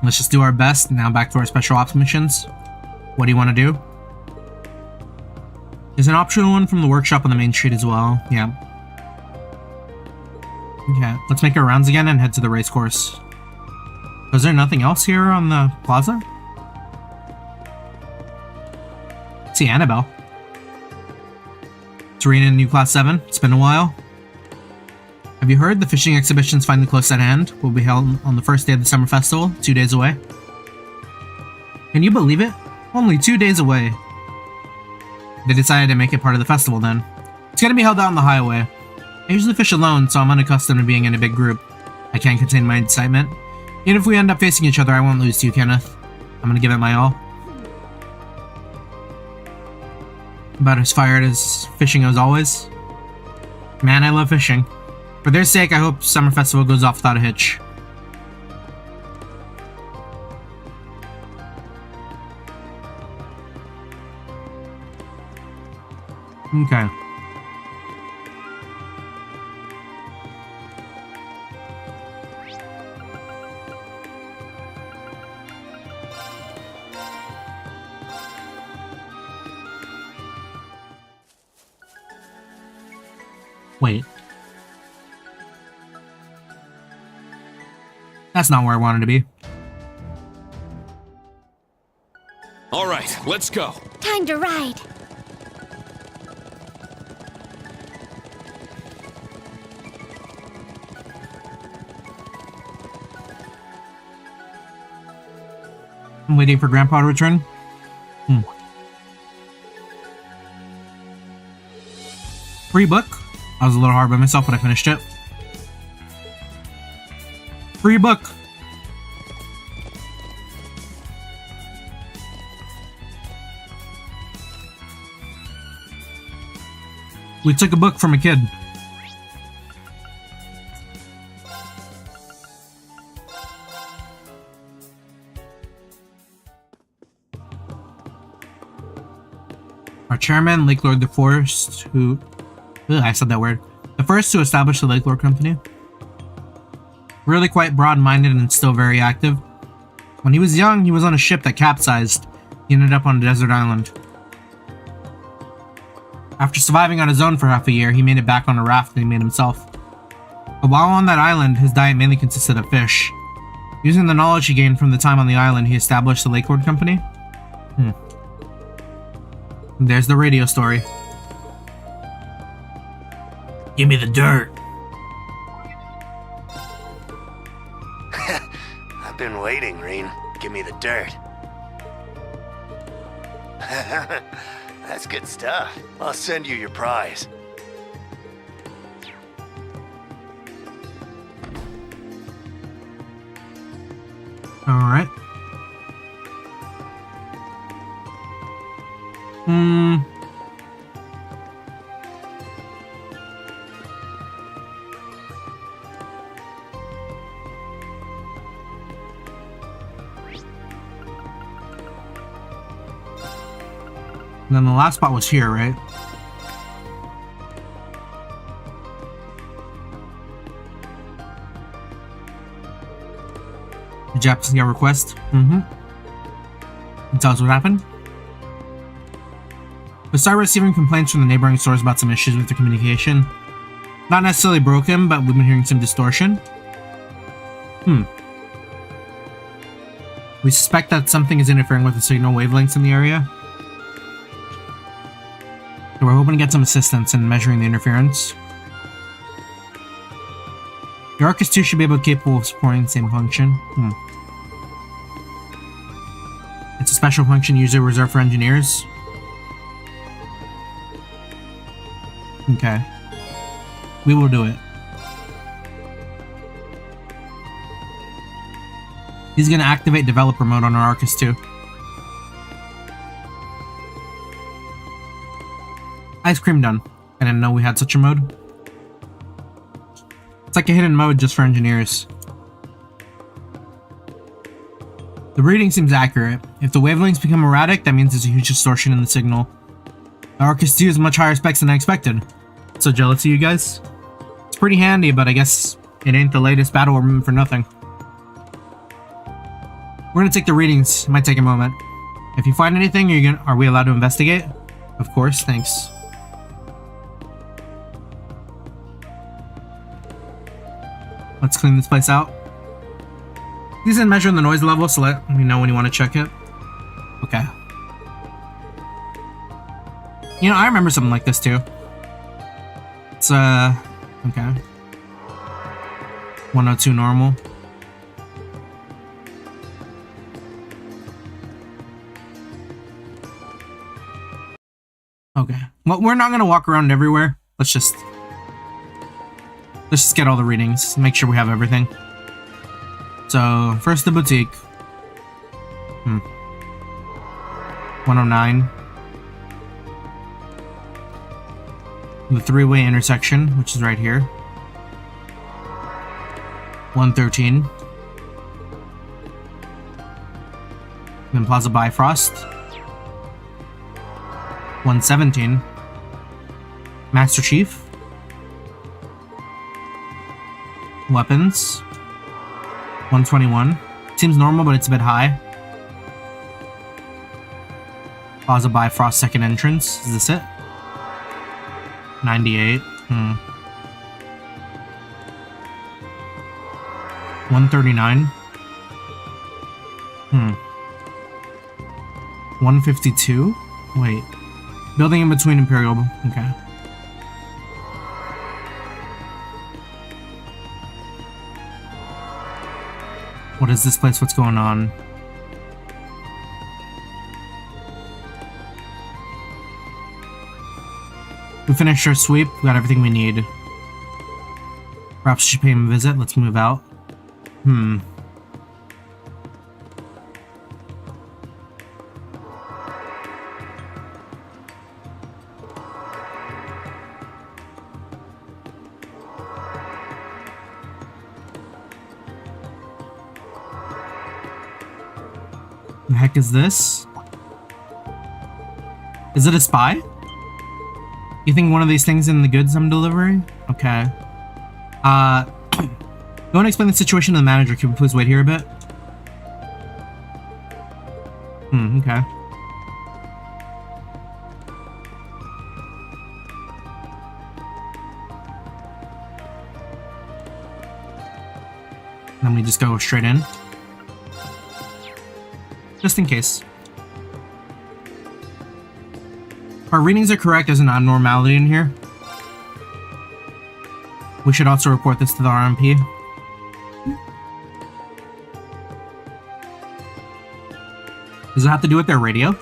Let's just do our best. Now back to our special ops missions. What do you want to do? There's an optional one from the workshop on the main street as well. Yeah. Okay, let's make our rounds again and head to the race course. Is there nothing else here on the plaza? See Annabelle. It's Rean in new class 7. It's been a while. Have you heard? The fishing exhibition's finally close at hand. Will be held on the first day of the summer festival, 2 days away. Can you believe it? Only 2 days away. They decided to make it part of the festival then. It's gonna be held out on the highway. I usually fish alone, so I'm unaccustomed to being in a big group. I can't contain my excitement. Even if we end up facing each other, I won't lose to you, Kenneth. I'm gonna give it my all. About as fired as fishing as always. Man, I love fishing. For their sake, I hope Summer Festival goes off without a hitch. Okay. Wait. That's not where I wanted to be. All right, let's go. Time to ride. I'm waiting for Grandpa to return. Free book. I was a little hard by myself, but I finished it. Free book. We took a book from a kid. Our chairman, Lake Lord the First, who... Ugh, I said that word. The first to establish the Lake Lord Company. Really quite broad-minded and still very active. When he was young, he was on a ship that capsized. He ended up on a desert island. After surviving on his own for half a year, he made it back on a raft that he made himself. But while on that island, his diet mainly consisted of fish. Using the knowledge he gained from the time on the island, he established the Lake Lord Company. There's the radio story. Give me the dirt. I've been waiting, Rean. Give me the dirt. That's good stuff. I'll send you your prize. Alright. And then the last spot was here, right? Did you get a request? And tell us what happened? We started receiving complaints from the neighboring stores about some issues with the communication. Not necessarily broken, but we've been hearing some distortion. We suspect that something is interfering with the signal wavelengths in the area. So we're hoping to get some assistance in measuring the interference. The Arcus 2 should be capable of supporting the same function. It's a special function usually reserved for engineers. Okay. We will do it. He's going to activate developer mode on our Arcus 2. Ice cream done. I didn't know we had such a mode. It's like a hidden mode just for engineers. The reading seems accurate. If the wavelengths become erratic, that means there's a huge distortion in the signal. The Arcus 2 is much higher specs than I expected. So jealous of you guys. It's pretty handy, but I guess it ain't the latest battle armament for nothing. We're gonna take the readings. It might take a moment. If you find anything, are we allowed to investigate? Of course, thanks. Let's clean this place out. These are measuring the noise level, so let me know when you want to check it. Okay. You know, I remember something like this too. It's okay. 102 normal. Okay. Well, we're not gonna walk around everywhere. Let's just get all the readings. Make sure we have everything. So first the boutique. 109. The three-way intersection, which is right here. 113. Then Plaza Bifrost. 117. Master Chief. Weapons. 121. Seems normal, but it's a bit high. Plaza Bifrost second entrance. Is this it? 98. 139. 152? Wait. Building in between Imperial. Okay. What is this place? What's going on? We finished our sweep. We got everything we need. Perhaps we should pay him a visit. Let's move out. The heck is this? Is it a spy? You think one of these things in the goods I'm delivering? Okay. You want to explain the situation to the manager? Can we please wait here a bit? Okay. Then we just go straight in. Just in case. If our readings are correct, there's an abnormality in here. We should also report this to the RMP. Does it have to do with their radio?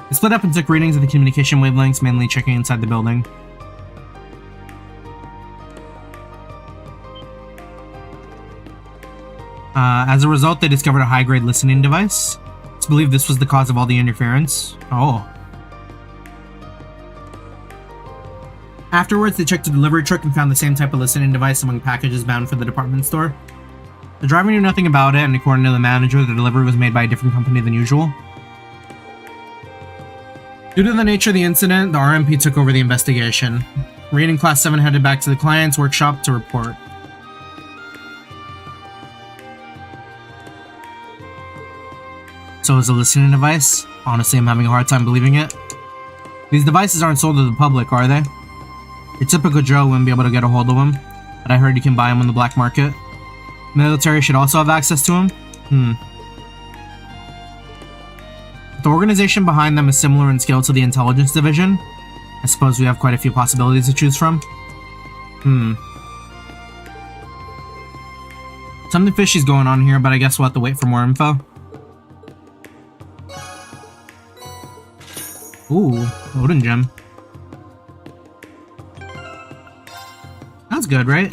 They split up and took readings of the communication wavelengths, mainly checking inside the building. As a result, they discovered a high-grade listening device. It's believed this was the cause of all the interference. Oh. Afterwards, they checked the delivery truck and found the same type of listening device among packages bound for the department store. The driver knew nothing about it, and according to the manager, the delivery was made by a different company than usual. Due to the nature of the incident, the RMP took over the investigation. Rean and Class 7 headed back to the client's workshop to report. So is a listening device? Honestly, I'm having a hard time believing it. These devices aren't sold to the public, are they? Your typical Joe wouldn't be able to get a hold of them, but I heard you can buy them on the black market. Military should also have access to them? The organization behind them is similar in scale to the intelligence division. I suppose we have quite a few possibilities to choose from. Something fishy's going on here, but I guess we'll have to wait for more info. Ooh, Odin gem. That's good, right?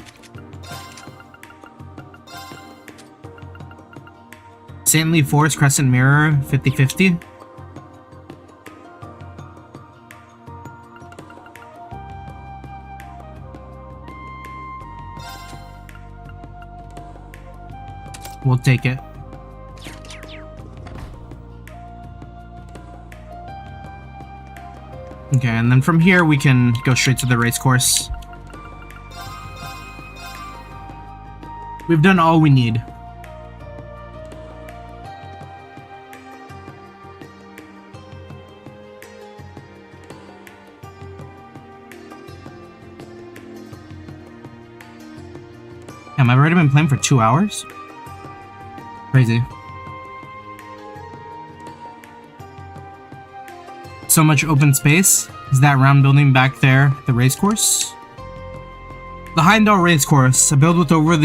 Saintly Forest Crescent Mirror, 50/50. We'll take it. Okay, and then from here we can go straight to the race course. We've done all we need. Damn, I've already been playing for 2 hours? Crazy. So much open space. Is that round building back there the racecourse? The Heimdall Racecourse, a build with over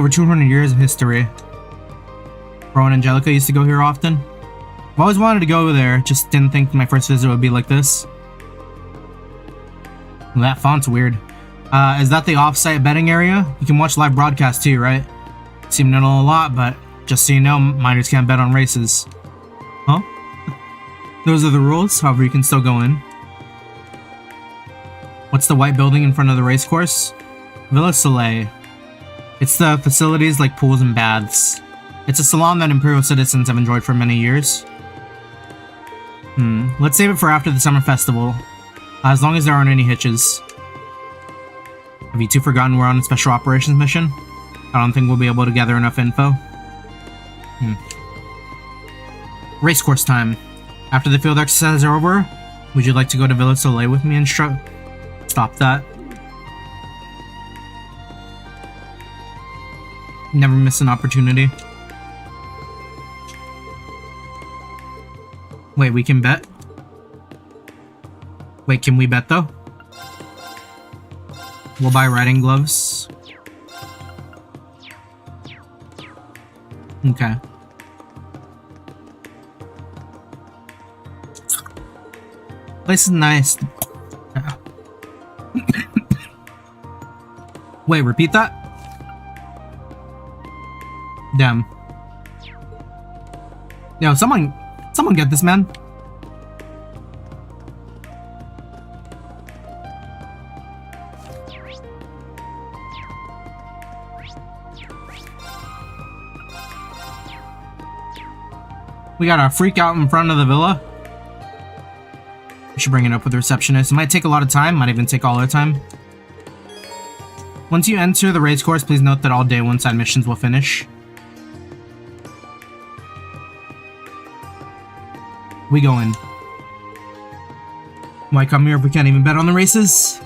200 years of history. Bro and Angelica used to go here often. I've always wanted to go there, just didn't think my first visit would be like this. Well, that font's weird. Is that the off-site betting area? You can watch live broadcasts too, right? Seem to know a lot, but just so you know, minors can't bet on races. Huh? Those are the rules, however you can still go in. What's the white building in front of the racecourse? Villa Soleil. It's the facilities like pools and baths. It's a salon that Imperial citizens have enjoyed for many years. Let's save it for after the summer festival. As long as there aren't any hitches. Have you two forgotten we're on a special operations mission? I don't think we'll be able to gather enough info. Racecourse time. After the field exercises are over, would you like to go to Villa Soleil with me and stop that? Never miss an opportunity. Wait, we can bet? Wait, can we bet though? We'll buy riding gloves. Okay. Place is nice. Wait, repeat that? Damn. Yo, someone get this man. We got a freak out in front of the villa. We should bring it up with the receptionist. It might take a lot of time, might even take all our time. Once you enter the racecourse, please note that all day one side missions will finish. We go in. Why come here if we can't even bet on the races?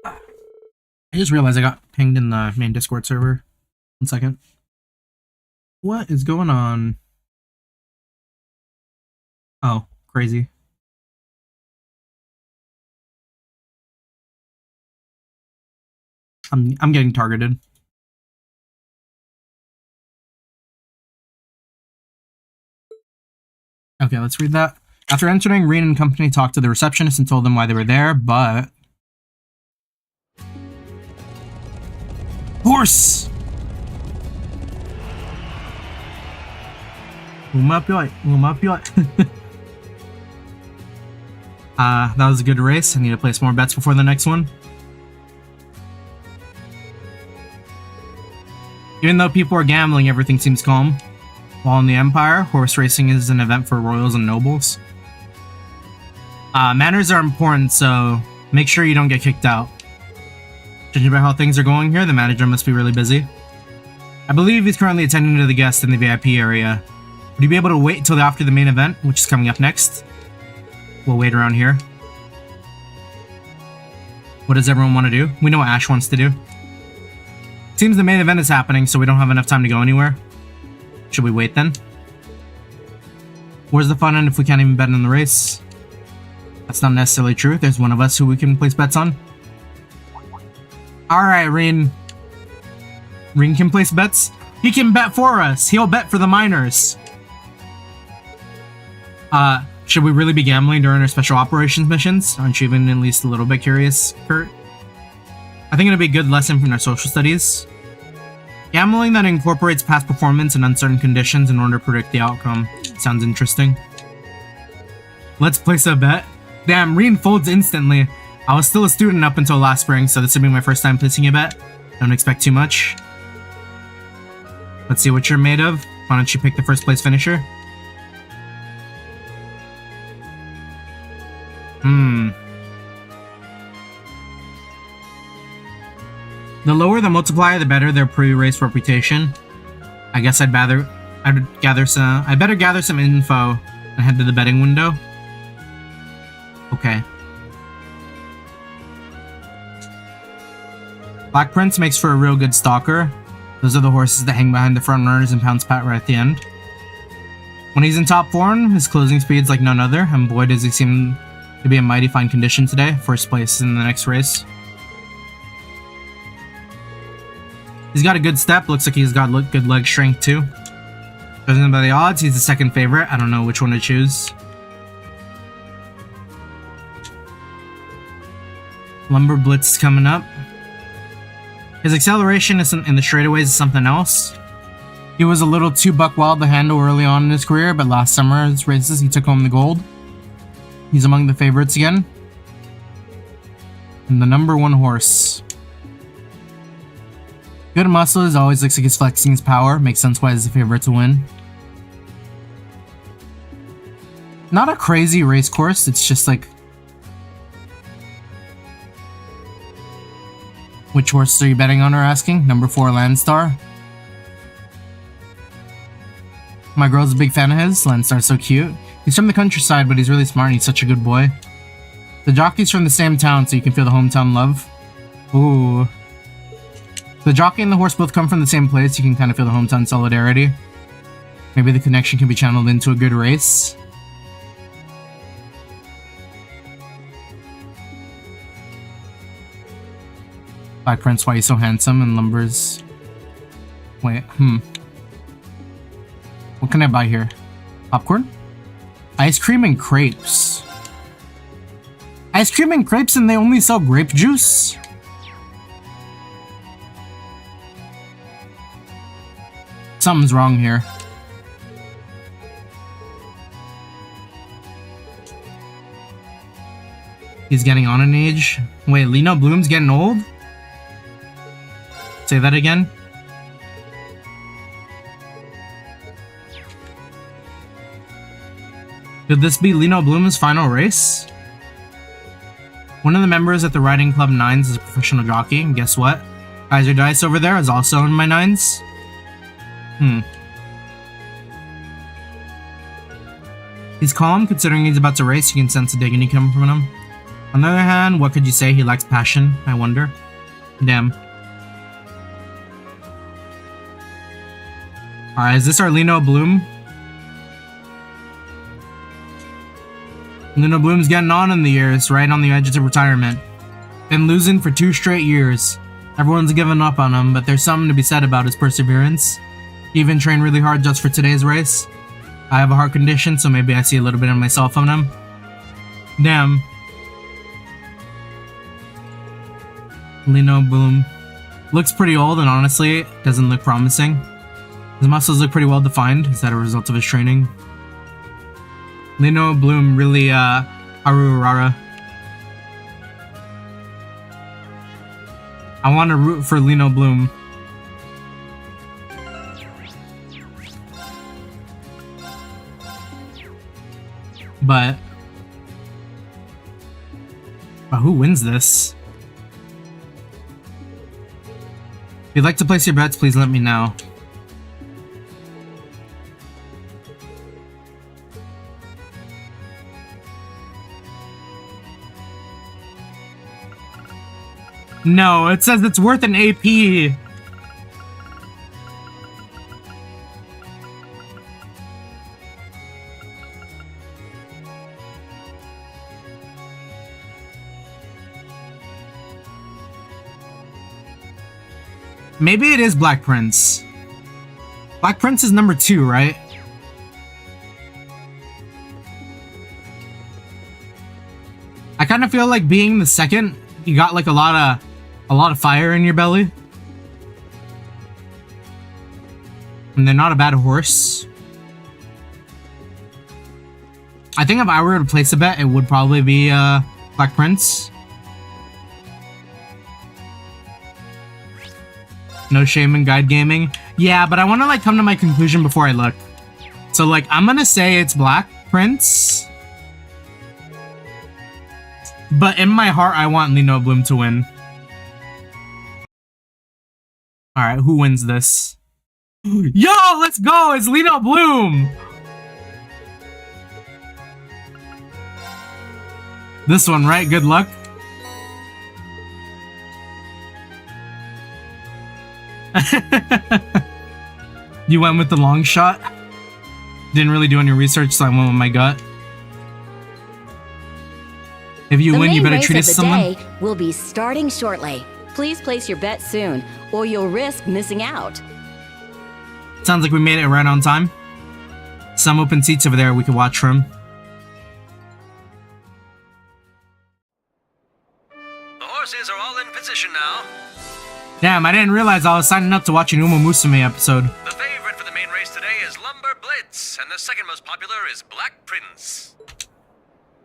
I just realized I got pinged in the main Discord server. 1 second. What is going on? Oh, crazy. I'm getting targeted. Okay, let's read that. After entering, Rean and company talked to the receptionist and told them why they were there, but... Horse! That was a good race. I need to place more bets before the next one. Even though people are gambling, everything seems calm. While in the Empire, horse racing is an event for royals and nobles. Manners are important, so make sure you don't get kicked out. Judging by how things are going here, the manager must be really busy. I believe he's currently attending to the guests in the VIP area. Would you be able to wait until after the main event, which is coming up next? We'll wait around here. What does everyone want to do? We know what Ash wants to do. Seems the main event is happening, so we don't have enough time to go anywhere. Should we wait then? Where's the fun end if we can't even bet in the race? That's not necessarily true. There's one of us who we can place bets on. Alright, Rean. Rean can place bets? He can bet for us! He'll bet for the miners! Should we really be gambling during our special operations missions? Aren't you even at least a little bit curious, Kurt? I think it'll be a good lesson from our social studies. Gambling that incorporates past performance in uncertain conditions in order to predict the outcome. Sounds interesting. Let's place a bet. Damn, Rean folds instantly. I was still a student up until last spring, so this would be my first time placing a bet. Don't expect too much. Let's see what you're made of. Why don't you pick the first place finisher? The lower the multiplier, the better their pre-race reputation. I guess I'd better gather some info and head to the betting window. Okay. Black Prince makes for a real good stalker. Those are the horses that hang behind the front runners and pounce Pat right at the end. When he's in top form, his closing speed's like none other, and boy does he seem to be in mighty fine condition today. First place in the next race. He's got a good step, looks like he's got good leg strength too. Judging by the odds, he's the second favorite. I don't know which one to choose. Lumber Blitz is coming up. His acceleration in the straightaways is something else. He was a little too buck wild to handle early on in his career, but last summer's races he took home the gold. He's among the favorites again. And the number 1 horse. Good muscles, always looks like he's flexing his power. Makes sense why he's the favorite to win. Not a crazy race course, it's just like... Which horse are you betting on, or asking? Number 4, Landstar. My girl's a big fan of his. Landstar's so cute. He's from the countryside, but he's really smart and he's such a good boy. The jockey's from the same town, so you can feel the hometown love. Ooh. The jockey and the horse both come from the same place. You can kind of feel the hometown solidarity. Maybe the connection can be channeled into a good race. Black Prince, why he's so handsome, and Lumber's... Wait, What can I buy here? Popcorn? Ice cream and crepes. Ice cream and crepes, and they only sell grape juice? Something's wrong here. He's getting on in age. Wait, Lino Bloom's getting old? Say that again. Could this be Lino Bloom's final race? One of the members at the Riding Club 9s is a professional jockey, and guess what? Kaiser Dice over there is also in my 9s. He's calm, considering he's about to race. You can sense the dignity coming from him. On the other hand, what could you say? He lacks passion, I wonder. Damn. Alright, is this our Lino Bloom? Lino Bloom's getting on in the years, right on the edge of retirement. Been losing for 2 straight years. Everyone's given up on him, but there's something to be said about his perseverance. He even trained really hard just for today's race. I have a heart condition, so maybe I see a little bit of myself on him. Damn. Lino Bloom. Looks pretty old, and honestly, doesn't look promising. His muscles look pretty well defined. Is that a result of his training? Lino Bloom really, Harurara. I want to root for Lino Bloom. But who wins this? If you'd like to place your bets, please let me know. No, it says it's worth an AP. Maybe it is Black Prince. Black Prince is number 2, right? I kind of feel like being the second, you got like a lot of fire in your belly. And they're not a bad horse. I think if I were to place a bet, it would probably be Black Prince. No shame in guide gaming. Yeah, but I want to like come to my conclusion before I look. So like, I'm gonna say it's Black Prince. But in my heart, I want Lino Bloom to win. Alright, who wins this? Yo, let's go! It's Lino Bloom! This one, right? Good luck. You went with the long shot? Didn't really do any research, so I went with my gut. If you win, you better treat us someone. The main race of the day will be starting shortly. Please place your bet soon, or you'll risk missing out. Sounds like we made it right on time. Some open seats over there we could watch from. The horses are all in position now. Damn, I didn't realize I was signing up to watch an Uma Musume episode. The favorite for the main race today is Lumber Blitz, and the second most popular is Black Prince.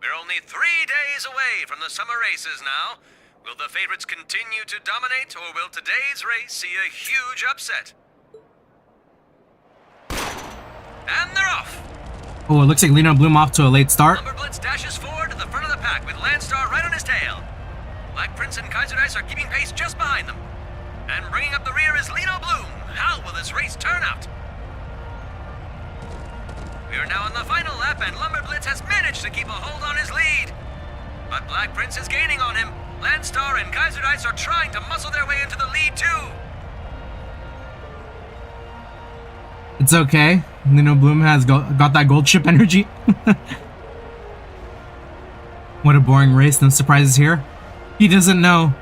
We're only 3 days away from the summer races now. Will the favorites continue to dominate, or will today's race see a huge upset? And they're off! Oh, it looks like Lino Bloom off to a late start. Lumber Blitz dashes forward to the front of the pack with Landstar right on his tail. Black Prince and Kaiser Dice are keeping pace just behind them. And bringing up the rear is Lino Bloom. How will this race turn out? We are now on the final lap, and Lumber Blitz has managed to keep a hold on his lead. But Black Prince is gaining on him. Landstar and Kaiser Dice are trying to muscle their way into the lead, too. It's okay. Lino Bloom has got that gold ship energy. What a boring race. No surprises here. He doesn't know.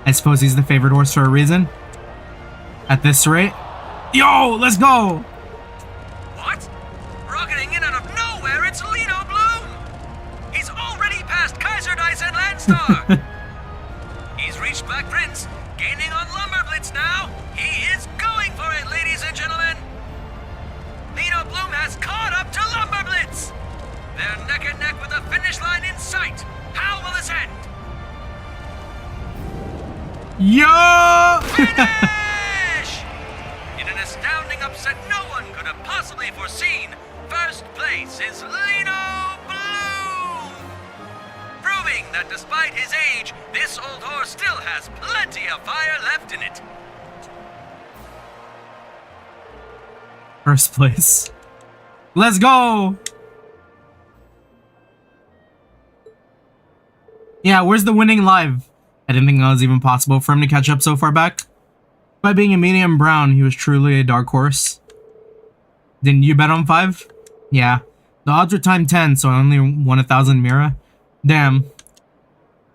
I suppose he's the favorite horse for a reason. At this rate. Yo, let's go! What? Rocketing in out of nowhere, it's Lino Bloom! He's already passed Kaiser Dice and Landstar! He's reached Black Prince, gaining on Lumber Blitz now. He is going for it, ladies and gentlemen! Lino Bloom has caught up to Lumber Blitz! They're neck and neck with the finish line in sight! How will this end? Yo! Finish! In an astounding upset no one could have possibly foreseen, first place is Lino Bloom! Proving that despite his age, this old horse still has plenty of fire left in it. First place. Let's go! Yeah, where's the winning live? I didn't think that was even possible for him to catch up so far back. By being a medium brown, he was truly a dark horse. Didn't you bet on 5? Yeah. The odds were times 10, so I only won 1,000 Mira. Damn.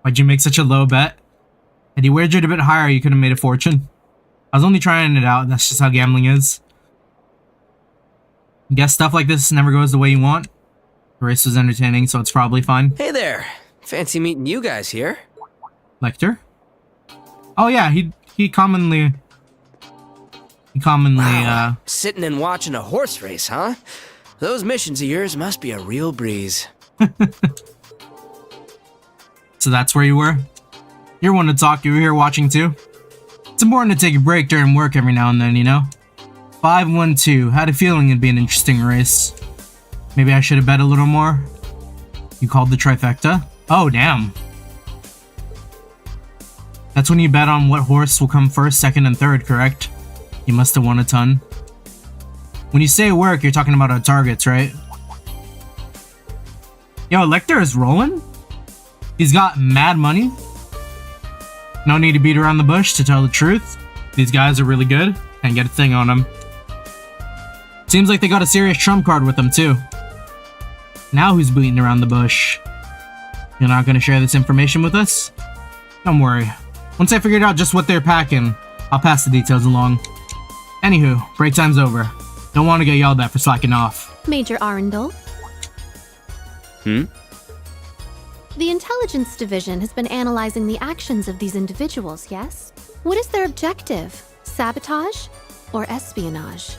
Why'd you make such a low bet? Had you wagered a bit higher, you could have made a fortune. I was only trying it out, that's just how gambling is. Guess stuff like this never goes the way you want. The race was entertaining, so it's probably fine. Hey there. Fancy meeting you guys here. Lecter? Oh yeah, he commonly Wow, sitting and watching a horse race, huh? Those missions of yours must be a real breeze. So that's where you were? You're one to talk, you were here watching too? It's important to take a break during work every now and then, you know? 5-1-2, had a feeling it'd be an interesting race. Maybe I should have bet a little more? You called the trifecta? Oh, damn. That's when you bet on what horse will come first, second, and third, correct? You must have won a ton. When you say work, you're talking about our targets, right? Yo, Lecter is rolling? He's got mad money? No need to beat around the bush to tell the truth. These guys are really good and get a thing on them. Seems like they got a serious trump card with them too. Now who's beating around the bush? You're not gonna share this information with us? Don't worry. Once I figured out just what they're packing, I'll pass the details along. Anywho, break time's over. Don't want to get yelled at for slacking off. Major Arundel? Hmm? The Intelligence Division has been analyzing the actions of these individuals, yes? What is their objective? Sabotage or espionage?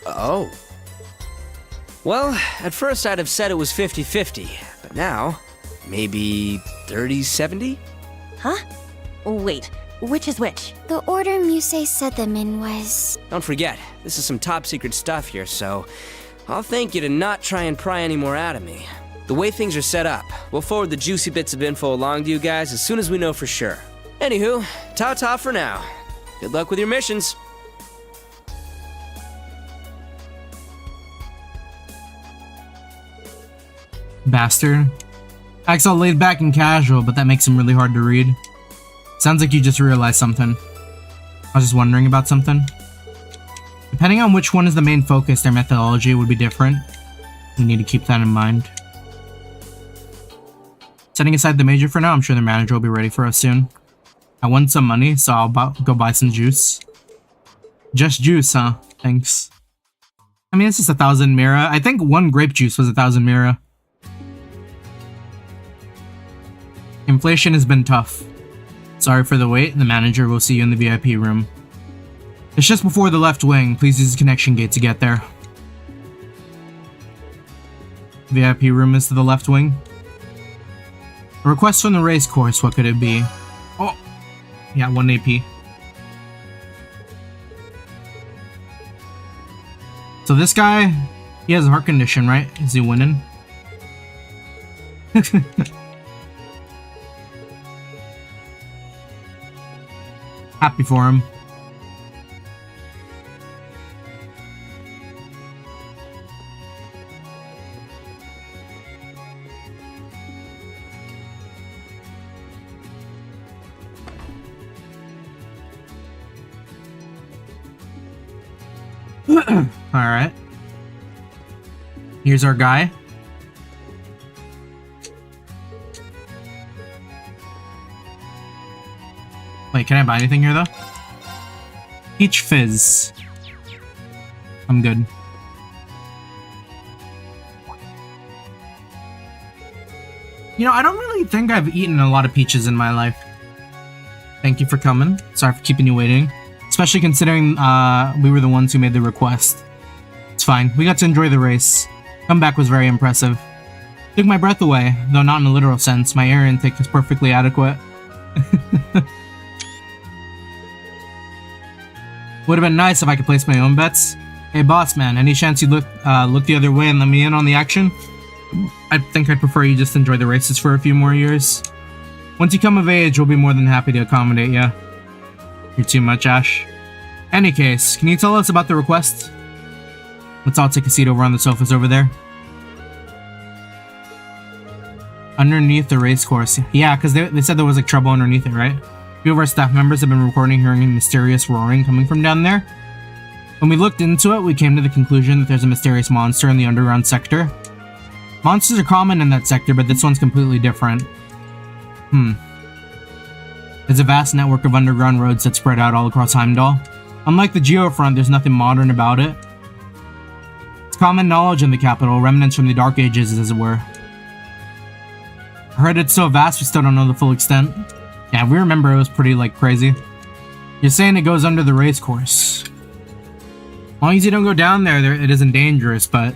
Oh. Well, at first I'd have said it was 50-50, but now, maybe 30-70? Huh? Wait, which is which? The order Musei said them in was... Don't forget, this is some top secret stuff here, so I'll thank you to not try and pry any more out of me. The way things are set up, we'll forward the juicy bits of info along to you guys as soon as we know for sure. Anywho, ta-ta for now. Good luck with your missions. Bastard. Acts all laid back and casual, but that makes him really hard to read. Sounds like you just realized something. I was just wondering about something. Depending on which one is the main focus, their methodology would be different. We need to keep that in mind. Setting aside the major for now, I'm sure the manager will be ready for us soon. I won some money, so I'll go buy some juice. Just juice, huh? Thanks. I mean, it's just 1,000 Mira. I think one grape juice was 1,000 Mira. Inflation has been tough. Sorry for the wait. The manager will see you in the VIP room. It's just before the left wing. Please use the connection gate to get there. VIP room is to the left wing. A request from the race course. What could it be? Oh, yeah, 1 AP. So this guy, he has a heart condition, right? Is he winning? Happy for him. Alright. Here's our guy. Wait, can I buy anything here though? Peach Fizz. I'm good. You know, I don't really think I've eaten a lot of peaches in my life. Thank you for coming. Sorry for keeping you waiting. Especially considering we were the ones who made the request. It's fine. We got to enjoy the race. Comeback was very impressive. Took my breath away, though not in a literal sense. My air intake is perfectly adequate. Would have been nice if I could place my own bets. Hey boss man, any chance you look the other way and let me in on the action? I think I'd prefer you just enjoy the races for a few more years. Once you come of age, we'll be more than happy to accommodate you. You're too much, Ash. Any case, can you tell us about the request? Let's all take a seat over on the sofas over there. Underneath the race course. Yeah, because they said there was like trouble underneath it, right? A few of our staff members have been recording hearing a mysterious roaring coming from down there. When we looked into it, we came to the conclusion that there's a mysterious monster in the underground sector. Monsters are common in that sector, but this one's completely different. There's a vast network of underground roads that spread out all across Heimdall. Unlike the Geofront, there's nothing modern about it. It's common knowledge in the capital, remnants from the Dark Ages, as it were. I heard it's so vast we still don't know the full extent. Yeah, we remember it was pretty, crazy. You're saying it goes under the race course. As long as you don't go down there, it isn't dangerous, but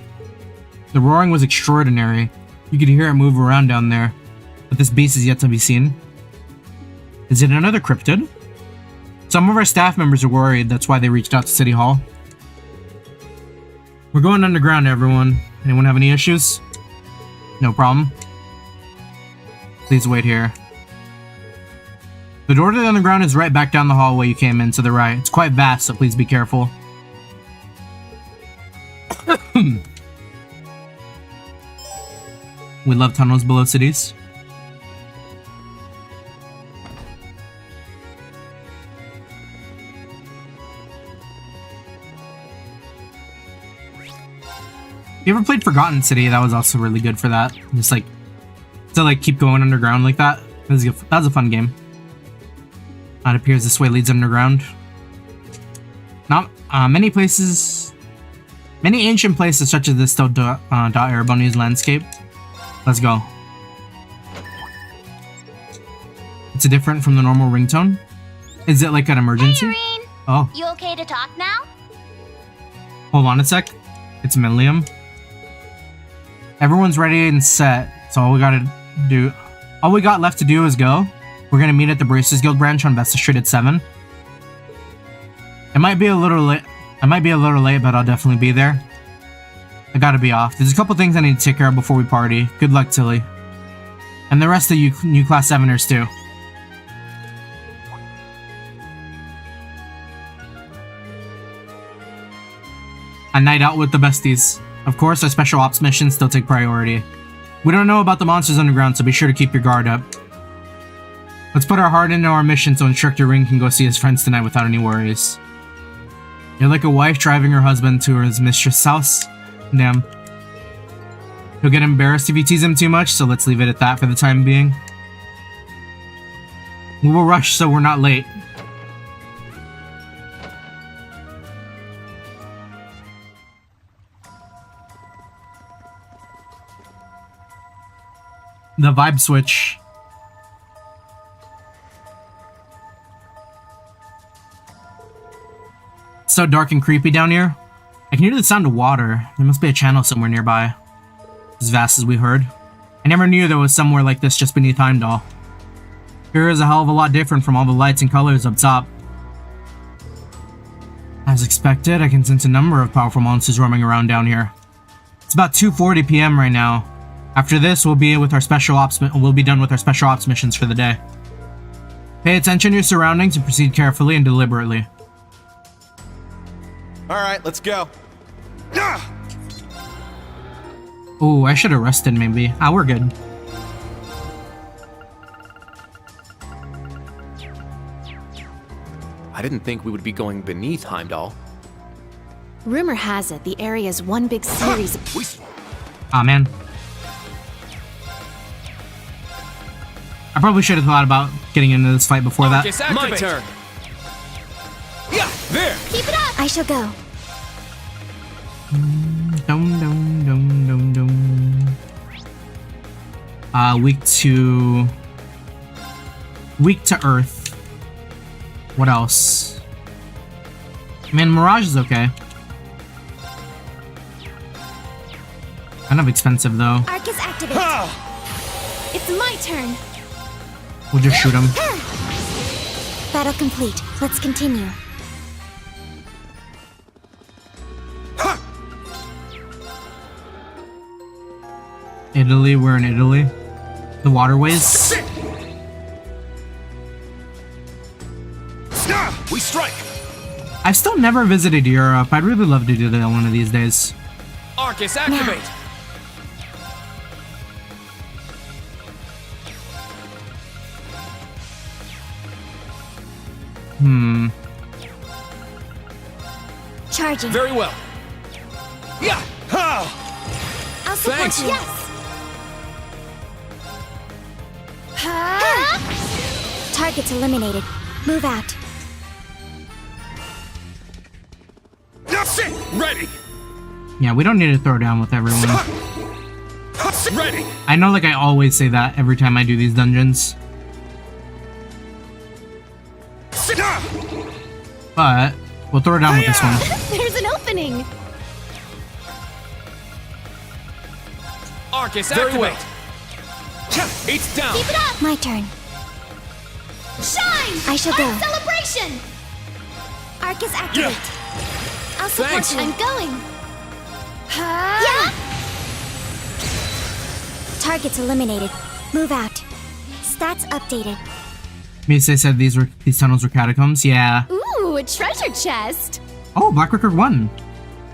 the roaring was extraordinary. You could hear it move around down there, but this beast is yet to be seen. Is it another cryptid? Some of our staff members are worried, that's why they reached out to City Hall. We're going underground, everyone. Anyone have any issues? No problem. Please wait here. The door to the underground is right back down the hallway you came in to the right. It's quite vast, so please be careful. We love tunnels below cities. You ever played Forgotten City? That was also really good for that. Just to keep going underground like that. That was a fun game. It appears this way leads underground. Not many ancient places such as this still dot Ereboni's landscape. Let's go. It's different from the normal ringtone. Is it like an emergency? Hey, Rean. Oh. You okay to talk now? Hold on a sec. It's Millium. Everyone's ready and set, so all we got left to do is go. We're gonna meet at the Braces Guild branch on Vesta Street at 7. It might be a little late. But I'll definitely be there. I gotta be off. There's a couple things I need to take care of before we party. Good luck, Tilly. And the rest of you new Class 7ers too. A night out with the besties. Of course, our special ops missions still take priority. We don't know about the monsters underground, so be sure to keep your guard up. Let's put our heart into our mission so Instructor Ring can go see his friends tonight without any worries. You're like a wife driving her husband to his mistress' house. Damn. He'll get embarrassed if you tease him too much, so let's leave it at that for the time being. We will rush so we're not late. The vibe switch. It's so dark and creepy down here. I can hear the sound of water. There must be a channel somewhere nearby. As vast as we heard. I never knew there was somewhere like this just beneath Heimdall. Here is a hell of a lot different from all the lights and colors up top. As expected, I can sense a number of powerful monsters roaming around down here. It's about 2:40 p.m. right now. After this, we'll be done with our special ops missions for the day. Pay attention to your surroundings and proceed carefully and deliberately. All right, let's go. Ooh, I should have rested maybe. Ah, we're good. I didn't think we would be going beneath Heimdall. Rumor has it the area's one big series of... Aw, man. I probably should have thought about getting into this fight before that. My turn. Yeah, there. Keep it up! I shall go. Dum dum dum dum dum. Weak to Earth. What else? Man, Mirage is okay. Kind of expensive though. Arcus activate. It's my turn. We'll just shoot him. Battle complete. Let's continue. Italy, we're in Italy. The waterways. We strike. I've still never visited Europe. I'd really love to do that one of these days. Arcus activate. Charging. Very well. Yeah. I'll support Thanks. you. Yes. Targets eliminated. Move out. Ready. Yeah, we don't need to throw down with everyone. Ready. I know, like, I always say that every time I do these dungeons. But we'll throw down with this one. There's an opening. Arcus activate. It's down. Keep it up. My turn. Shine! I shall go. Celebration! Arcus activate. I'll support Thanks. you. I'm going. Yeah. Targets eliminated. Move out. Stats updated. Mise said these tunnels were catacombs. Yeah. Ooh, a treasure chest. Oh, Black Record 1.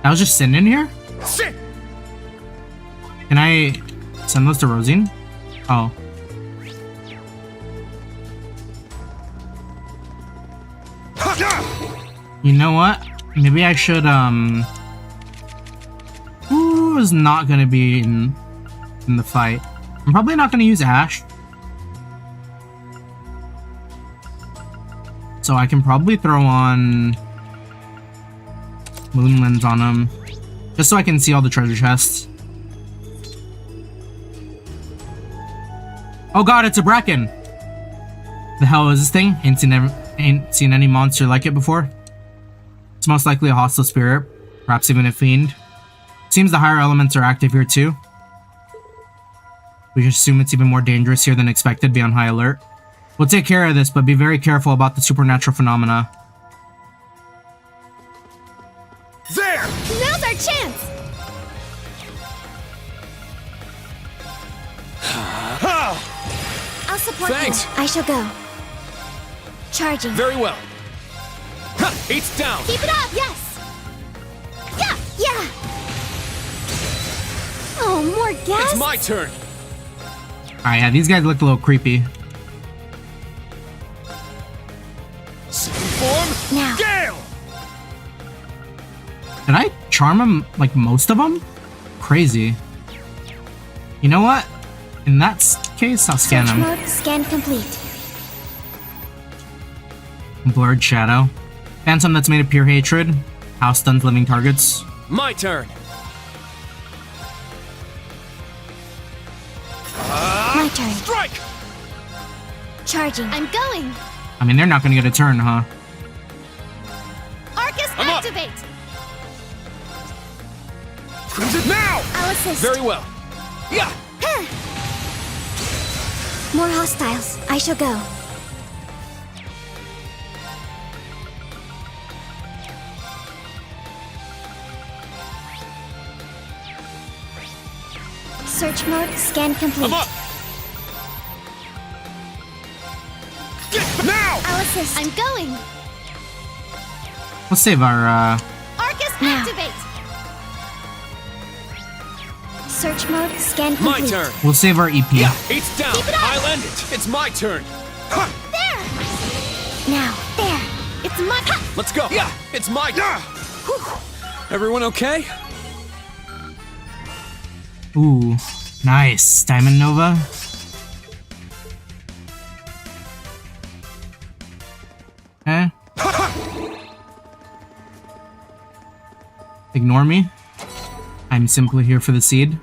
That was just sitting in here? Can I send those to Rosine? Oh. You know what? Maybe I should, who is not gonna be in the fight? I'm probably not gonna use Ash. So I can probably throw on Moon Lens on him. Just so I can see all the treasure chests. Oh god, it's a Bracken! The hell is this thing? Ain't seen any monster like it before. It's most likely a hostile spirit, perhaps even a fiend. Seems the higher elements are active here too. We should assume it's even more dangerous here than expected, be on high alert. We'll take care of this, but be very careful about the supernatural phenomena. There! Now's our chance! I'll support Thanks. you. I shall go. Charging. Very well. It's down. Keep it up! Yes! Yeah! Oh, more gas? It's my turn. Alright, yeah, these guys look a little creepy. Form now. Gale! Did I charm him, like, most of them? Crazy. You know what? In that case, I'll scan Search him. mode, scan complete. Blurred Shadow. Phantom that's made of pure hatred. House stuns living targets. My turn. My turn. Strike! Charging. I'm going. I mean, they're not gonna get a turn, huh? Arcus, I'm up. activate. Crimson now! I'll assist. Very well. Yeah! More hostiles. I shall go. Search mode, scan complete. I'm up! Now! I'll assist. I'm going. Let's save our, Arcus, Now. activate. Search mode, scan My complete. turn. we'll save our EP. It's down. Keep it up. I'll end it. It's my turn. There. Now, there. It's my. Ha! Let's go. Yeah, it's my turn. Everyone okay? Ooh, nice. Diamond Nova. Eh? Ignore me. I'm simply here for the seed.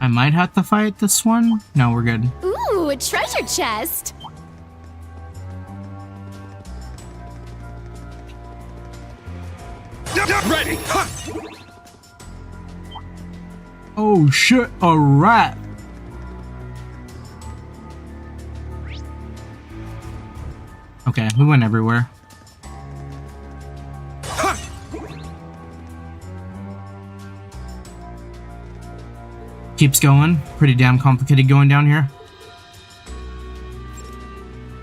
I might have to fight this one. No, we're good. Ooh, a treasure chest. Ready! Oh shit, a rat. Okay, we went everywhere. Keeps going. Pretty damn complicated going down here.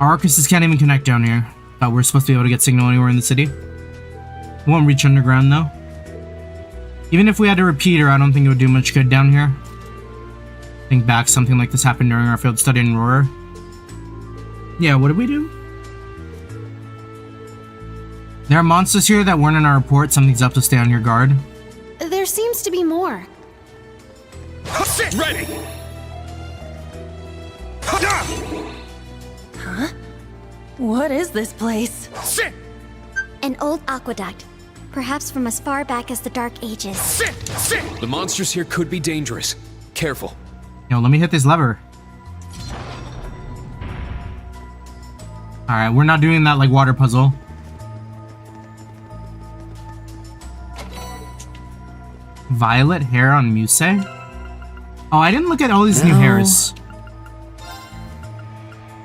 Our Arcuses can't even connect down here. Thought we're supposed to be able to get signal anywhere in the city. Won't reach underground though. Even if we had a repeater, I don't think it would do much good down here. Think back, something like this happened during our field study in Aurora. Yeah, what did we do? There are monsters here that weren't in our report. Something's up, to stay on your guard. There seems to be more. Sit! Ready! Huh? What is this place? Sit! An old aqueduct. Perhaps from as far back as the Dark Ages. Sit! Sit! The monsters here could be dangerous. Careful. Yo, let me hit this lever. Alright, we're not doing that like water puzzle. Violet hair on Muse? Oh, I didn't look at all these new hairs.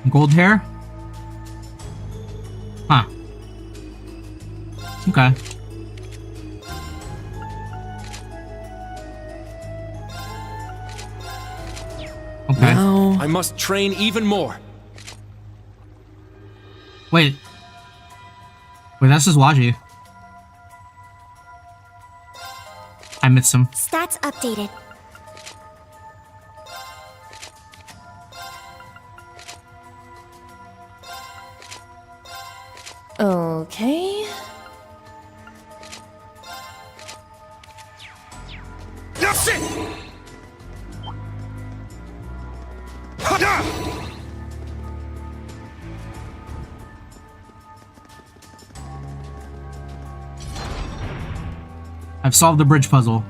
Gold hair? Huh. Okay. Okay. No. I must train even more. Wait. Wait, that's just Waji. I missed him. Stats updated. Okay. Now sit! I've solved the bridge puzzle.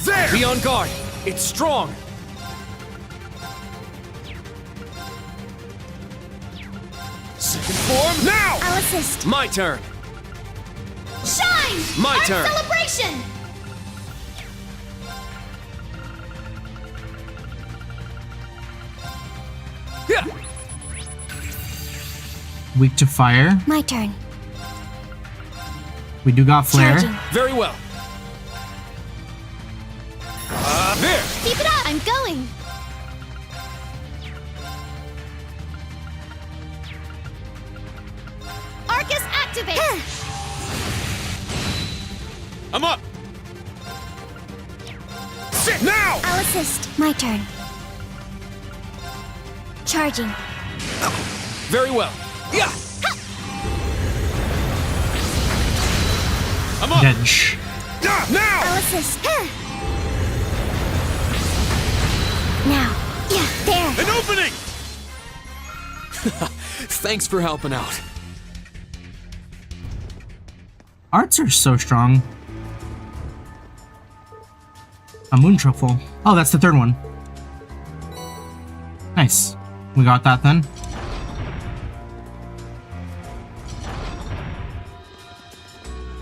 There! Be on guard. It's strong. Second form, now! I'll assist. My turn. Shine! My Art turn. celebration! Yeah. Weak to fire. My turn. We do got flare. Charging. Very well. There! Keep it up! I'm going! Activate! I'm up! Sit now! I'll assist. My turn. Charging. Very well. Yeah! I'm up! Edge. Now! I'll assist. Now. Yeah, there. An opening! Thanks for helping out. Arts are so strong. A moon truffle. Oh, that's the third one. Nice. We got that then.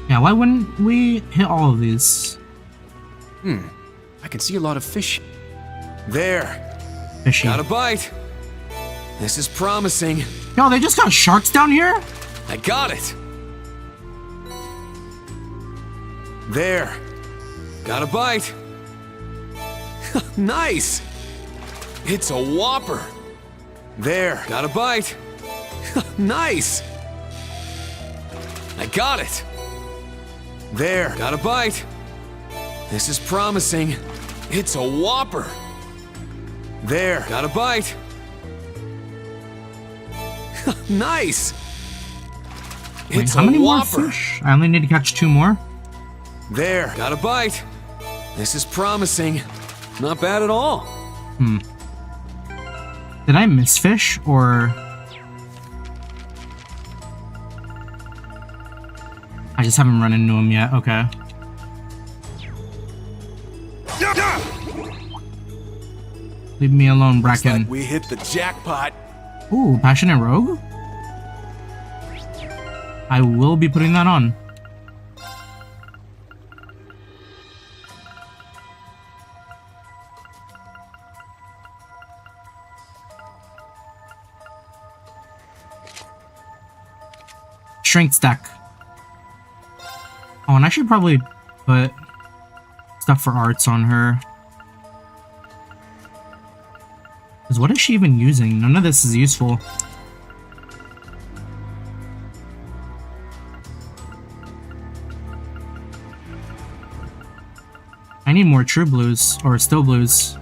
Yeah, why wouldn't we hit all of these? I can see a lot of fish. There. Fishy. Got a bite. This is promising. Yo, they just got sharks down here? I got it. There. Got a bite. Nice. It's a whopper. There. Got a bite. Nice. I got it. There. Got a bite. This is promising. It's a whopper. There. Got a bite. Nice. Wait, It's how a many whopper. more fish? I only need to catch 2 more. There. Got a bite. This is promising. Not bad at all. Did I miss fish or... I just haven't run into them yet. Okay. Leave me alone, Bracken. Like we hit the jackpot. Ooh, Passionate Rogue? I will be putting that on. Strength stack. Oh, and I should probably put stuff for arts on her. Because what is she even using? None of this is useful. I need more true blues, or still blues.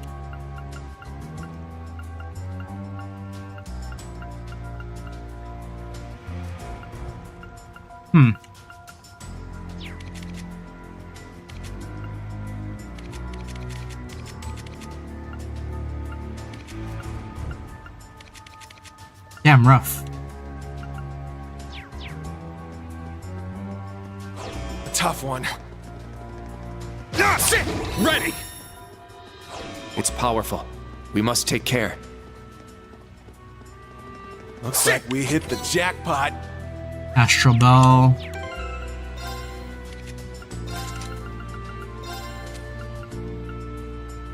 Damn rough. A tough one. Sit! Ready! It's powerful. We must take care. Looks like we hit the jackpot. Astral Bell.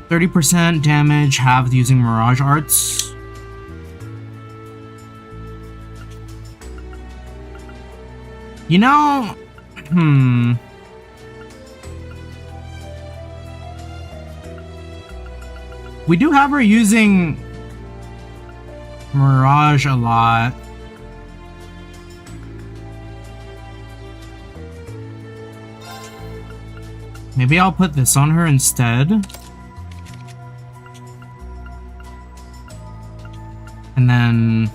%30 damage halved using Mirage Arts. You know, we do have her using Mirage a lot. Maybe I'll put this on her instead. And then...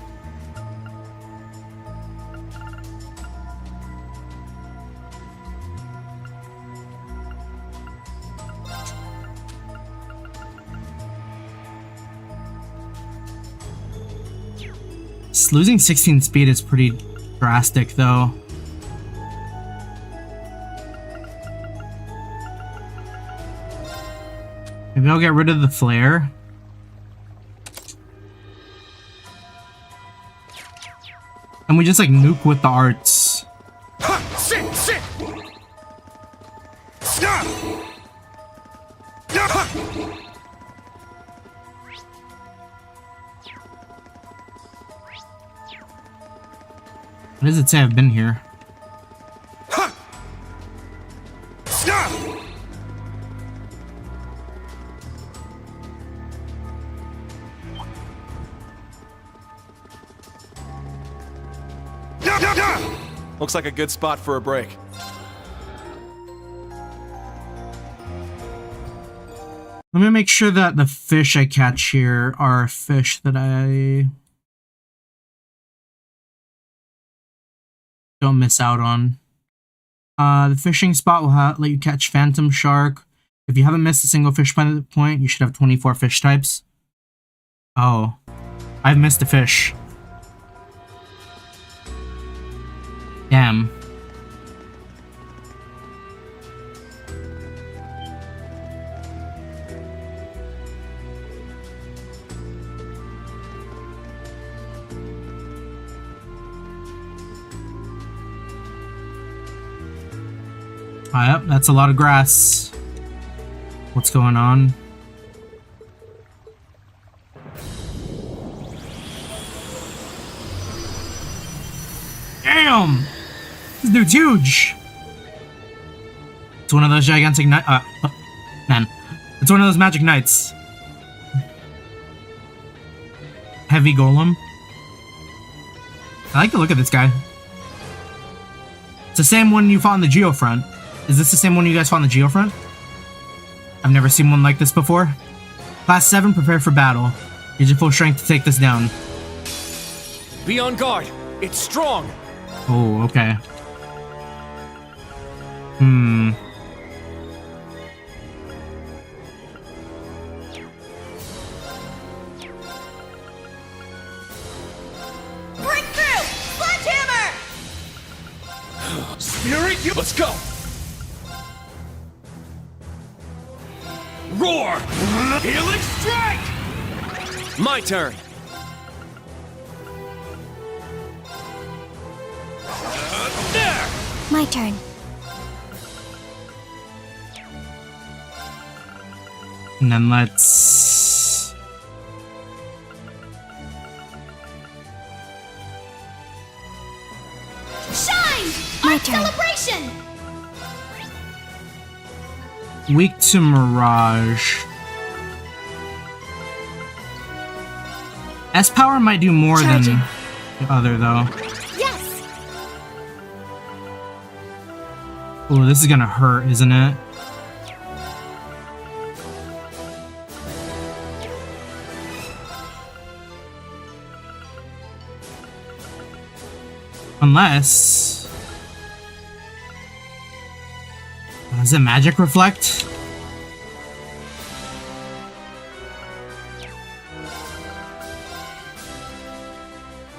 losing 16 speed is pretty drastic, though. Maybe I'll get rid of the flare. And we just like nuke with the arts. Sit! Sit! What does it say I've been here? Looks like a good spot for a break. Let me make sure that the fish I catch here are fish that I don't miss out on. The fishing spot will let you catch phantom shark. If you haven't missed a single fish point, you should have 24 fish types. Oh, I've missed a fish. Damn. Yep, that's a lot of grass. What's going on? Damn! This dude's huge! It's one of those gigantic man. It's one of those magic knights. Heavy golem. I like the look of this guy. It's the same one you fought on the Geofront. Is this the same one you guys fought on the Geofront? I've never seen one like this before. Class 7, prepare for battle. Use your full strength to take this down. Be on guard. It's strong. Oh, okay. Breakthrough! Sledgehammer! Spirit, you. Let's go. Roar! Healing strike! My turn. There! My turn. And then let's... Shine! My Our turn. celebration! Weak to Mirage. S-Power might do more Charging. than the other, though. Yes! Oh, this is gonna hurt, isn't it? Unless... Does it magic reflect?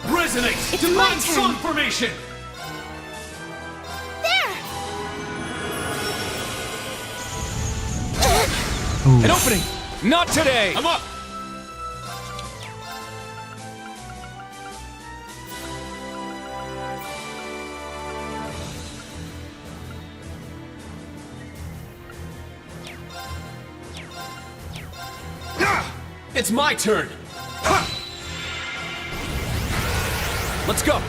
Resonate! Divine Song Formation! There! An opening! Not today! I'm up! It's my turn! Let's go!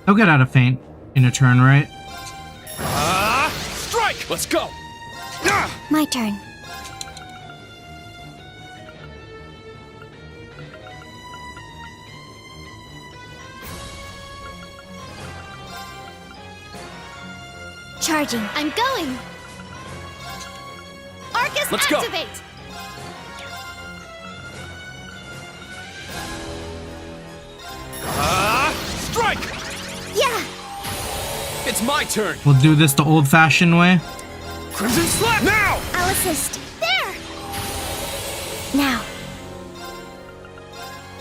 He'll get out of feint in a turn, right? Strike! Let's go! My turn. Charging. I'm going! Arcus, Let's go. activate! Strike! Yeah! It's my turn! We'll do this the old-fashioned way. Crimson Slap! Now! I'll assist. There! Now.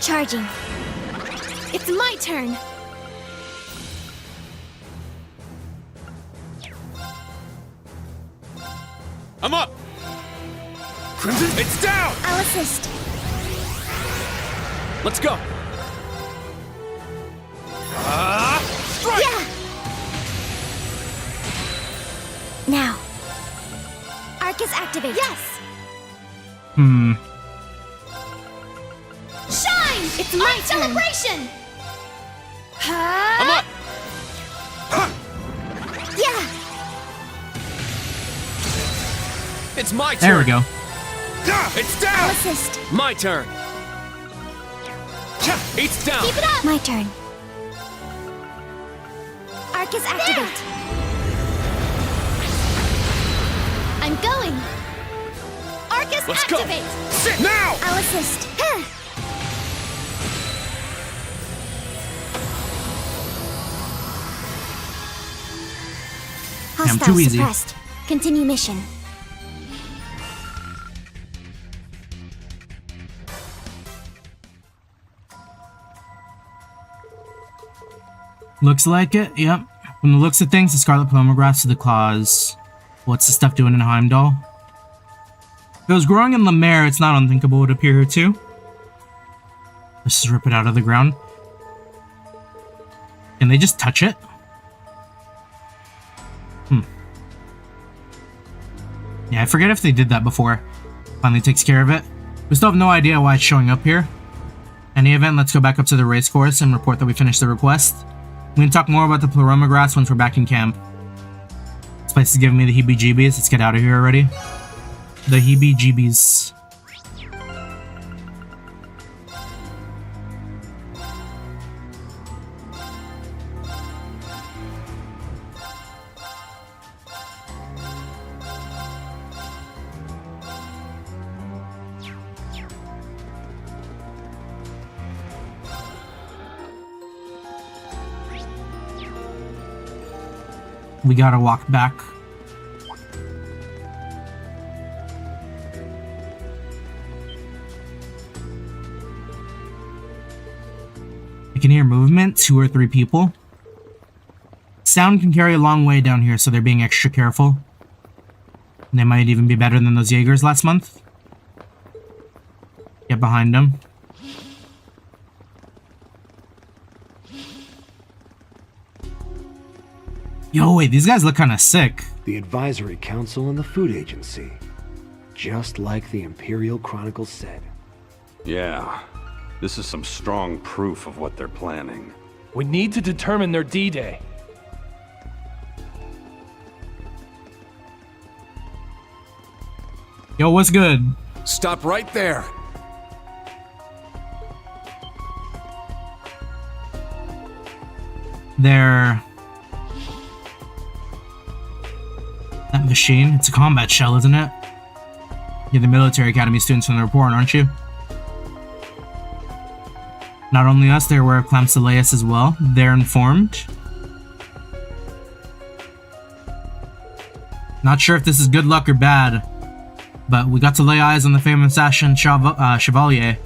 Charging. It's my turn! I'm up! Crimson, it's down! I'll assist. Let's go! Strike! Yeah! Now. Arcus activate. Yes! Shine! It's my celebration! I'm up! Yeah! It's my turn! There we go. It's I'll down! assist. My turn! Eight's down. Keep it up! My turn. Arcus activate. I'm going. Arcus Let's activate. Go. Sit now! I'll assist. Damn, Hostile too easy. suppressed. Continue mission. Looks like it, yep. From the looks of things, the Scarlet Plumbergrass to the claws. What's the stuff doing in Heimdall? If it was growing in Lemaire, it's not unthinkable it would appear here too. Let's just rip it out of the ground. Can they just touch it? Yeah, I forget if they did that before. Finally takes care of it. We still have no idea why it's showing up here. In any event, let's go back up to the race course and report that we finished the request. We can talk more about the Pleromagrass once we're back in camp. This place is giving me the heebie-jeebies. Let's get out of here already. The heebie-jeebies. We gotta walk back. I can hear movement, 2 or 3 people. Sound can carry a long way down here, so they're being extra careful. They might even be better than those Jaegers last month. Get behind them. Yo, wait, these guys look kind of sick. The Advisory Council and the Food Agency. Just like the Imperial Chronicles said. Yeah, this is some strong proof of what they're planning. We need to determine their D-Day. Yo, what's good? Stop right there. They're... That machine? It's a combat shell, isn't it? You're the military academy students from the report, aren't you? Not only us, they're aware of Clamsaleus as well. They're informed. Not sure if this is good luck or bad, but we got to lay eyes on the famous Ashen Chevalier.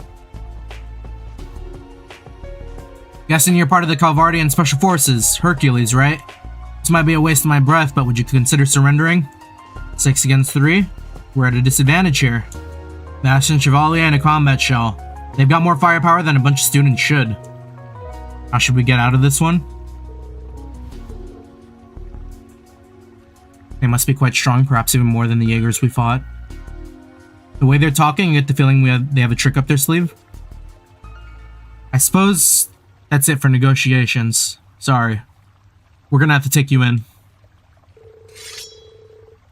Guessing you're part of the Calvardian Special Forces, Hercules, right? This might be a waste of my breath, but would you consider surrendering? 6 against 3? We're at a disadvantage here. The Ashen Chevalier and a combat shell. They've got more firepower than a bunch of students should. How should we get out of this one? They must be quite strong, perhaps even more than the Jaegers we fought. The way they're talking, I get the feeling they have a trick up their sleeve. I suppose that's it for negotiations. Sorry. We're gonna have to take you in.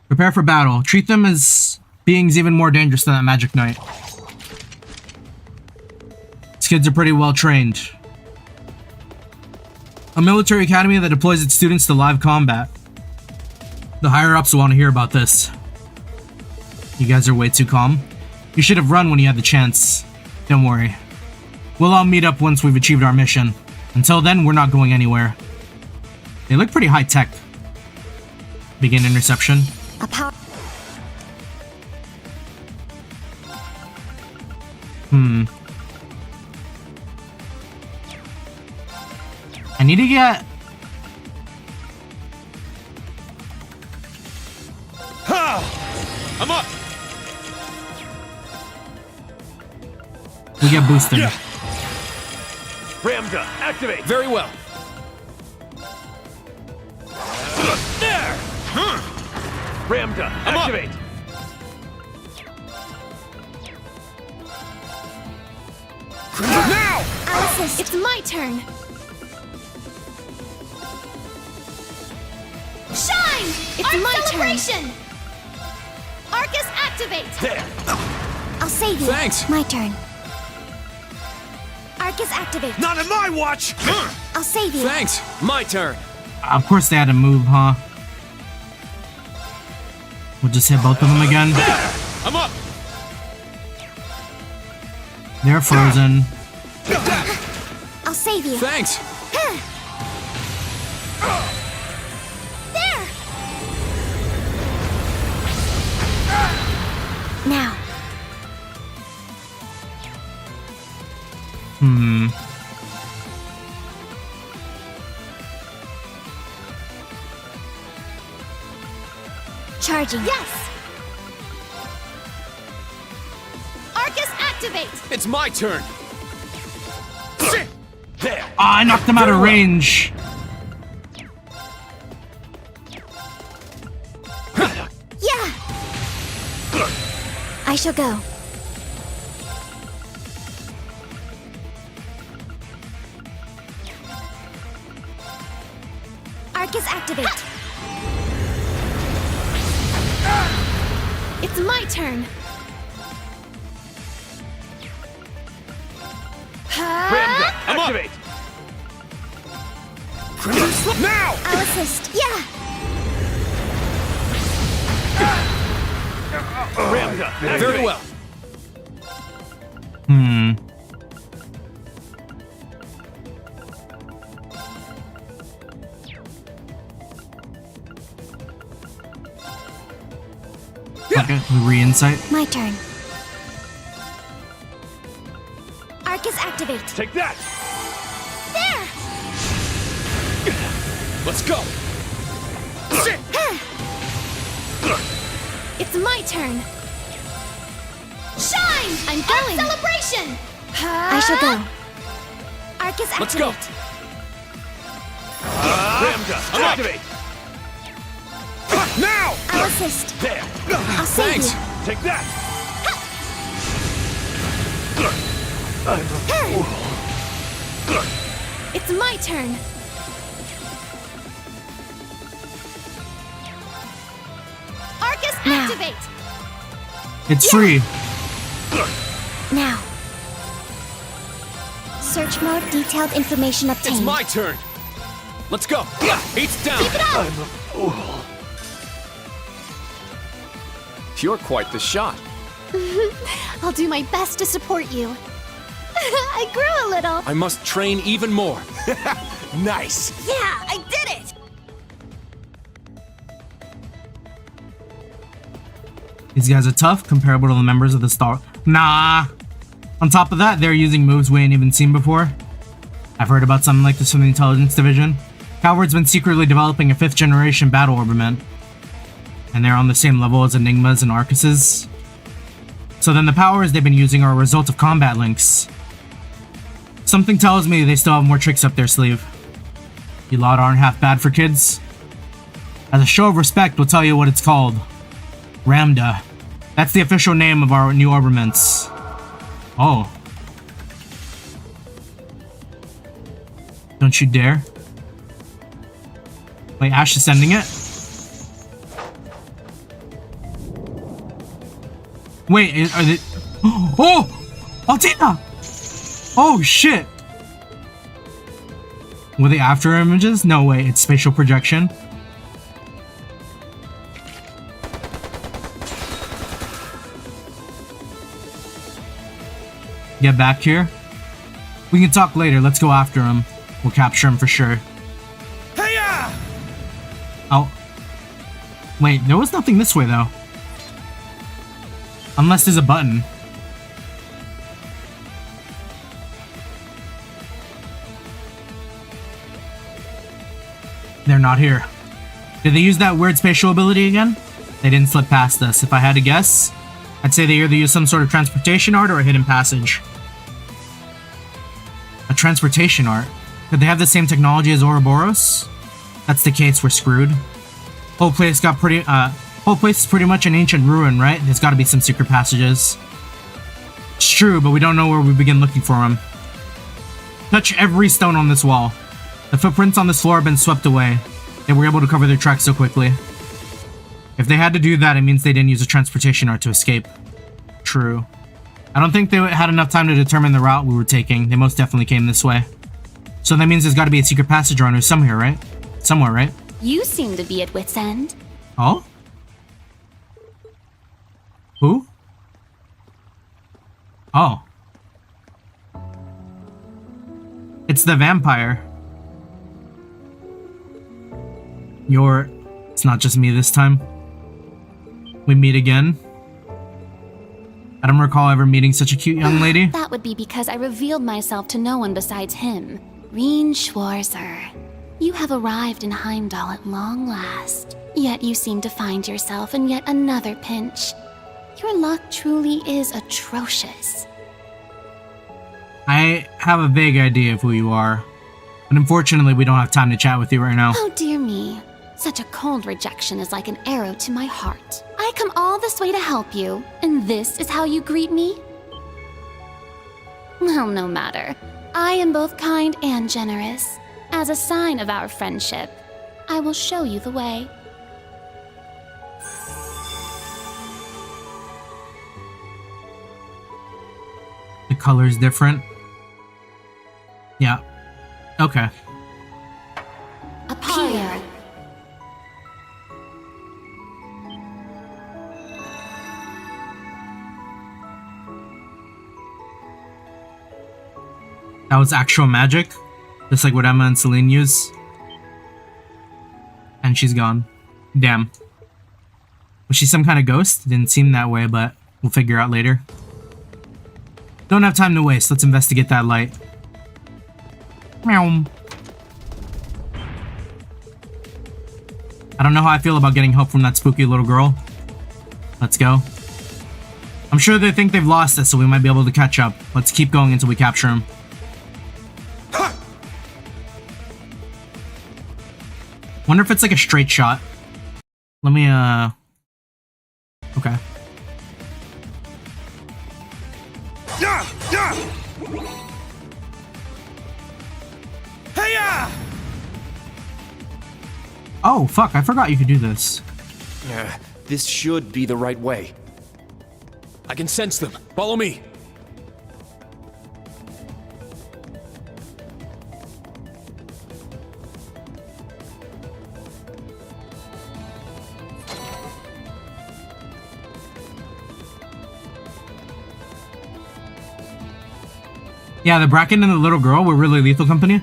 Prepare for battle. Treat them as beings even more dangerous than that Magic Knight. These kids are pretty well trained. A military academy that deploys its students to live combat. The higher-ups will want to hear about this. You guys are way too calm. You should have run when you had the chance. Don't worry. We'll all meet up once we've achieved our mission. Until then, we're not going anywhere. They look pretty high-tech. Begin interception. I need to get... I'm up! We get boosted. Yeah. Ramda, activate! Very well. There! Ramda, activate! Now! Alice, it's my turn. Shine! It's my celebration! Arcus activate! There! I'll save you. Thanks. My turn. Arcus activate. Not on my watch! I'll save you. Thanks! My turn! Of course they had to move, huh? We'll just hit both of them again. I'm up! They're frozen. I'll save you. Thanks! There! Now. Charging. Yes! Arcus activate! It's my turn! There! I knocked them out of range. Yeah! I shall go. Arcus activate. It's my turn! Ramda, activate! Now! I'll assist. Yeah! Ramda, activate! Very well. Okay, re-insight. My turn. Arcus activate. Take that! There! Let's go! It's my turn! Shine! I'm going! Celebration! I shall go. Arcus activate. Let's go! Ramda, activate! Now! I'll assist. There! I'll save Thanks! you. Take that! It's my turn! Arcus activate! It's free. Now. Search mode, detailed information obtained. It's my turn! Let's go! Heat's down! Keep it up! You're quite the shot. I'll do my best to support you. I grew a little. I must train even more. Nice! Yeah, I did it! These guys are tough, comparable to the members of the Star. Nah. On top of that, they're using moves we ain't even seen before. I've heard about something like this from the Intelligence Division. Calvard's been secretly developing a 5th generation battle orbiment. And they're on the same level as Enigmas and Arcuses. So then the powers they've been using are a result of combat links. Something tells me they still have more tricks up their sleeve. You lot aren't half bad for kids. As a show of respect, we'll tell you what it's called. Ramda. That's the official name of our new orbiments. Oh. Don't you dare. Wait, Ash is sending it? Wait, are they... Oh! Altina! Oh, shit! Were they after images? No way, it's spatial projection. Get back here. We can talk later, let's go after him. We'll capture him for sure. Hey-ya! Oh. Wait, there was nothing this way though. Unless there's a button. They're not here. Did they use that weird spatial ability again? They didn't slip past us. If I had to guess, I'd say they either use some sort of transportation art or a hidden passage. A transportation art? Could they have the same technology as Ouroboros? That's the case, we're screwed. Whole place is pretty much an ancient ruin, right? There's gotta be some secret passages. It's true, but we don't know where we begin looking for them. Touch every stone on this wall. The footprints on this floor have been swept away. They were able to cover their tracks so quickly. If they had to do that, it means they didn't use a transportation art to escape. True. I don't think they had enough time to determine the route we were taking. They most definitely came this way. So that means there's got to be a secret passage around here somewhere, right? Somewhere, right? You seem to be at wit's end. Oh? Who? Oh. It's the vampire. It's not just me this time. We meet again. I don't recall ever meeting such a cute young lady. That would be because I revealed myself to no one besides him. Rean Schwarzer. You have arrived in Heimdall at long last. Yet you seem to find yourself in yet another pinch. Your luck truly is atrocious. I have a vague idea of who you are, but unfortunately we don't have time to chat with you right now. Oh dear me. Such a cold rejection is like an arrow to my heart. I come all this way to help you, and this is how you greet me? Well, no matter. I am both kind and generous. As a sign of our friendship, I will show you the way. The color's different. Yeah. Okay. Appear. That was actual magic, just like what Emma and Celine use. And she's gone. Damn. Was she some kind of ghost? Didn't seem that way, but we'll figure out later. Don't have time to waste. Let's investigate that light. Meow. I don't know how I feel about getting help from that spooky little girl. Let's go. I'm sure they think they've lost us, so we might be able to catch up. Let's keep going until we capture him. Wonder if it's like a straight shot. Let me, okay. Oh, fuck, I forgot you could do this. This should be the right way. I can sense them. Follow me. Yeah, the Bracken and the little girl were really lethal company.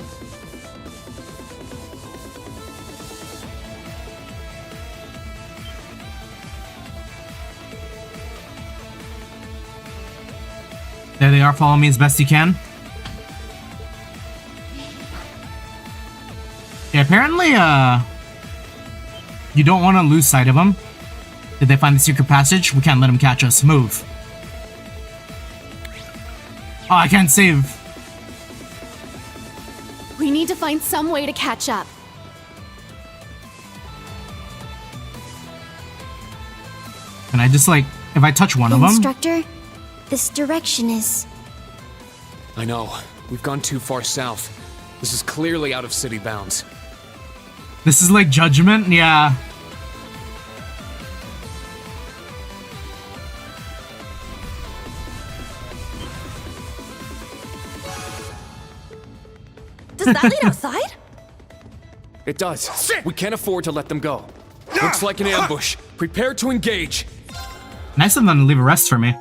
There they are, follow me as best you can. Yeah, apparently, you don't want to lose sight of them. Did they find the secret passage? We can't let them catch us. Move. Oh, I can't save. We need to find some way to catch up. Can I just, like, if I touch one of them? Instructor, this direction is... I know. We've gone too far south. This is clearly out of city bounds. This is like Judgment? Yeah. Does that lead outside? It does. We can't afford to let them go. Looks like an ambush. Prepare to engage. Nice of them to leave a rest for me.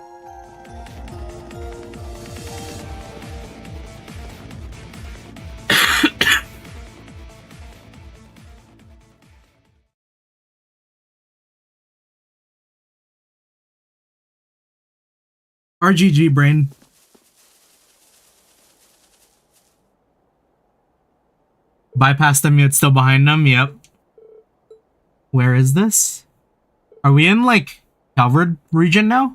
RGG brain. Bypass them, yet still behind them. Yep. Where is this? Are we in like Calvard region now?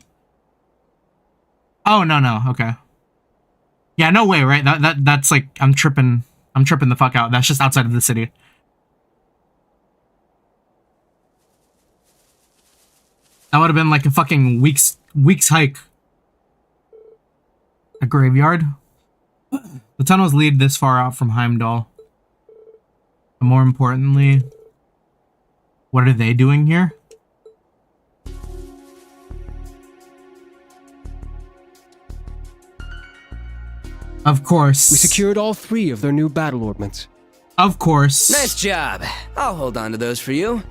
Oh no. Okay. Yeah, no way, right? That's like I'm tripping the fuck out. That's just outside of the city. That would have been like a fucking week's hike. A graveyard? The tunnels lead this far out from Heimdall. But more importantly, what are they doing here? Of course. We secured all 3 of their new battle ordnance. Of course. Nice job. I'll hold on to those for you.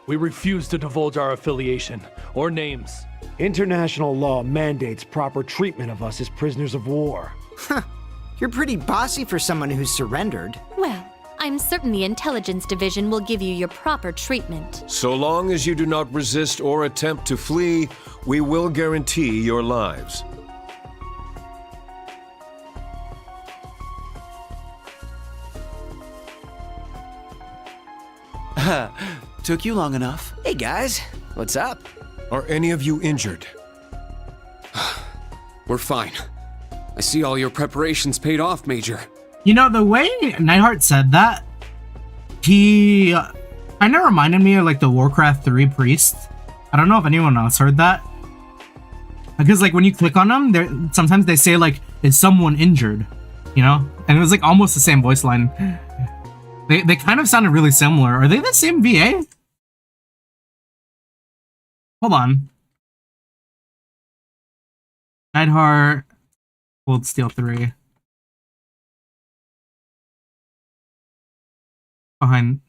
We refuse to divulge our affiliation or names. International law mandates proper treatment of us as prisoners of war. Huh. You're pretty bossy for someone who's surrendered. Well, I'm certain the Intelligence Division will give you your proper treatment. So long as you do not resist or attempt to flee, we will guarantee your lives. Took you long enough. Hey guys, what's up? Are any of you injured? We're fine. I see all your preparations paid off, Major. You know, the way Neidhart said that, he kind of reminded me of like the Warcraft 3 priest. I don't know if anyone else heard that. Because like when you click on them, sometimes they say like, is someone injured? You know? And it was like almost the same voice line. They kind of sounded really similar. Are they the same VA? Hold on. Neidhart, Cold Steel 3. Behind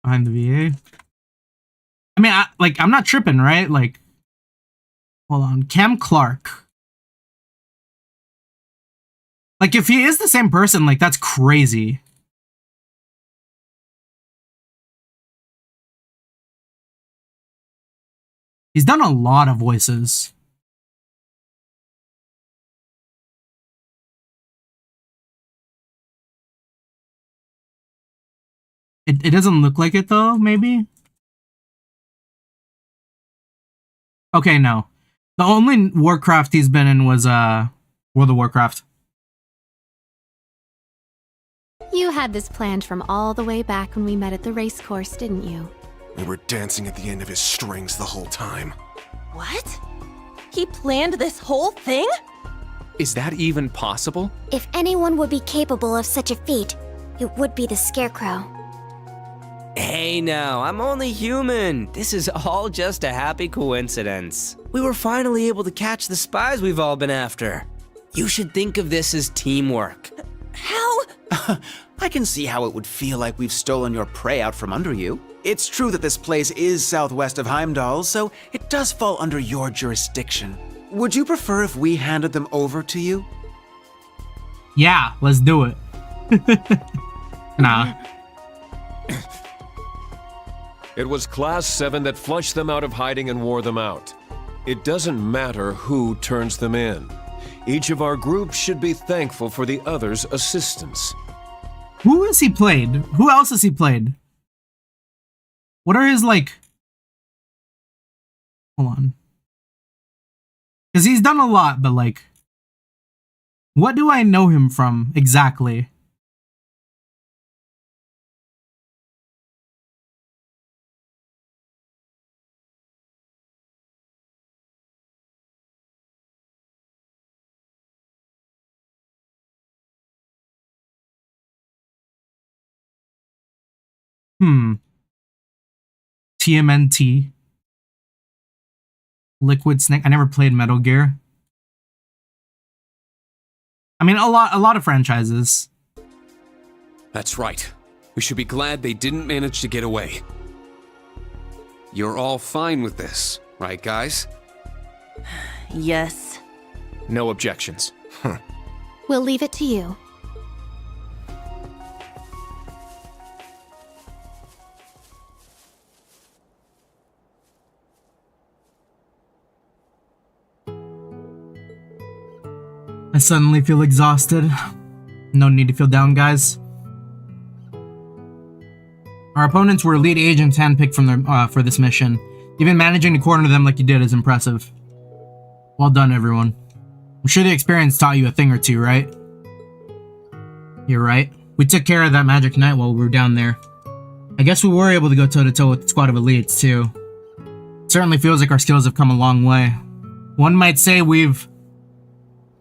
the VA. I mean, I'm not tripping, right? Like, hold on. Cam Clark. Like, if he is the same person, like, that's crazy. He's done a lot of voices. It doesn't look like it though, maybe? Okay, no. The only Warcraft he's been in was World of Warcraft. You had this planned from all the way back when we met at the race course, didn't you? We were dancing at the end of his strings the whole time. What? He planned this whole thing? Is that even possible? If anyone would be capable of such a feat, it would be the Scarecrow. Hey now, I'm only human. This is all just a happy coincidence. We were finally able to catch the spies we've all been after. You should think of this as teamwork. How? I can see how it would feel like we've stolen your prey out from under you. It's true that this place is southwest of Heimdall, so it does fall under your jurisdiction. Would you prefer if we handed them over to you? Yeah, let's do it. Nah. It was Class 7 that flushed them out of hiding and wore them out. It doesn't matter who turns them in. Each of our groups should be thankful for the other's assistance. Who has he played? Who else has he played? What are his, like... Hold on. Because he's done a lot, but, like... What do I know him from, exactly? TMNT. Liquid Snake. I never played Metal Gear. I mean, a lot of franchises. That's right. We should be glad they didn't manage to get away. You're all fine with this, right, guys? Yes. No objections. We'll leave it to you. I suddenly feel exhausted. No need to feel down, guys. Our opponents were elite agents handpicked from their, for this mission. Even managing to corner them like you did is impressive. Well done, everyone. I'm sure the experience taught you a thing or two, right? You're right. We took care of that Magic Knight while we were down there. I guess we were able to go toe-to-toe with the squad of elites, too. Certainly feels like our skills have come a long way. One might say we've...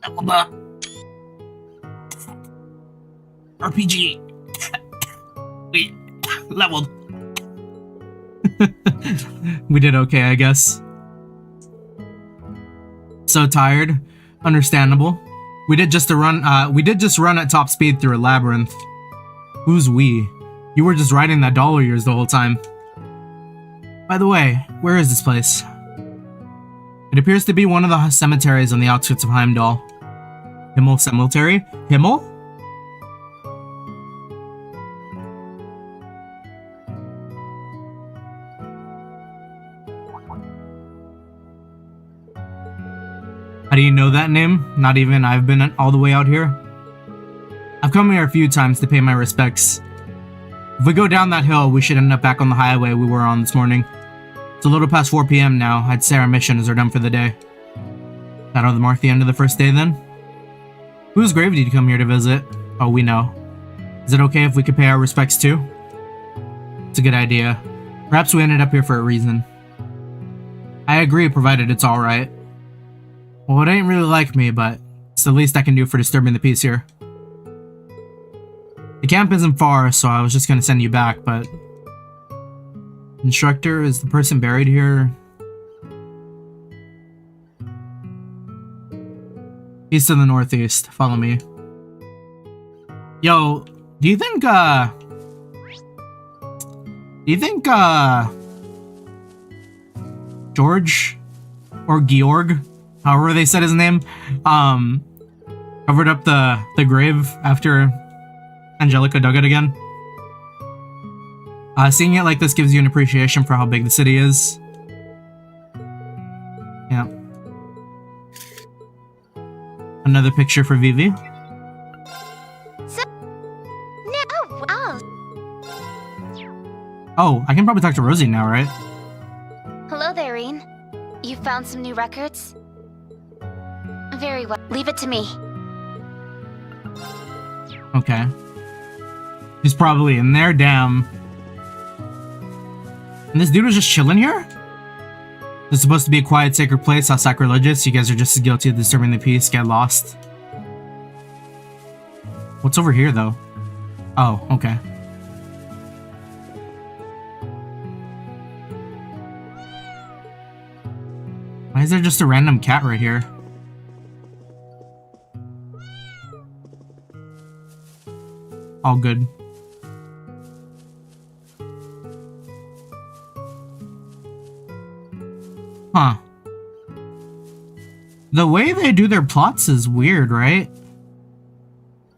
leveled up. RPG. We leveled. We did okay, I guess. So tired. Understandable. We did just run at top speed through a labyrinth. Who's we? You were just riding that doll of yours the whole time. By the way, where is this place? It appears to be one of the cemeteries on the outskirts of Heimdall. Himmel Cemetery? Himmel? How do you know that name? Not even I've been all the way out here. I've come here a few times to pay my respects. If we go down that hill, we should end up back on the highway we were on this morning. It's a little past 4 p.m. now. I'd say our missions are done for the day. That'll mark the end of the first day then? Whose grave did you come here to visit? Oh, we know. Is it okay if we could pay our respects too? It's a good idea. Perhaps we ended up here for a reason. I agree, provided it's alright. Well, it ain't really like me, but it's the least I can do for disturbing the peace here. The camp isn't far, so I was just gonna send you back, but... Instructor, is the person buried here? East to the northeast. Follow me. Yo, do you think, George? Or Georg? However they said his name, covered up the grave after Angelica dug it again. Seeing it like this gives you an appreciation for how big the city is. Yeah. Another picture for Vivi. Oh, I can probably talk to Rosie now, right? Hello there, Rean. You found some new records? Very well. Leave it to me. Okay. He's probably in there, damn. And this dude was just chilling here? This is supposed to be a quiet, sacred place. How sacrilegious. You guys are just as guilty of disturbing the peace. Get lost. What's over here, though? Oh, okay. Why is there just a random cat right here? All good. Huh. The way they do their plots is weird, right?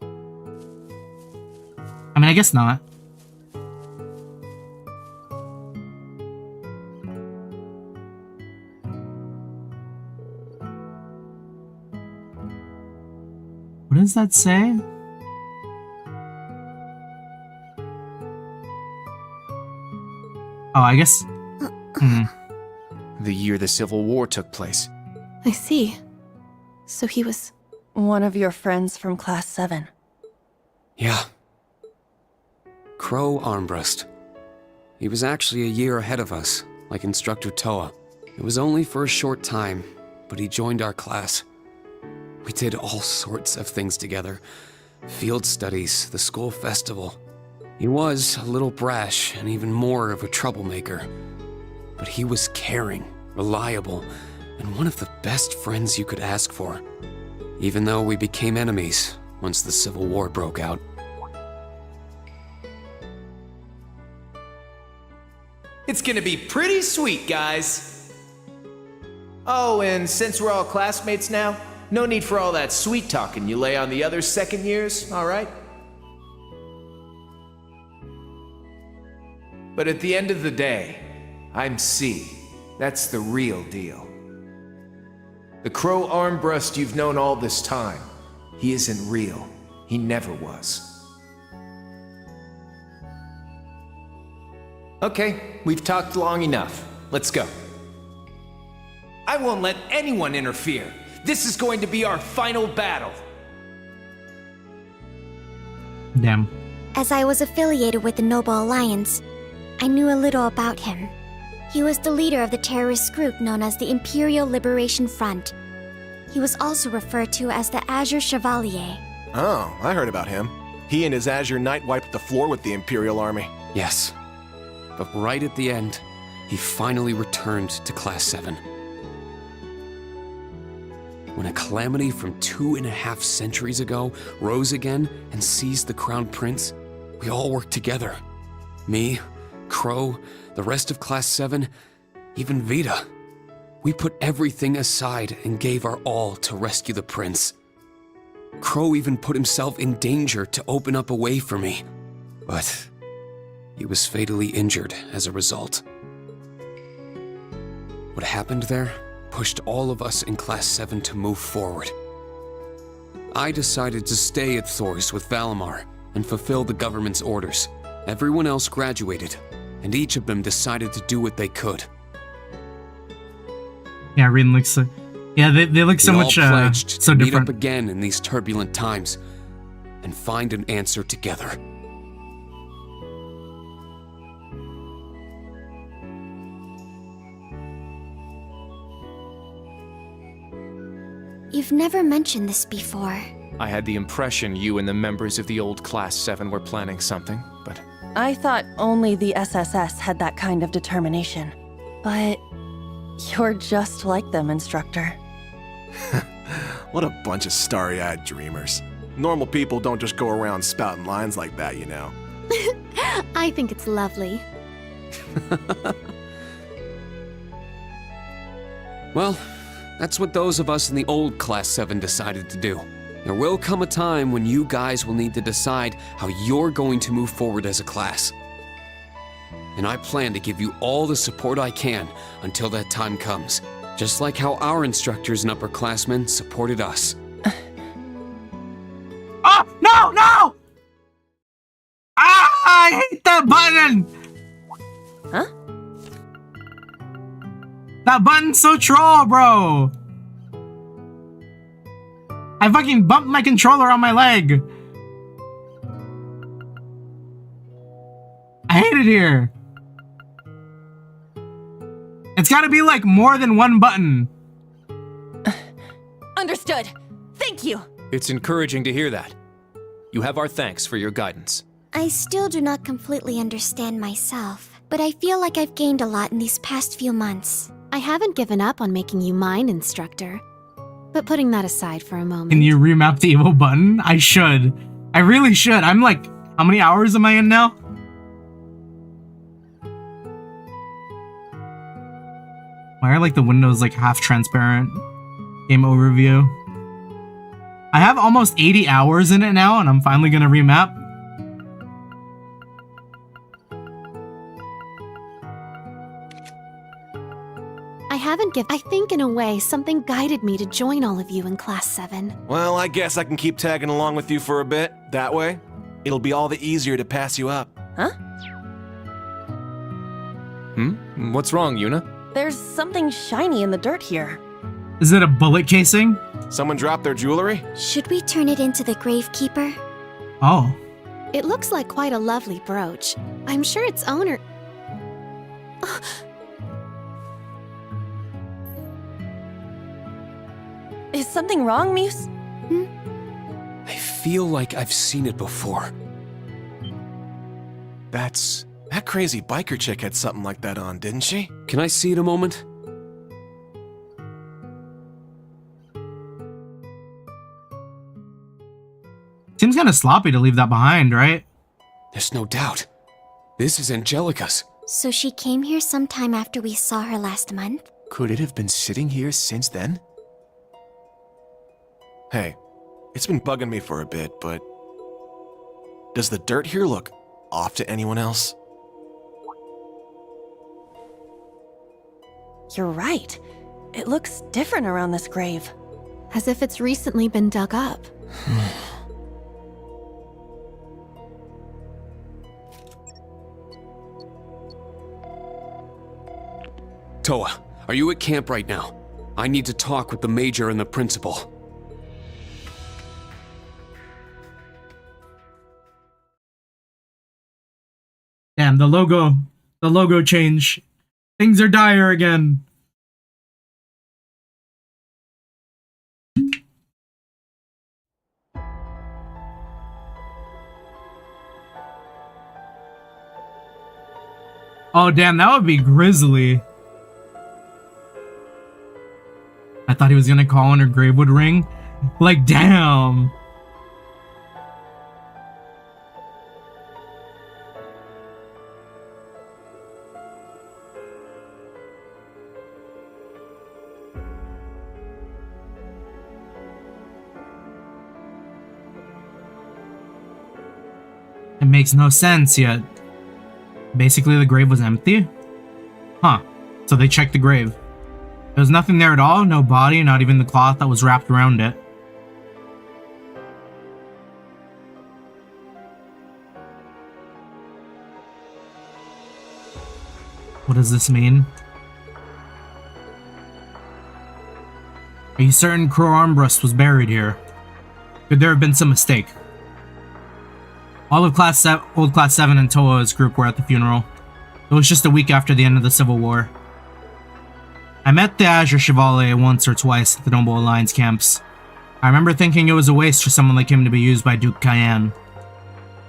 I mean, I guess not. What does that say? Oh, I guess... The year the Civil War took place. I see. So he was... One of your friends from Class 7. Yeah. Crow Armbrust. He was actually a year ahead of us, like Instructor Toa. It was only for a short time, but he joined our class. We did all sorts of things together. Field studies, the school festival. He was a little brash and even more of a troublemaker. But he was caring, reliable, and one of the best friends you could ask for. Even though we became enemies once the Civil War broke out. It's gonna be pretty sweet, guys. Oh, and since we're all classmates now, no need for all that sweet talking you lay on the other second years, all right? But at the end of the day, I'm C. That's the real deal. The Crow Armbrust you've known all this time, he isn't real. He never was. Okay, we've talked long enough. Let's go. I won't let anyone interfere. This is going to be our final battle. Damn. As I was affiliated with the Noble Alliance, I knew a little about him. He was the leader of the terrorist group known as the Imperial Liberation Front. He was also referred to as the Azure Chevalier. Oh, I heard about him. He and his Azure Knight wiped the floor with the Imperial Army. Yes. But right at the end, he finally returned to Class 7. when a calamity from 2.5 centuries ago rose again and seized the Crown Prince, we all worked together. Me, Crow, the rest of Class 7, even Vita. We put everything aside and gave our all to rescue the prince. Crow even put himself in danger to open up a way for me, but he was fatally injured as a result. What happened there pushed all of us in Class 7 to move forward. I decided to stay at Thors with Valimar and fulfill the government's orders. Everyone else graduated, and each of them decided to do what they could. Yeah, Rean looks so... Yeah, they look so we much, all pledged so to meet different. up again in these turbulent times and find an answer together. You've never mentioned this before. I had the impression you and the members of the old Class 7 were planning something, but... I thought only the SSS had that kind of determination. But you're just like them, Instructor. What a bunch of starry-eyed dreamers. Normal people don't just go around spouting lines like that, you know. I think it's lovely. Well, that's what those of us in the old Class 7 decided to do. There will come a time when you guys will need to decide how you're going to move forward as a class. And I plan to give you all the support I can until that time comes, just like how our instructors and upperclassmen supported us. Oh, no, no! Ah, I hate that button! Huh? That button's so troll, bro! I fucking bumped my controller on my leg! I hate it here! It's gotta be like more than one button. Understood. Thank you. It's encouraging to hear that. You have our thanks for your guidance. I still do not completely understand myself, but I feel like I've gained a lot in these past few months. I haven't given up on making you mine, Instructor. But putting that aside for a moment... Can you remap the evil button? I should. I really should. I'm like, how many hours am I in now? Why are like the windows like half transparent? Game overview. I have almost 80 hours in it now and I'm finally gonna remap. I think in a way something guided me to join all of you in Class 7. Well, I guess I can keep tagging along with you for a bit. That way, it'll be all the easier to pass you up. Huh? What's wrong, Yuna? There's something shiny in the dirt here. Is it a bullet casing? Someone dropped their jewelry? Should we turn it into the Gravekeeper? Oh. It looks like quite a lovely brooch. I'm sure its owner... Is something wrong, Muse? I feel like I've seen it before. That crazy biker chick had something like that on, didn't she? Can I see it a moment? Seems kind of sloppy to leave that behind, right? There's no doubt. This is Angelica's. So she came here sometime after we saw her last month? Could it have been sitting here since then? Hey, it's been bugging me for a bit, but... does the dirt here look off to anyone else? You're right. It looks different around this grave. As if it's recently been dug up. Toa, are you at camp right now? I need to talk with the major and the principal. Damn, the logo change. Things are dire again. Oh damn, that would be grisly. A thought he was gonna call and her grave would ring. Like, damn. It makes no sense, yet basically the grave was empty? Huh. So they checked the grave. There was nothing there at all, no body, not even the cloth that was wrapped around it. What does this mean? Are you certain Crow Armbrust was buried here? Could there have been some mistake? All of old Class 7 and Toa's group were at the funeral. It was just a week after the end of the Civil War. I met the Azure Chevalier once or twice at the Noble Alliance camps. I remember thinking it was a waste for someone like him to be used by Duke Cayenne.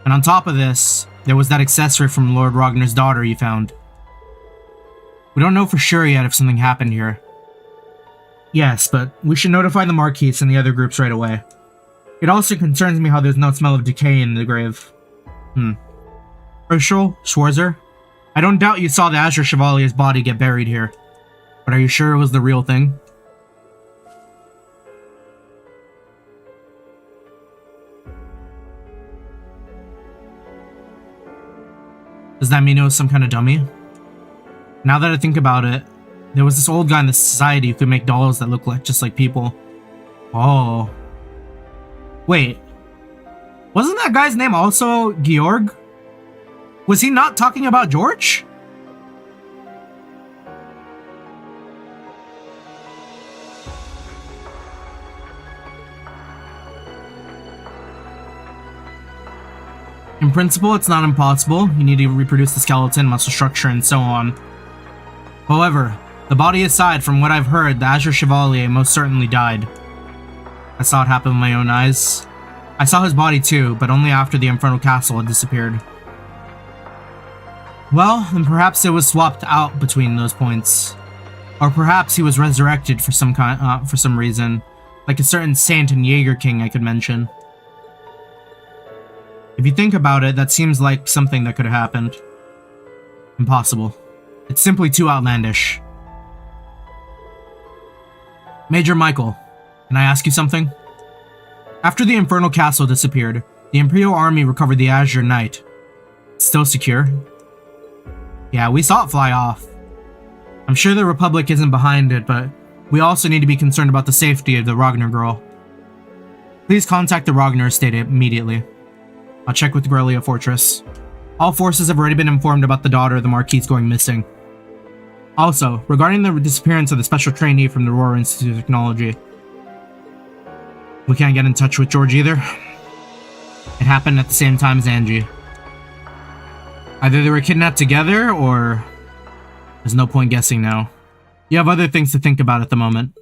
And on top of this, there was that accessory from Lord Ragnar's daughter you found. We don't know for sure yet if something happened here. Yes, but we should notify the Marquise and the other groups right away. It also concerns me how there's no smell of decay in the grave. Rean Schwarzer? I don't doubt you saw the Azure Chevalier's body get buried here. But are you sure it was the real thing? Does that mean it was some kind of dummy? Now that I think about it, there was this old guy in the society who could make dolls that look just like people. Oh. Wait. Wasn't that guy's name also Georg? Was he not talking about George? In principle, it's not impossible. You need to reproduce the skeleton, muscle structure, and so on. However, the body aside, from what I've heard, the Azure Chevalier most certainly died. I saw it happen with my own eyes. I saw his body too, but only after the Infernal Castle had disappeared. Well, then perhaps it was swapped out between those points. Or perhaps he was resurrected for some reason, like a certain saint and Jaeger King I could mention. If you think about it, that seems like something that could have happened. Impossible. It's simply too outlandish. Major Michael, can I ask you something? After the Infernal Castle disappeared, the Imperial Army recovered the Azure Knight. It's still secure? Yeah, we saw it fly off. I'm sure the Republic isn't behind it, but we also need to be concerned about the safety of the Ragnar girl. Please contact the Ragnar estate immediately. I'll check with Grellia Fortress. All forces have already been informed about the daughter of the Marquis going missing. Also, regarding the disappearance of the special trainee from the Aurora Institute of Technology, we can't get in touch with George either. It happened at the same time as Angie. Either they were kidnapped together, or there's no point guessing now. You have other things to think about at the moment.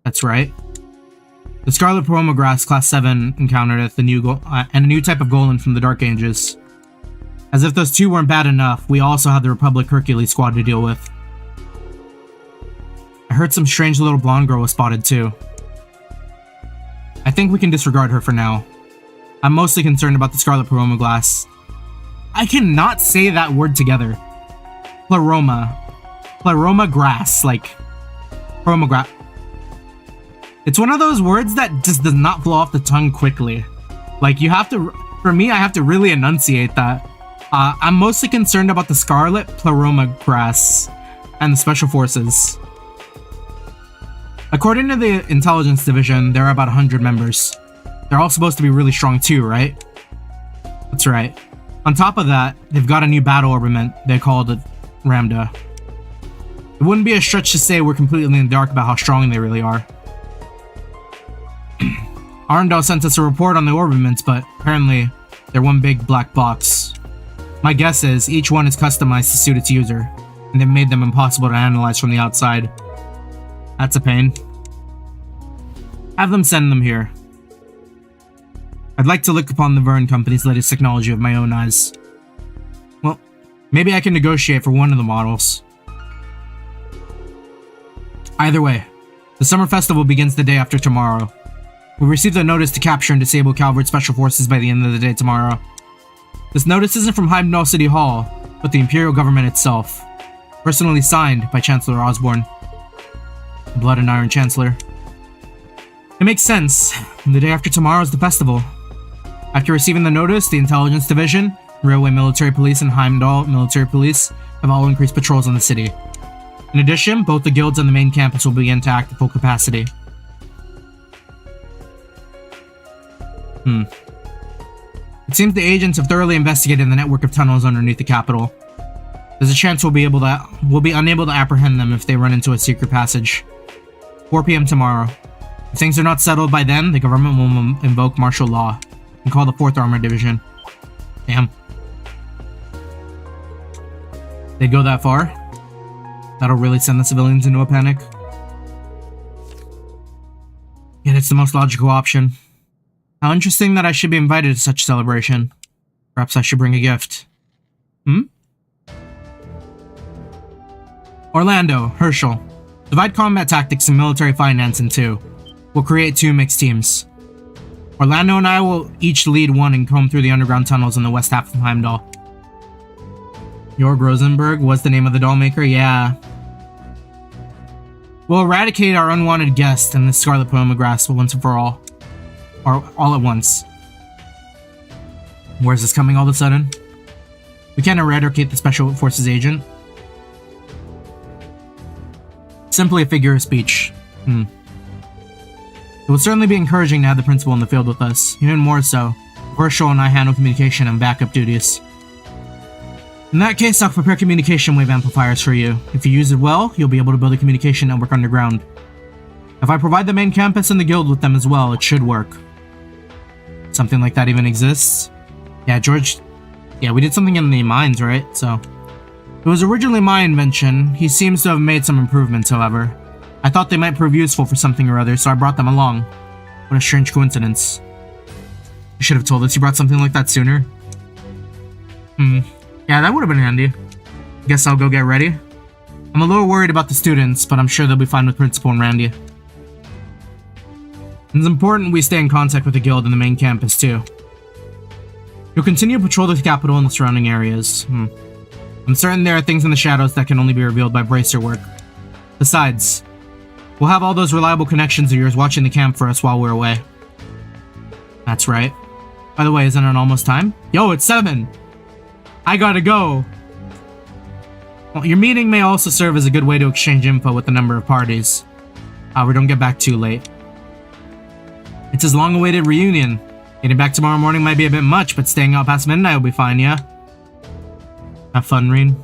That's right. The Scarlet Paromagrass Class 7 encountered at the new and a new type of golem from the Dark Ages. As if those two weren't bad enough, we also have the Republic Hercules squad to deal with. I heard some strange little blonde girl was spotted too. I think we can disregard her for now. I'm mostly concerned about the Scarlet Paromaglass. I cannot say that word together. Paromagrass, like Paromagrass. It's one of those words that just does not flow off the tongue quickly. Like, you have to, for me, I have to really enunciate that. I'm mostly concerned about the Scarlet Paromagrass and the Special Forces. According to the Intelligence Division, there are about 100 members. They're all supposed to be really strong too, right? That's right. On top of that, they've got a new battle armament they called it Ramda. It wouldn't be a stretch to say we're completely in the dark about how strong they really are. Arndal sent us a report on the armaments, but apparently they're one big black box. My guess is each one is customized to suit its user, and they've made them impossible to analyze from the outside. That's a pain. Have them send them here. I'd like to look upon the Verne Company's latest technology with my own eyes. Well, maybe I can negotiate for one of the models. Either way, The summer festival begins the day after tomorrow. We received a notice to capture and disable Calvert Special Forces by the end of the day tomorrow. This notice isn't from Heimdall City Hall, but the Imperial government itself. Personally signed by Chancellor Osborne. The Blood and Iron Chancellor. It makes sense. The day after tomorrow is the festival. After receiving the notice, the Intelligence Division, Railway Military Police, and Heimdall Military Police have all increased patrols in the city. In addition, both the guilds and the main campus will begin to act at full capacity. It seems the agents have thoroughly investigated the network of tunnels underneath the capital. There's a chance we'll be unable to apprehend them if they run into a secret passage. 4 p.m. tomorrow. If things are not settled by then, the government will invoke martial law and call the 4th Armored Division. Damn. They'd go that far? That'll really send the civilians into a panic. Yet it's the most logical option. How interesting that I should be invited to such a celebration. Perhaps I should bring a gift. Orlando, Herschel. Divide combat tactics and military finance in 2. We'll create 2 mixed teams. Orlando and I will each lead one and comb through the underground tunnels in the west half of Heimdall. Jorg Rosenberg was the name of the doll maker? Yeah. We'll eradicate our unwanted guest and the Scarlet Pomagrass once and for all. Or all at once. Where's this coming all of a sudden? We can't eradicate the Special Forces agent. Simply a figure of speech. It would certainly be encouraging to have the principal in the field with us. Even more so, Herschel and I handle communication and backup duties. In that case, I'll prepare communication wave amplifiers for you. If you use it well, you'll be able to build a communication network underground. If I provide the main campus and the guild with them as well, it should work. Something like that even exists? Yeah, George... Yeah, we did something in the mines, right? So... It was originally my invention. He seems to have made some improvements, however. I thought they might prove useful for something or other, so I brought them along. What a strange coincidence. You should have told us you brought something like that sooner. Yeah, that would have been handy. Guess I'll go get ready. I'm a little worried about the students, but I'm sure they'll be fine with Principal and Randy. It's important we stay in contact with the guild and the main campus, too. You'll continue to patrol the capital and the surrounding areas. I'm certain there are things in the shadows that can only be revealed by bracer work. Besides, we'll have all those reliable connections of yours watching the camp for us while we're away. That's right. By the way, isn't it almost time? Yo, it's 7! I gotta go! Well, your meeting may also serve as a good way to exchange info with a number of parties. However, don't get back too late. It's his long-awaited reunion. Getting back tomorrow morning might be a bit much, but staying out past midnight will be fine, yeah? Have fun, Rean.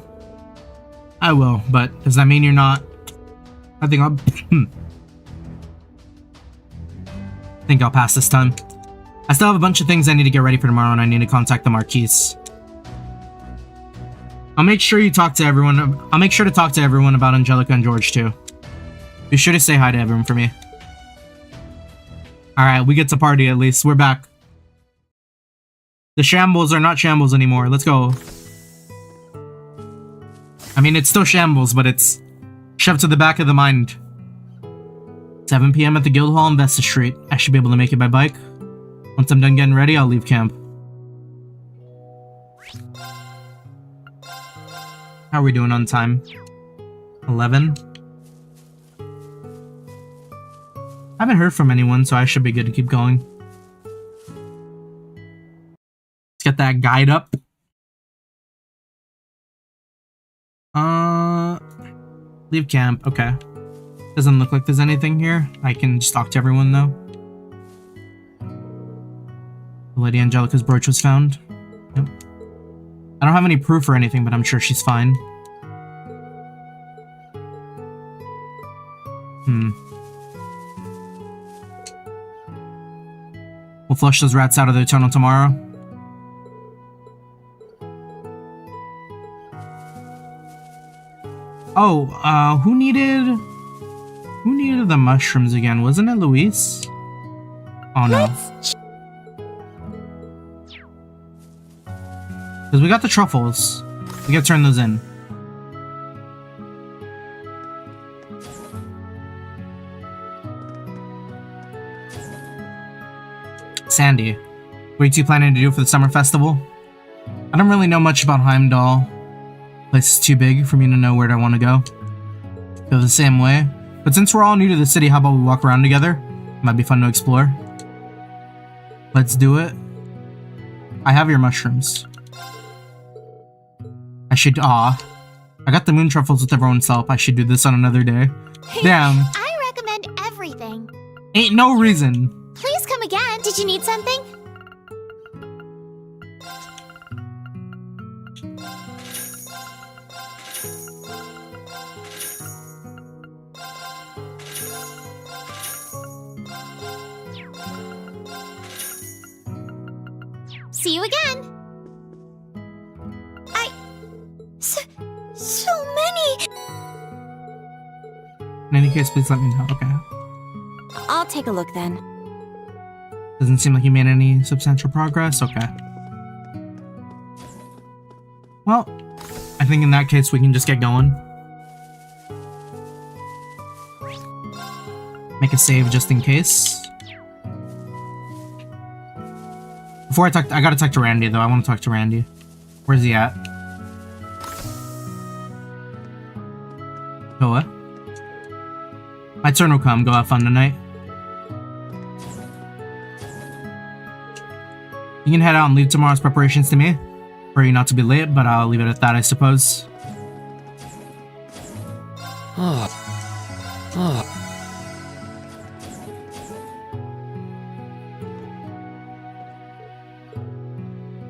I will, but does that mean you're not? I think I'll... think I'll pass this time. I still have a bunch of things I need to get ready for tomorrow, and I need to contact the Marquise. I'll make sure to talk to everyone about Angelica and George, too. Be sure to say hi to everyone for me. Alright, we get to party at least. We're back. The shambles are not shambles anymore. Let's go. I mean, it's still shambles, but it's shoved to the back of the mind. 7 p.m. at the Guild Hall on Vesta Street. I should be able to make it by bike. Once I'm done getting ready, I'll leave camp. How are we doing on time? 11? I haven't heard from anyone, so I should be good to keep going. Let's get that guide up. Leave camp. Okay. Doesn't look like there's anything here. I can just talk to everyone, though. Lady Angelica's brooch was found. Yep. I don't have any proof or anything, but I'm sure she's fine. We'll flush those rats out of the tunnel tomorrow. Oh, who needed the mushrooms again? Wasn't it Luis? Oh no. Because we got the truffles. We gotta turn those in. Sandy, what are you two planning to do for the summer festival? I don't really know much about Heimdall. The place is too big for me to know where I want to go. Feel the same way. But since we're all new to the city, how about we walk around together? Might be fun to explore. Let's do it. I have your mushrooms. I should, I got the moon truffles with everyone's help. I should do this on another day. Damn. I recommend everything. Ain't no reason. Please come again. Did you need something? See you again. So many. In any case, please let me know. Okay. I'll take a look then. Doesn't seem like you made any substantial progress. Okay. Well, I think in that case we can just get going. Make a save just in case. Before I gotta talk to Randy though. I want to talk to Randy. Where's he at? Koa? My turn will come. Go have fun tonight. You can head out and leave tomorrow's preparations to me. Pray not to be late, but I'll leave it at that, I suppose.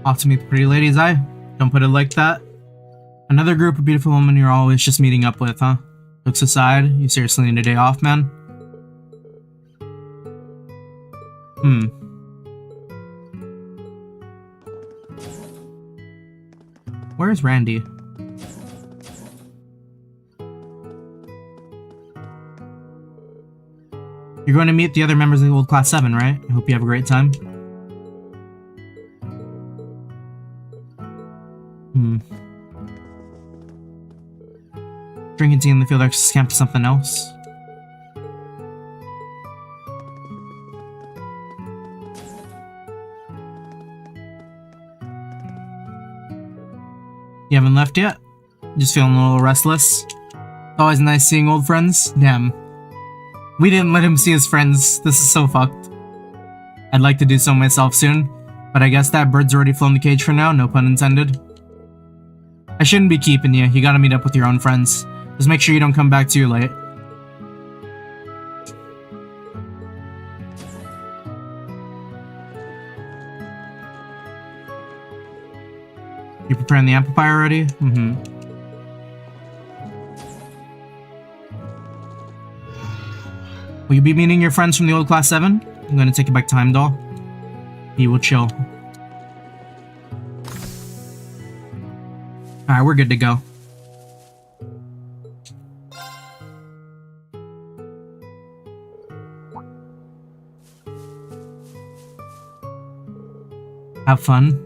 Off to meet the pretty ladies, don't put it like that. Another group of beautiful women you're always just meeting up with, huh? Looks aside, you seriously need a day off, man? Where's Randy? You're going to meet the other members of the old Class 7, right? I hope you have a great time. Drinking tea in the field access camp is something else. You haven't left yet? Just feeling a little restless? Always nice seeing old friends? Damn. We didn't let him see his friends. This is so fucked. I'd like to do so myself soon, but I guess that bird's already flown the cage for now, no pun intended. I shouldn't be keeping you. You gotta meet up with your own friends. Just make sure you don't come back too late. You preparing the amplifier already? Will you be meeting your friends from the old Class 7? I'm gonna take you back to Heimdall. You will chill. Alright, we're good to go. Have fun.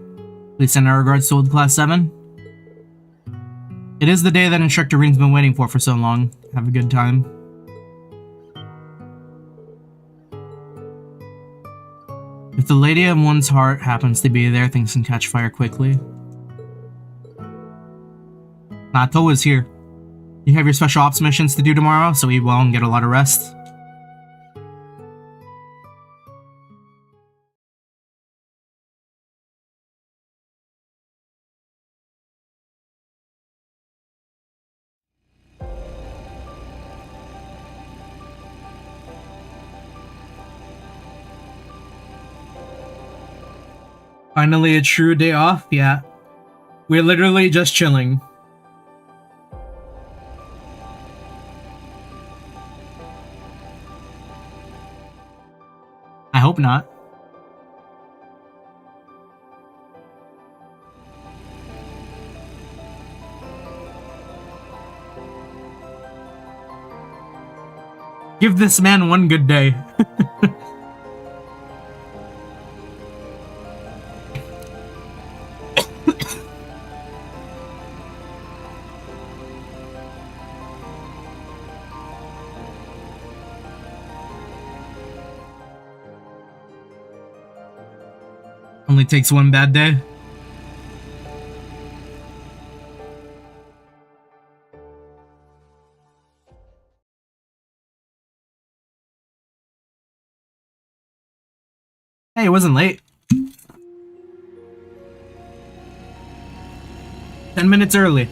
Please send our regards to old Class 7. It is the day that Instructor Rean's been waiting for so long. Have a good time. If the lady of one's heart happens to be there, things can catch fire quickly. Nato is here. You have your special ops missions to do tomorrow, so eat well and get a lot of rest. Finally a true day off? Yeah. We're literally just chilling. I hope not. Give this man one good day. Only takes one bad day. Hey, it wasn't late. 10 minutes early.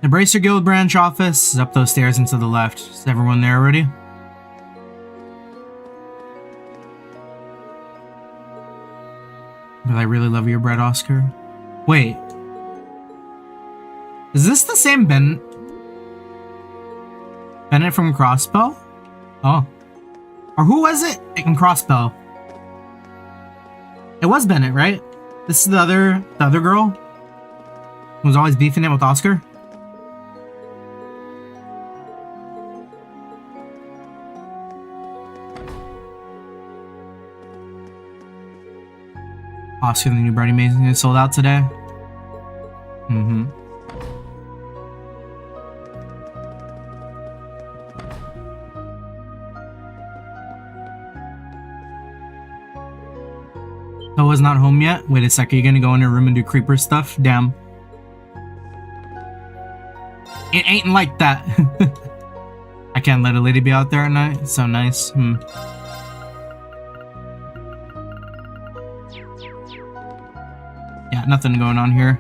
Embrace your guild branch office is up those stairs and to the left. Is everyone there already? But I really love your bread, Oscar. Wait. Is this the same Bennett from Crossbow? Oh. Or who was it in Crossbow? It was Bennett, right? This is the other girl who was always beefing it with Oscar? Oscar, the new Brady Mason is sold out today. Mm-hmm. Noah's not home yet? Wait a sec, are you gonna go in her room and do creeper stuff? Damn. It ain't like that. I can't let a lady be out there at night. It's so nice. Yeah, nothing going on here.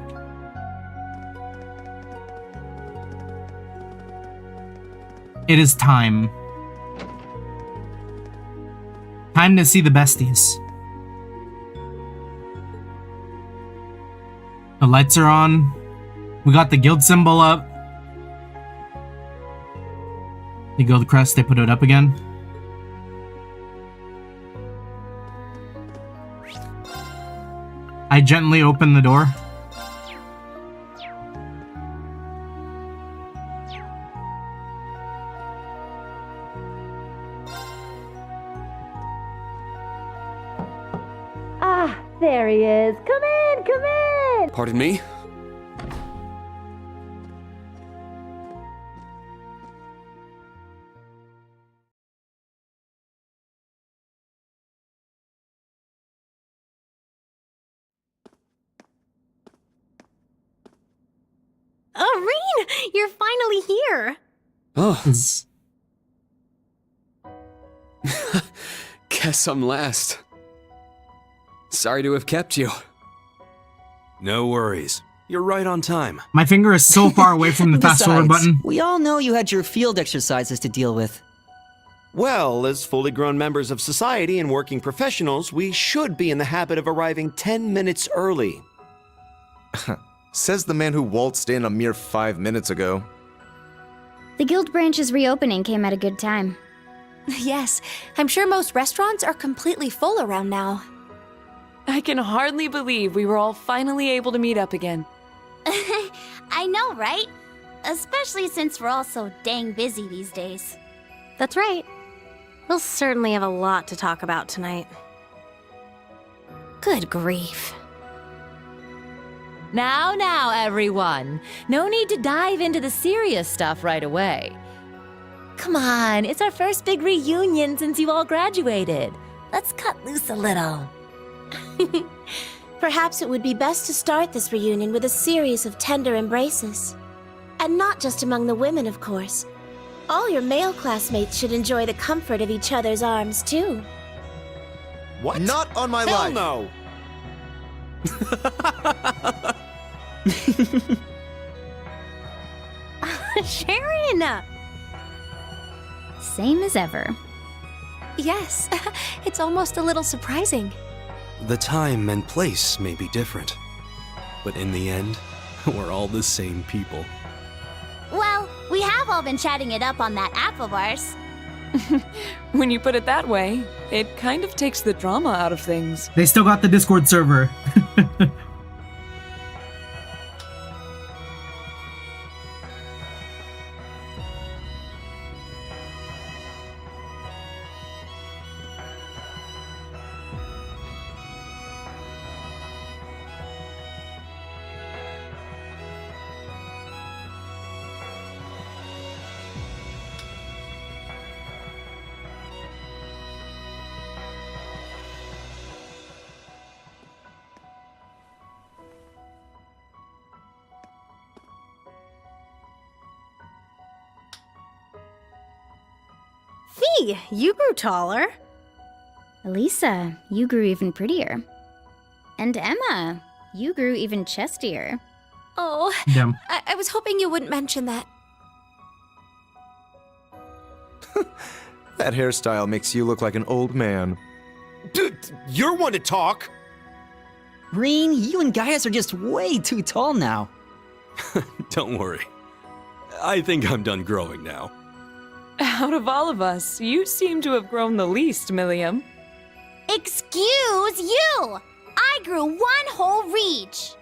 It is time. Time to see the besties. The lights are on. We got the guild symbol up. The guild crest, they put it up again. I gently open the door. Ah, there he is. Come in, come in! Pardon me? Oh, Rean! You're finally here! Oh. Guess I'm last. Sorry to have kept you. No worries. You're right on time. My finger is so far away from the fast forward button. We all know you had your field exercises to deal with. Well, as fully grown members of society and working professionals, we should be in the habit of arriving 10 minutes early. Says the man who waltzed in a mere 5 minutes ago. The guild branch's reopening came at a good time. Yes, I'm sure most restaurants are completely full around now. I can hardly believe we were all finally able to meet up again. I know, right? Especially since we're all so dang busy these days. That's right. We'll certainly have a lot to talk about tonight. Good grief. Now, everyone. No need to dive into the serious stuff right away. Come on, it's our first big reunion since you all graduated. Let's cut loose a little. Perhaps it would be best to start this reunion with a series of tender embraces. And not just among the women, of course. All your male classmates should enjoy the comfort of each other's arms, too. What? Not on my Hell life! no! Sharon! Same as ever. Yes, it's almost a little surprising. The time and place may be different, but in the end, we're all the same people. Well, we have all been chatting it up on that app of ours. When you put it that way, it kind of takes the drama out of things. They still got the Discord server. Hey, you grew taller. Elisa, you grew even prettier. And Emma, you grew even chestier. Oh, Damn. I was hoping you wouldn't mention that. That hairstyle makes you look like an old man. You're one to talk! Rean, you and Gaius are just way too tall now. Don't worry. I think I'm done growing now. Out of all of us, you seem to have grown the least, Milliam. Excuse you! I grew 1 whole reach!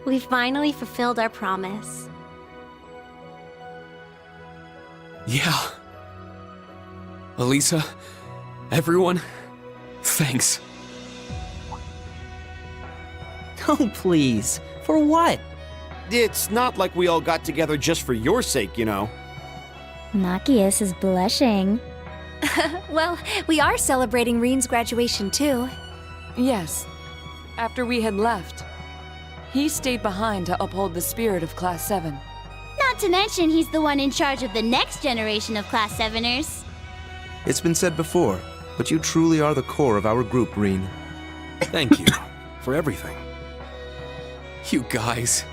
We finally fulfilled our promise. Yeah. Elisa, everyone, thanks. Oh, please. For what? It's not like we all got together just for your sake, you know. Machias is blushing. Well, we are celebrating Rean's graduation too. Yes. After we had left, he stayed behind to uphold the spirit of Class 7. Not to mention he's the one in charge of the next generation of Class 7ers. It's been said before, but you truly are the core of our group, Rean. Thank you for everything. You guys.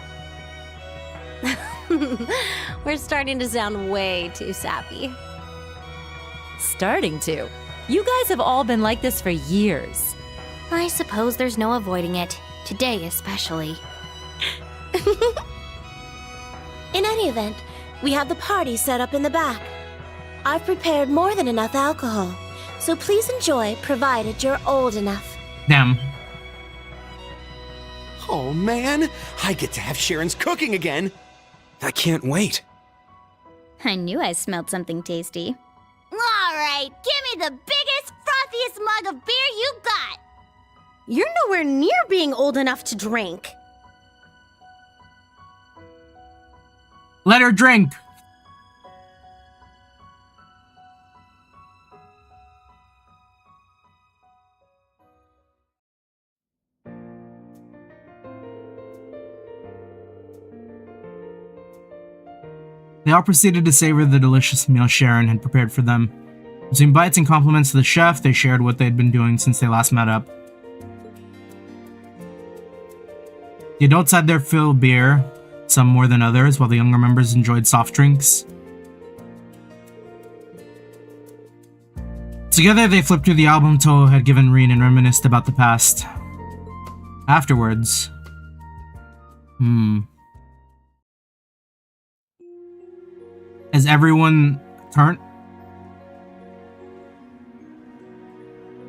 We're starting to sound way too sappy. Starting to. You guys have all been like this for years. I suppose there's no avoiding it. Today especially. In any event, we have the party set up in the back. I've prepared more than enough alcohol, so please enjoy provided you're old enough. Damn. Oh man, I get to have Sharon's cooking again. I can't wait. I knew I smelled something tasty. Alright, give me the biggest, frothiest mug of beer you got! You're nowhere near being old enough to drink. Let her drink. They all proceeded to savor the delicious meal Sharon had prepared for them. Between bites and compliments to the chef, they shared what they had been doing since they last met up. The adults had their fill of beer, some more than others, while the younger members enjoyed soft drinks. Together, they flipped through the album Toho had given Rean and reminisced about the past. Afterwards... Has everyone turned?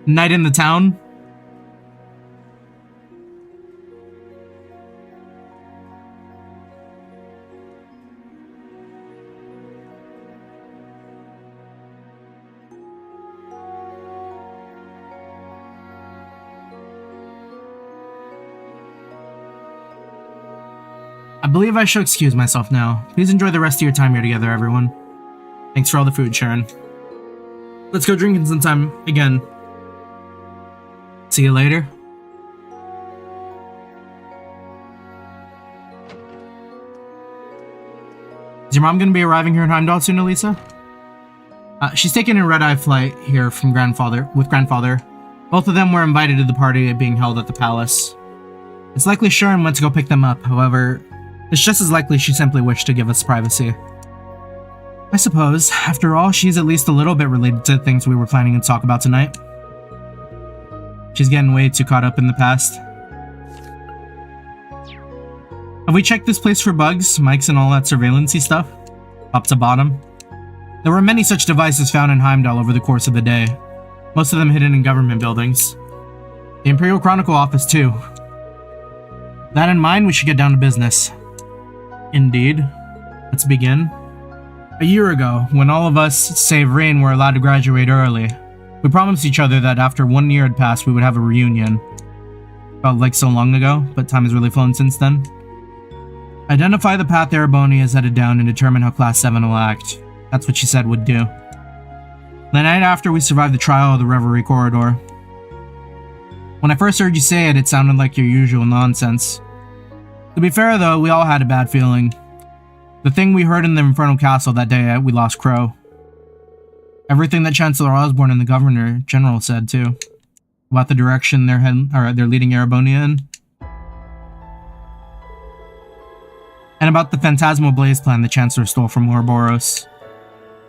Night in the town? I believe I shall excuse myself now. Please enjoy the rest of your time here together, everyone. Thanks for all the food, Sharon. Let's go drinking sometime again. See you later. Is your mom gonna be arriving here in Heimdall soon, Elisa? She's taking a red-eye flight here with grandfather. Both of them were invited to the party being held at the palace. It's likely Sharon went to go pick them up, however, it's just as likely she simply wished to give us privacy. I suppose, after all, she's at least a little bit related to things we were planning to talk about tonight. She's getting way too caught up in the past. Have we checked this place for bugs, mics, and all that surveillance-y stuff? Up to bottom? There were many such devices found in Heimdall over the course of the day, most of them hidden in government buildings. The Imperial Chronicle office, too. With that in mind, we should get down to business. Indeed. Let's begin. A year ago, when all of us, save Rean, were allowed to graduate early, we promised each other that after 1 year had passed, we would have a reunion. Felt like so long ago, but time has really flown since then. Identify the path Ereboni has headed down and determine how Class 7 will act. That's what she said would do. The night after we survived the trial of the Reverie Corridor. When I first heard you say it, it sounded like your usual nonsense. To be fair though, we all had a bad feeling. The thing we heard in the Infernal Castle that day, we lost Crow. Everything that Chancellor Osborne and the Governor General said too. About the direction they're leading Erebonia in. And about the Phantasmal Blaze plan the Chancellor stole from Ouroboros.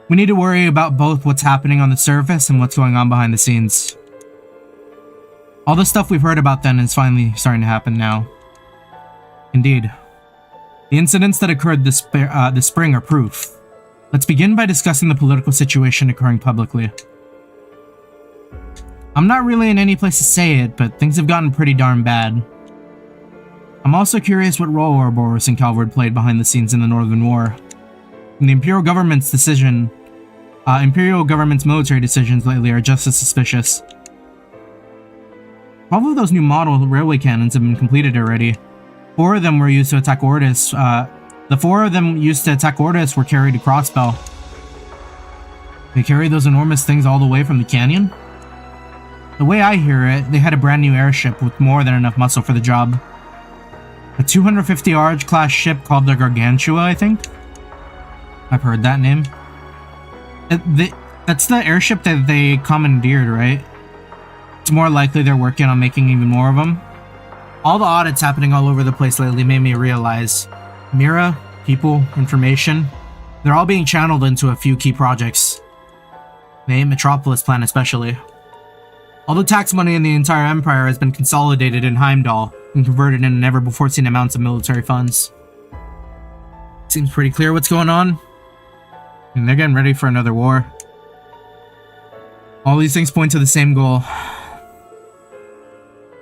We need to worry about both what's happening on the surface and what's going on behind the scenes. All the stuff we've heard about then is finally starting to happen now. Indeed. The incidents that occurred this spring are proof. Let's begin by discussing the political situation occurring publicly. I'm not really in any place to say it, but things have gotten pretty darn bad. I'm also curious what role Ouroboros and Calvard played behind the scenes in the Northern War. And the Imperial Government's military decisions lately are just as suspicious. 12 of those new model railway cannons have been completed already. 4 of them were used to attack Ordis. The 4 of them used to attack Ordis were carried to Crossbell. They carried those enormous things all the way from the canyon? The way I hear it, they had a brand new airship with more than enough muscle for the job. A 250 Arge class ship called the Gargantua, I think? I've heard that name. That's the airship that they commandeered, right? It's more likely they're working on making even more of them. All the audits happening all over the place lately made me realize Mira, people, information, they're all being channeled into a few key projects. The Metropolis plan especially. All the tax money in the entire empire has been consolidated in Heimdall and converted into never-before-seen amounts of military funds. Seems pretty clear what's going on. And they're getting ready for another war. All these things point to the same goal.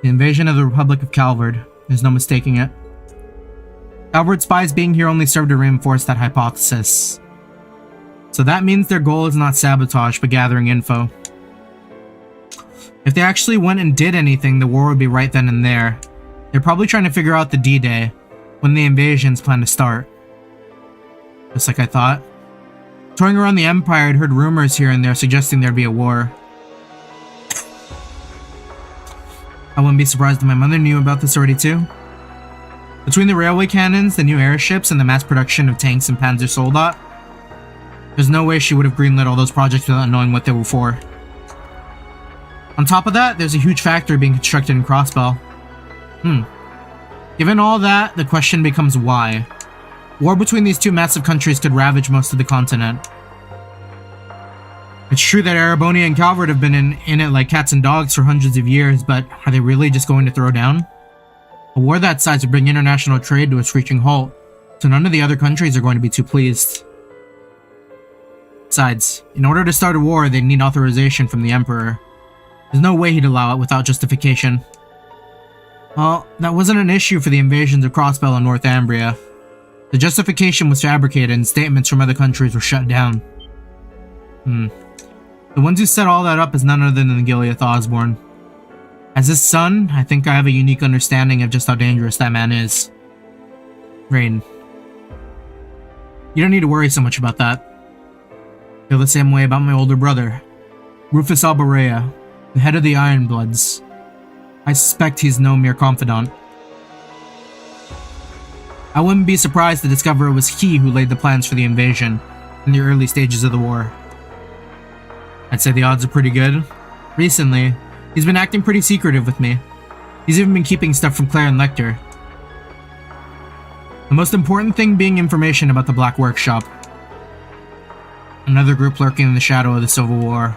The invasion of the Republic of Calvard. There's no mistaking it. Calvard spies being here only serve to reinforce that hypothesis. So that means their goal is not sabotage, but gathering info. If they actually went and did anything, the war would be right then and there. They're probably trying to figure out the D-Day, when the invasions plan to start. Just like I thought. Touring around the Empire, I'd heard rumors here and there suggesting there'd be a war. I wouldn't be surprised if my mother knew about this already too. Between the railway cannons, the new airships, and the mass production of tanks and Panzer Soldat, there's no way she would have greenlit all those projects without knowing what they were for. On top of that, there's a huge factory being constructed in Crossbell. Given all that, the question becomes why. War between these two massive countries could ravage most of the continent. It's true that Erebonia and Calvard have been in it like cats and dogs for hundreds of years, but are they really just going to throw down? A war that size would bring international trade to a screeching halt, so none of the other countries are going to be too pleased. Besides, in order to start a war, they'd need authorization from the Emperor. There's no way he'd allow it without justification. Well, that wasn't an issue for the invasions of Crossbell and Northumbria. The justification was fabricated and statements from other countries were shut down. The ones who set all that up is none other than Gileath Osborne. As his son, I think I have a unique understanding of just how dangerous that man is. Rean. You don't need to worry so much about that. I feel the same way about my older brother, Rufus Alborea, the head of the Ironbloods. I suspect he's no mere confidant. I wouldn't be surprised to discover it was he who laid the plans for the invasion in the early stages of the war. I'd say the odds are pretty good. Recently, he's been acting pretty secretive with me. He's even been keeping stuff from Claire and Lecter. The most important thing being information about the Black Workshop. Another group lurking in the shadow of the Civil War.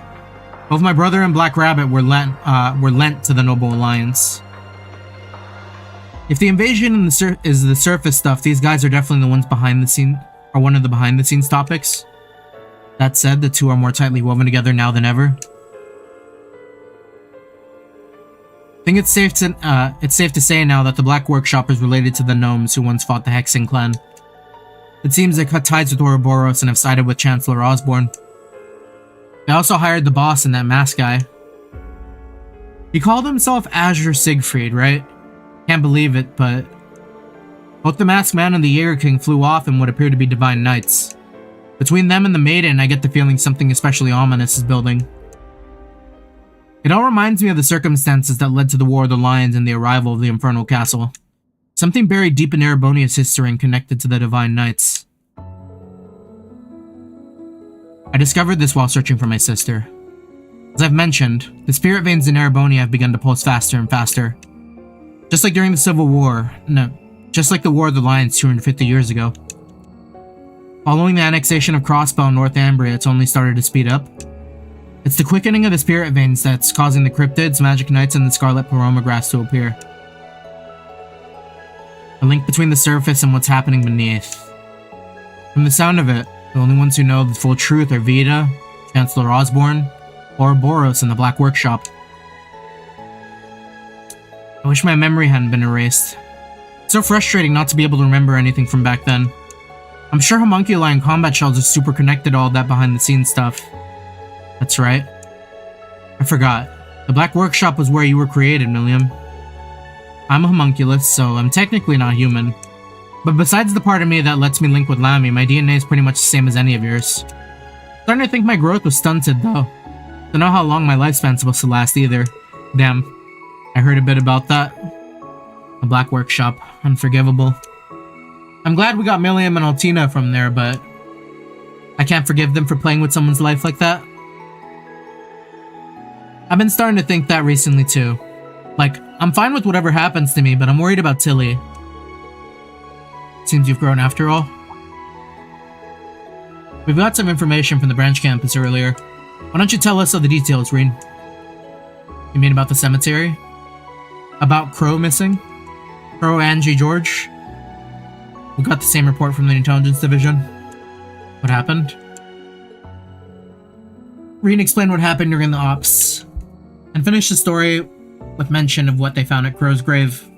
Both my brother and Black Rabbit were lent to the Noble Alliance. If the invasion is the surface stuff, these guys are definitely the ones behind the scene, or one of the behind the scenes topics. That said, the two are more tightly woven together now than ever. I think it's safe to say now that the Black Workshop is related to the gnomes who once fought the Hexen clan. It seems they cut ties with Ouroboros and have sided with Chancellor Osborne. They also hired the boss and that mask guy. He called himself Azure Siegfried, right? Can't believe it, but both the Masked Man and the Jaeger King flew off in what appeared to be divine knights. Between them and the maiden, I get the feeling something especially ominous is building. It all reminds me of the circumstances that led to the War of the Lions and the arrival of the Infernal Castle. Something buried deep in Erebonia's history and connected to the Divine Knights. I discovered this while searching for my sister. As I've mentioned, the spirit veins in Erebonia have begun to pulse faster and faster. Just like during the Civil War, just like the War of the Lions 250 years ago. Following the annexation of Crossbow and North Ambria, it's only started to speed up. It's the quickening of the spirit veins that's causing the cryptids, magic knights, and the scarlet paroma grass to appear. A link between the surface and what's happening beneath. From the sound of it, the only ones who know the full truth are Vita, Chancellor Osborne, or Boros in the Black Workshop. I wish my memory hadn't been erased. It's so frustrating not to be able to remember anything from back then. I'm sure homunculi and combat shells are super connected to all that behind the scenes stuff. That's right. I forgot. The Black Workshop was where you were created, Milliam. I'm a homunculus, so I'm technically not human. But besides the part of me that lets me link with Lammy, my DNA is pretty much the same as any of yours. Starting to think my growth was stunted, though. Don't know how long my lifespan's supposed to last either. Damn. I heard a bit about that. The Black Workshop. Unforgivable. I'm glad we got Milliam and Altina from there, but I can't forgive them for playing with someone's life like that. I've been starting to think that recently too. Like, I'm fine with whatever happens to me, but I'm worried about Tilly. Seems you've grown after all. We've got some information from the branch campus earlier. Why don't you tell us all the details, Rean? You mean about the cemetery? About Crow missing? Crow, Angie, George? We got the same report from the intelligence division. What happened? Rean explained what happened during the ops, and finished the story with mention of what they found at Crow's grave.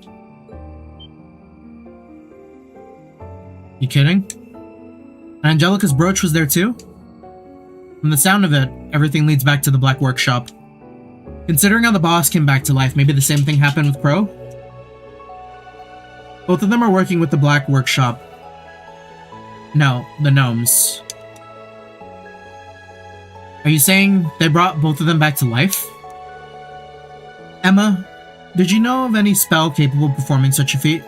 You kidding? And Angelica's brooch was there too? From the sound of it, everything leads back to the Black Workshop. Considering how the boss came back to life, maybe the same thing happened with Crow? Both of them are working with the Black Workshop. No, the gnomes. Are you saying they brought both of them back to life? Emma, did you know of any spell capable of performing such a feat?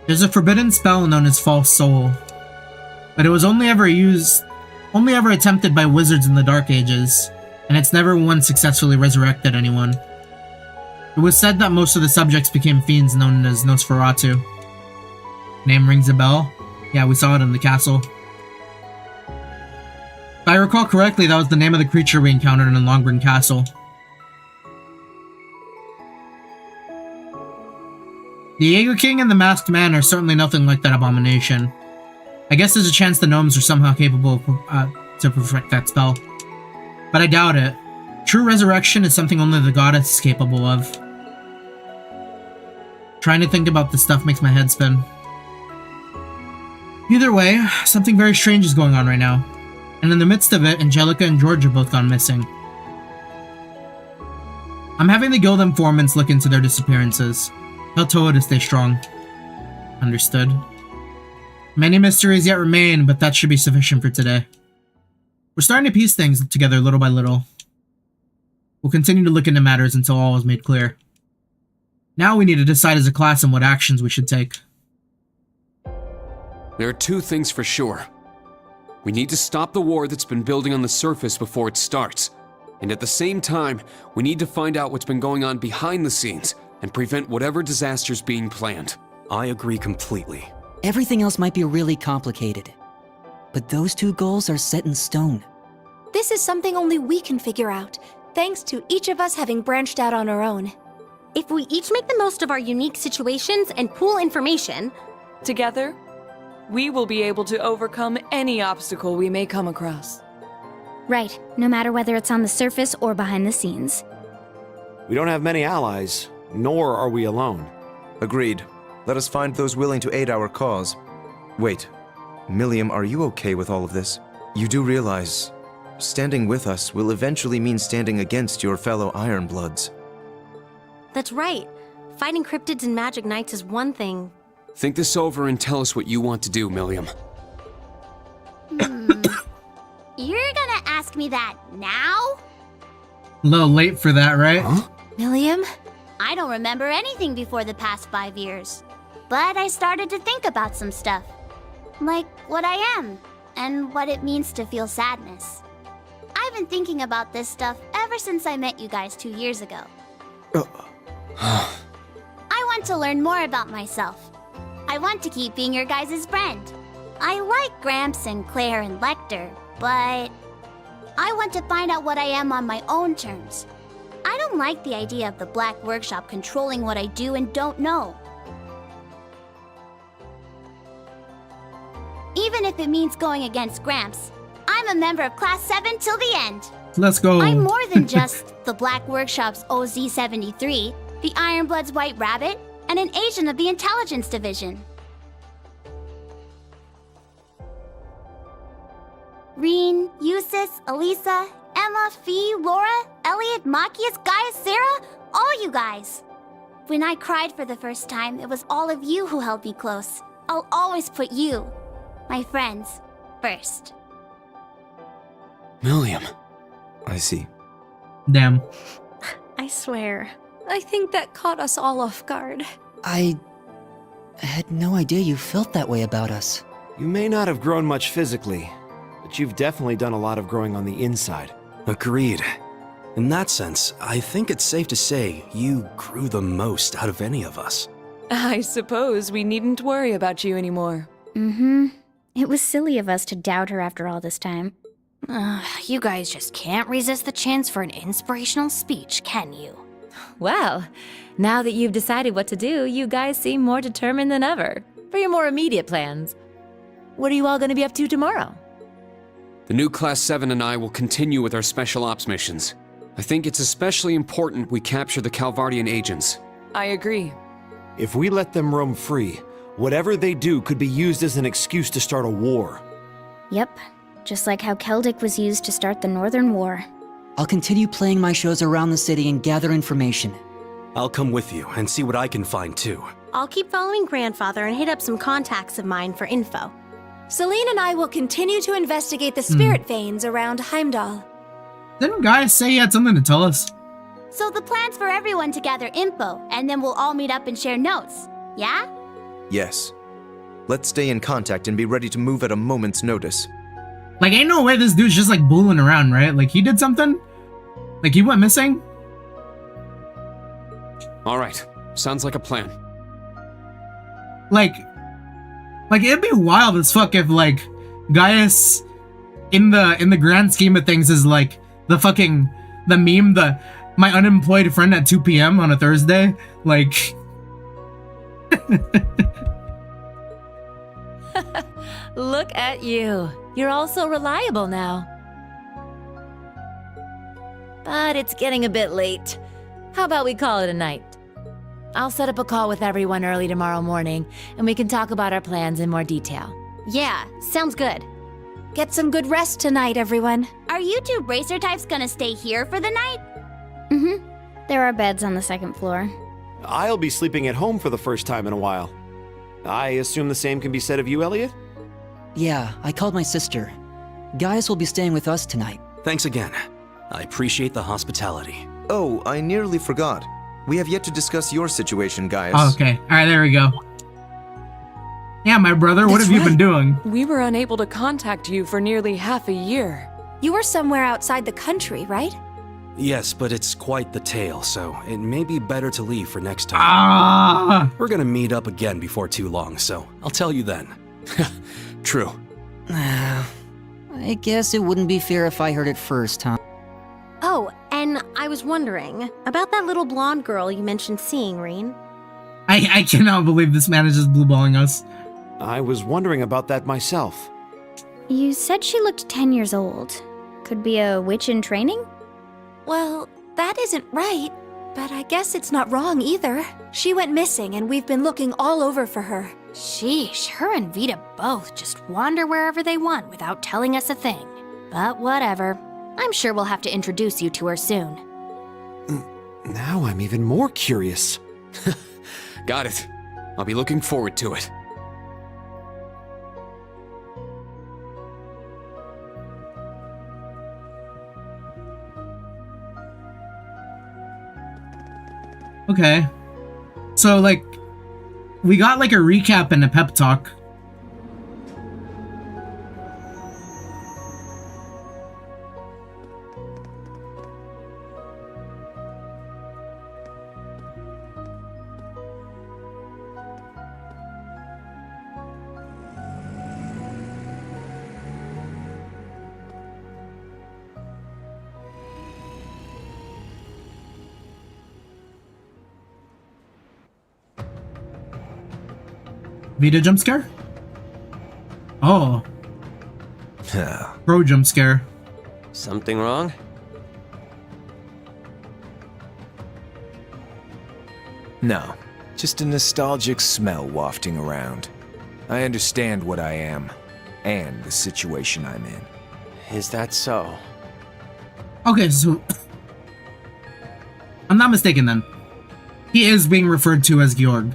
There's a forbidden spell known as False Soul, but it was only ever attempted by wizards in the Dark Ages, and it's never once successfully resurrected anyone. It was said that most of the subjects became fiends known as Nosferatu. Name rings a bell? Yeah, we saw it in the castle. If I recall correctly, that was the name of the creature we encountered in Longburn Castle. The Jaeger King and the Masked Man are certainly nothing like that abomination. I guess there's a chance the gnomes are somehow capable of, to perfect that spell. But I doubt it. True resurrection is something only the goddess is capable of. Trying to think about this stuff makes my head spin. Either way, something very strange is going on right now. And in the midst of it, Angelica and George have both gone missing. I'm having the guild informants look into their disappearances. Tell Toa to stay strong. Understood. Many mysteries yet remain, but that should be sufficient for today. We're starting to piece things together little by little. We'll continue to look into matters until all is made clear. Now we need to decide as a class on what actions we should take. There are two things for sure. We need to stop the war that's been building on the surface before it starts. And at the same time, we need to find out what's been going on behind the scenes and prevent whatever disaster's being planned. I agree completely. Everything else might be really complicated, but those two goals are set in stone. This is something only we can figure out, thanks to each of us having branched out on our own. If we each make the most of our unique situations and pool information, together, we will be able to overcome any obstacle we may come across. Right, no matter whether it's on the surface or behind the scenes. We don't have many allies, nor are we alone. Agreed. Let us find those willing to aid our cause. Wait, Milliam, are you okay with all of this? You do realize, standing with us will eventually mean standing against your fellow Ironbloods. that's right. Fighting cryptids and magic knights is one thing. Think this over and tell us what you want to do, Milliam. You're gonna ask me that now? A little late for that, right? Huh? Milliam? I don't remember anything before the past 5 years. But I started to think about some stuff. Like what I am, and what it means to feel sadness. I've been thinking about this stuff ever since I met you guys 2 years ago. I want to learn more about myself. I want to keep being your guys' friend. I like Gramps and Claire and Lecter, but I want to find out what I am on my own terms. I don't like the idea of the Black Workshop controlling what I do and don't know. Even if it means going against Gramps, I'm a member of Class 7 till the end. Let's go. I'm more than just the Black Workshop's OZ-73, the Ironblood's White Rabbit, and an agent of the Intelligence Division. Rean, Eustace, Elisa, Emma, Fee, Laura, Elliot, Machias, Gaius, Sarah, all you guys. When I cried for the first time, it was all of you who held me close. I'll always put you, my friends, first. Milliam. I see. Damn. I swear, I think that caught us all off guard. I had no idea you felt that way about us. You may not have grown much physically, but you've definitely done a lot of growing on the inside. Agreed. In that sense, I think it's safe to say you grew the most out of any of us. I suppose we needn't worry about you anymore. Mm-hmm. It was silly of us to doubt her after all this time. You guys just can't resist the chance for an inspirational speech, can you? Well, now that you've decided what to do, you guys seem more determined than ever. For your more immediate plans, what are you all going to be up to tomorrow? The new Class 7 and I will continue with our special ops missions. I think it's especially important we capture the Calvardian agents. I agree. If we let them roam free, whatever they do could be used as an excuse to start a war. Yep. Just like how Celtic was used to start the Northern War. I'll continue playing my shows around the city and gather information. I'll come with you and see what I can find too. I'll keep following Grandfather and hit up some contacts of mine for info. Celine and I will continue to investigate the spirit veins around Heimdall. Didn't Gaius say he had something to tell us? So the plan's for everyone to gather info, and then we'll all meet up and share notes, yeah? Yes. Let's stay in contact and be ready to move at a moment's notice. Like, ain't no way this dude's just like bulling around, right? Like, he did something? Like, he went missing? Alright, sounds like a plan. Like, it'd be wild as fuck if, like, Gaius, in the grand scheme of things, is like the meme, my unemployed friend at 2 p.m. on a Thursday. Like... Look at you. You're all so reliable now. But it's getting a bit late. How about we call it a night? I'll set up a call with everyone early tomorrow morning, and we can talk about our plans in more detail. Yeah, sounds good. Get some good rest tonight, everyone. Are you two bracer types gonna stay here for the night? Mm-hmm. There are beds on the second floor. I'll be sleeping at home for the first time in a while. I assume the same can be said of you, Elliot? Yeah, I called my sister. Gaius will be staying with us tonight. Thanks again. I appreciate the hospitality. Oh, I nearly forgot. We have yet to discuss your situation, Gaius. Oh, okay. Alright, there we go. Yeah, my brother, what have you been doing? We were unable to contact you for nearly half a year. You were somewhere outside the country, right? Yes, but it's quite the tale, so it may be better to leave for next time. Ah! We're gonna meet up again before too long, so I'll tell you then. True. I guess it wouldn't be fair if I heard it first, huh? Oh, and I was wondering about that little blonde girl you mentioned seeing, Rean. I cannot believe this man is just blueballing us. I was wondering about that myself. You said she looked 10 years old. Could be a witch in training? Well, that isn't right, but I guess it's not wrong either. She went missing and we've been looking all over for her. Sheesh, her and Vita both just wander wherever they want without telling us a thing. But whatever. I'm sure we'll have to introduce you to her soon. Now I'm even more curious. Got it. I'll be looking forward to it. Okay. So, like, we got, like, a recap and a pep talk. Vita jump scare? Oh. Pro jump scare. Something wrong? No, just a nostalgic smell wafting around. I understand what I am, and the situation I'm in. Is that so? Okay, so... I'm not mistaken then. He is being referred to as Georg.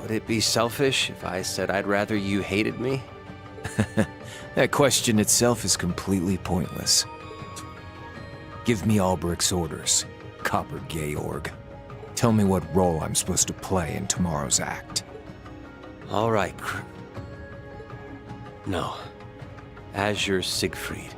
Would it be selfish if I said I'd rather you hated me? That question itself is completely pointless. Give me Albrecht's orders, Copper Georg. Tell me what role I'm supposed to play in tomorrow's act. All right, No. Azure Siegfried.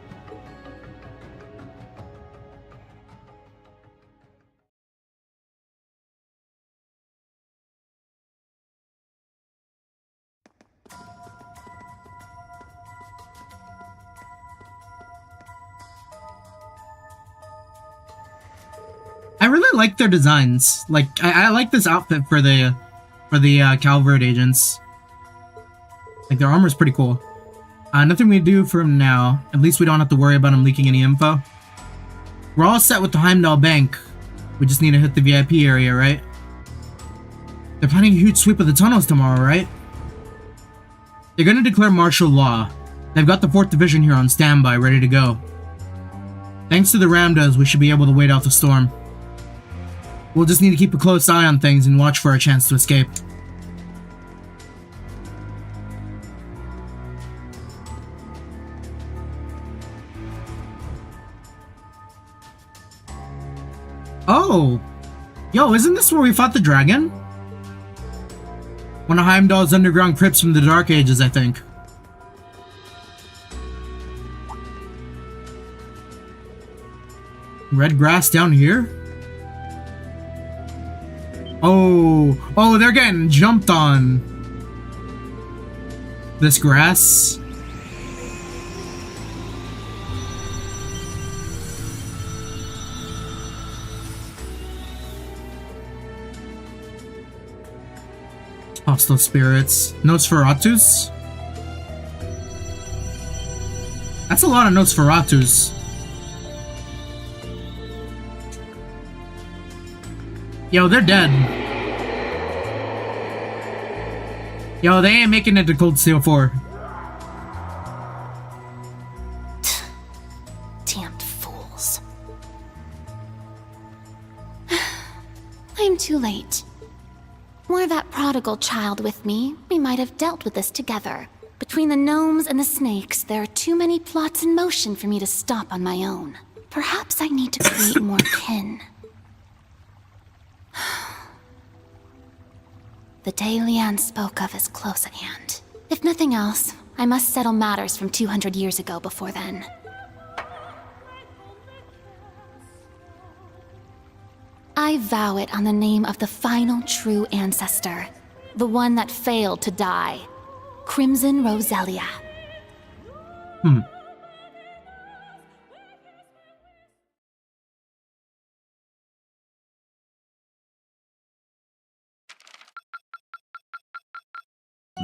I really like their designs. Like, I like this outfit for the Calvert agents. Like, their armor's pretty cool. Nothing we do for him now. At least we don't have to worry about him leaking any info. We're all set with the Heimdall Bank. We just need to hit the VIP area, right? They're planning a huge sweep of the tunnels tomorrow, right? They're gonna declare martial law. They've got the 4th Division here on standby, ready to go. Thanks to the Ramdas, we should be able to wait out the storm. We'll just need to keep a close eye on things and watch for a chance to escape. Oh! Yo, isn't this where we fought the dragon? One of Heimdall's underground crypts from the Dark Ages, I think. Red grass down here? Oh, they're getting jumped on. This grass. Hostile spirits. Nosferatus? That's a lot of Nosferatus. Yo, they're dead. Yo, they ain't making it to Cold Steel 4. Damned fools. I'm too late. Were that prodigal child with me, we might have dealt with this together. Between the gnomes and the snakes, there are too many plots in motion for me to stop on my own. Perhaps I need to create more kin. The day Leanne spoke of is close at hand. If nothing else, I must settle matters from 200 years ago before then. I vow it on the name of the final true ancestor, the one that failed to die, Crimson Roselia.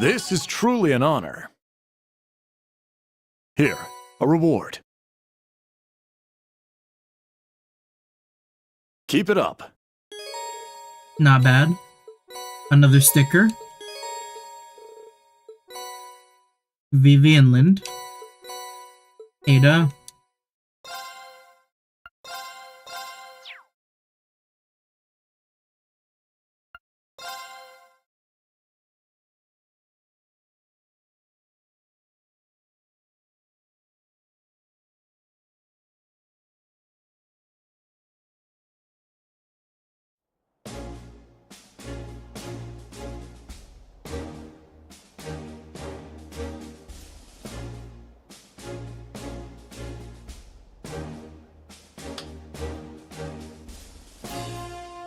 This is truly an honor. Here, a reward. Keep it up. Not bad. Another sticker. Vivi and Lind. Ada.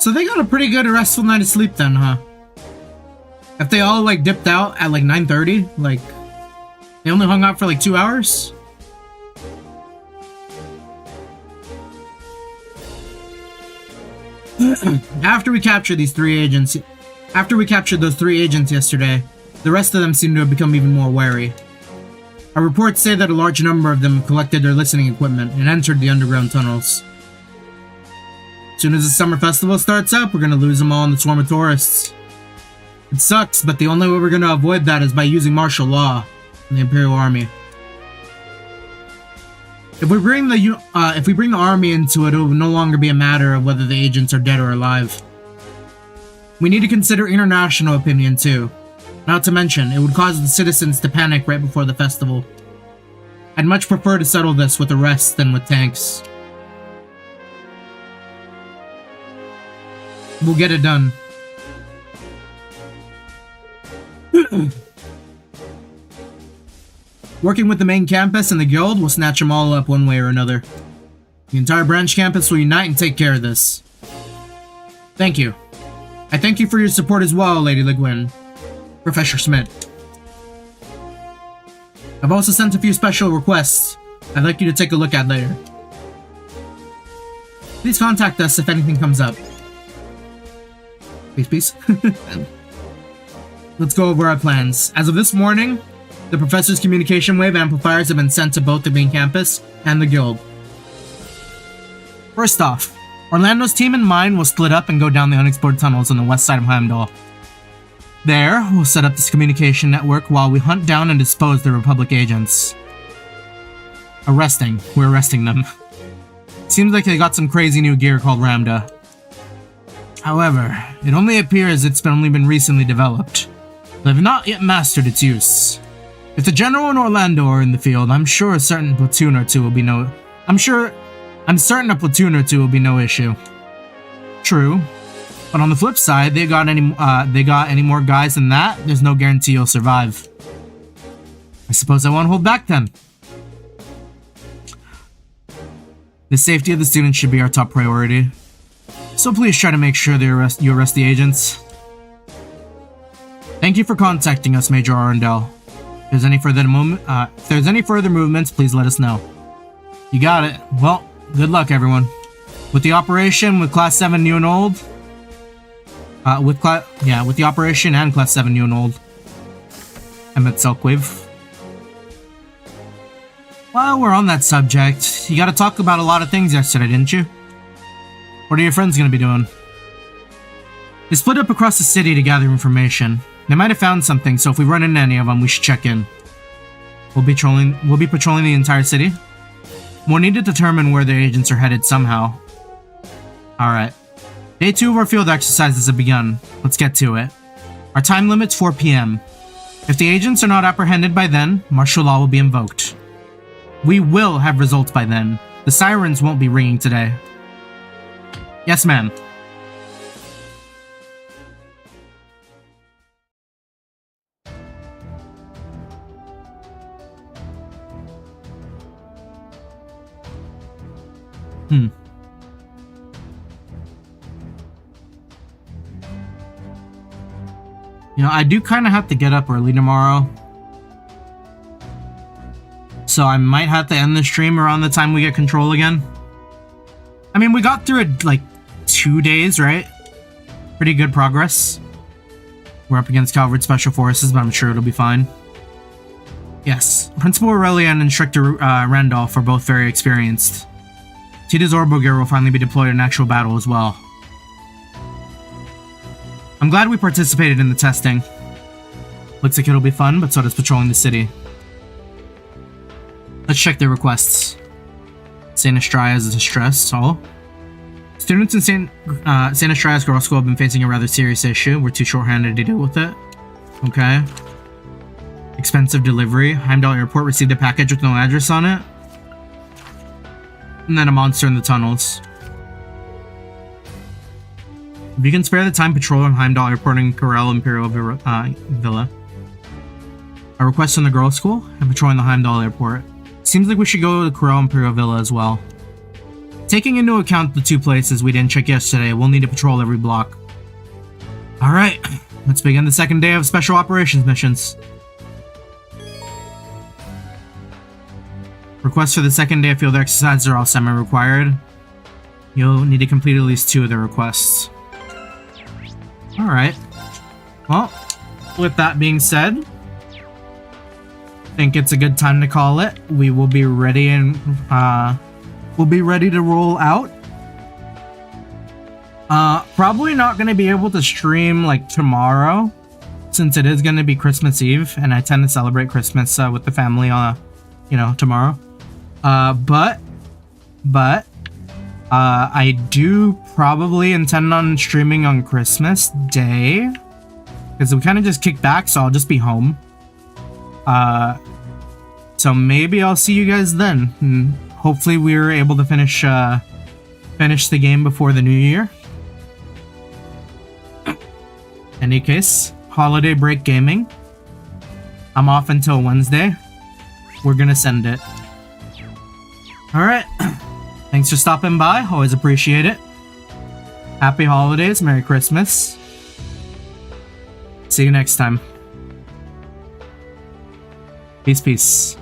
So they got a pretty good restful night of sleep then, huh? If they all like dipped out at like 9:30, like they only hung out for like 2 hours? After we captured those 3 agents yesterday, the rest of them seem to have become even more wary. Our reports say that a large number of them collected their listening equipment and entered the underground tunnels. As soon as the summer festival starts up, we're gonna lose them all in the swarm of tourists. It sucks, but the only way we're gonna avoid that is by using martial law and the Imperial Army. If we bring the army into it, it will no longer be a matter of whether the agents are dead or alive. We need to consider international opinion too. Not to mention, it would cause the citizens to panic right before the festival. I'd much prefer to settle this with arrests than with tanks. We'll get it done. Working with the main campus and the guild will snatch them all up one way or another. The entire branch campus will unite and take care of this. Thank you. I thank you for your support as well, Lady Le Guin. Professor Smith. I've also sent a few special requests I'd like you to take a look at later. Please contact us if anything comes up. Peace. Let's go over our plans. As of this morning, the professor's communication wave amplifiers have been sent to both the main campus and the guild. First off, Orlando's team and mine will split up and go down the unexplored tunnels on the west side of Heimdall. There, we'll set up this communication network while we hunt down and dispose the Republic agents. We're arresting them. Seems like they got some crazy new gear called Ramda. However, it only appears it's only been recently developed. They've not yet mastered its use. If the General and Orlando are in the field, I'm certain a platoon or two will be no issue. True. But on the flip side, they got any more guys than that, there's no guarantee you'll survive. I suppose I won't hold back then. The safety of the students should be our top priority. So please try to make sure you arrest the agents. Thank you for contacting us, Major Arundel. If there's any further movements, please let us know. You got it. Well, good luck, everyone. With the operation with Class 7 new and old. With the operation and Class 7 new and old. I meant Silkwave. While we're on that subject, you gotta talk about a lot of things yesterday, didn't you? What are your friends gonna be doing? They split up across the city to gather information. They might have found something, so if we run into any of them, we should check in. We'll be patrolling the entire city. We'll need to determine where the agents are headed somehow. Alright. Day 2 of our field exercises have begun. Let's get to it. Our time limit's 4 PM. If the agents are not apprehended by then, martial law will be invoked. We will have results by then. The sirens won't be ringing today. Yes, ma'am. You know, I do kind of have to get up early tomorrow. So I might have to end the stream around the time we get control again. I mean, we got through it like 2 days, right? Pretty good progress. We're up against Calvert Special Forces, but I'm sure it'll be fine. Yes, Principal Aurelia and Instructor Randolph are both very experienced. Tita's Orbo Gear will finally be deployed in actual battle as well. I'm glad we participated in the testing. Looks like it'll be fun, but so does patrolling the city. Let's check their requests. St. Estria's is a stress. Oh. Students in St. Estria's Girls' School have been facing a rather serious issue. We're too short-handed to deal with it. Okay. Expensive delivery. Heimdall Airport received a package with no address on it. And then a monster in the tunnels. If you can spare the time patrolling Heimdall Airport and Corel Imperial Villa. A request from the Girls' School and patrolling the Heimdall Airport. Seems like we should go to the Corel Imperial Villa as well. taking into account the 2 places we didn't check yesterday, we'll need to patrol every block. Alright, let's begin the second day of Special Operations missions. Requests for the second day of field exercises are all semi-required. You'll need to complete at least 2 of the requests. Alright. Well, with that being said, I think it's a good time to call it. We will be ready and we'll be ready to roll out. Probably not going to be able to stream like tomorrow, since it is going to be Christmas Eve, and I tend to celebrate Christmas with the family you know, tomorrow. But I do probably intend on streaming on Christmas Day, because we kind of just kicked back, so I'll just be home. So maybe I'll see you guys then. And hopefully we're able to finish the game before the new year. Any case, holiday break gaming. I'm off until Wednesday. We're gonna send it. Alright. Thanks for stopping by. Always appreciate it. Happy holidays. Merry Christmas. See you next time. Peace, peace.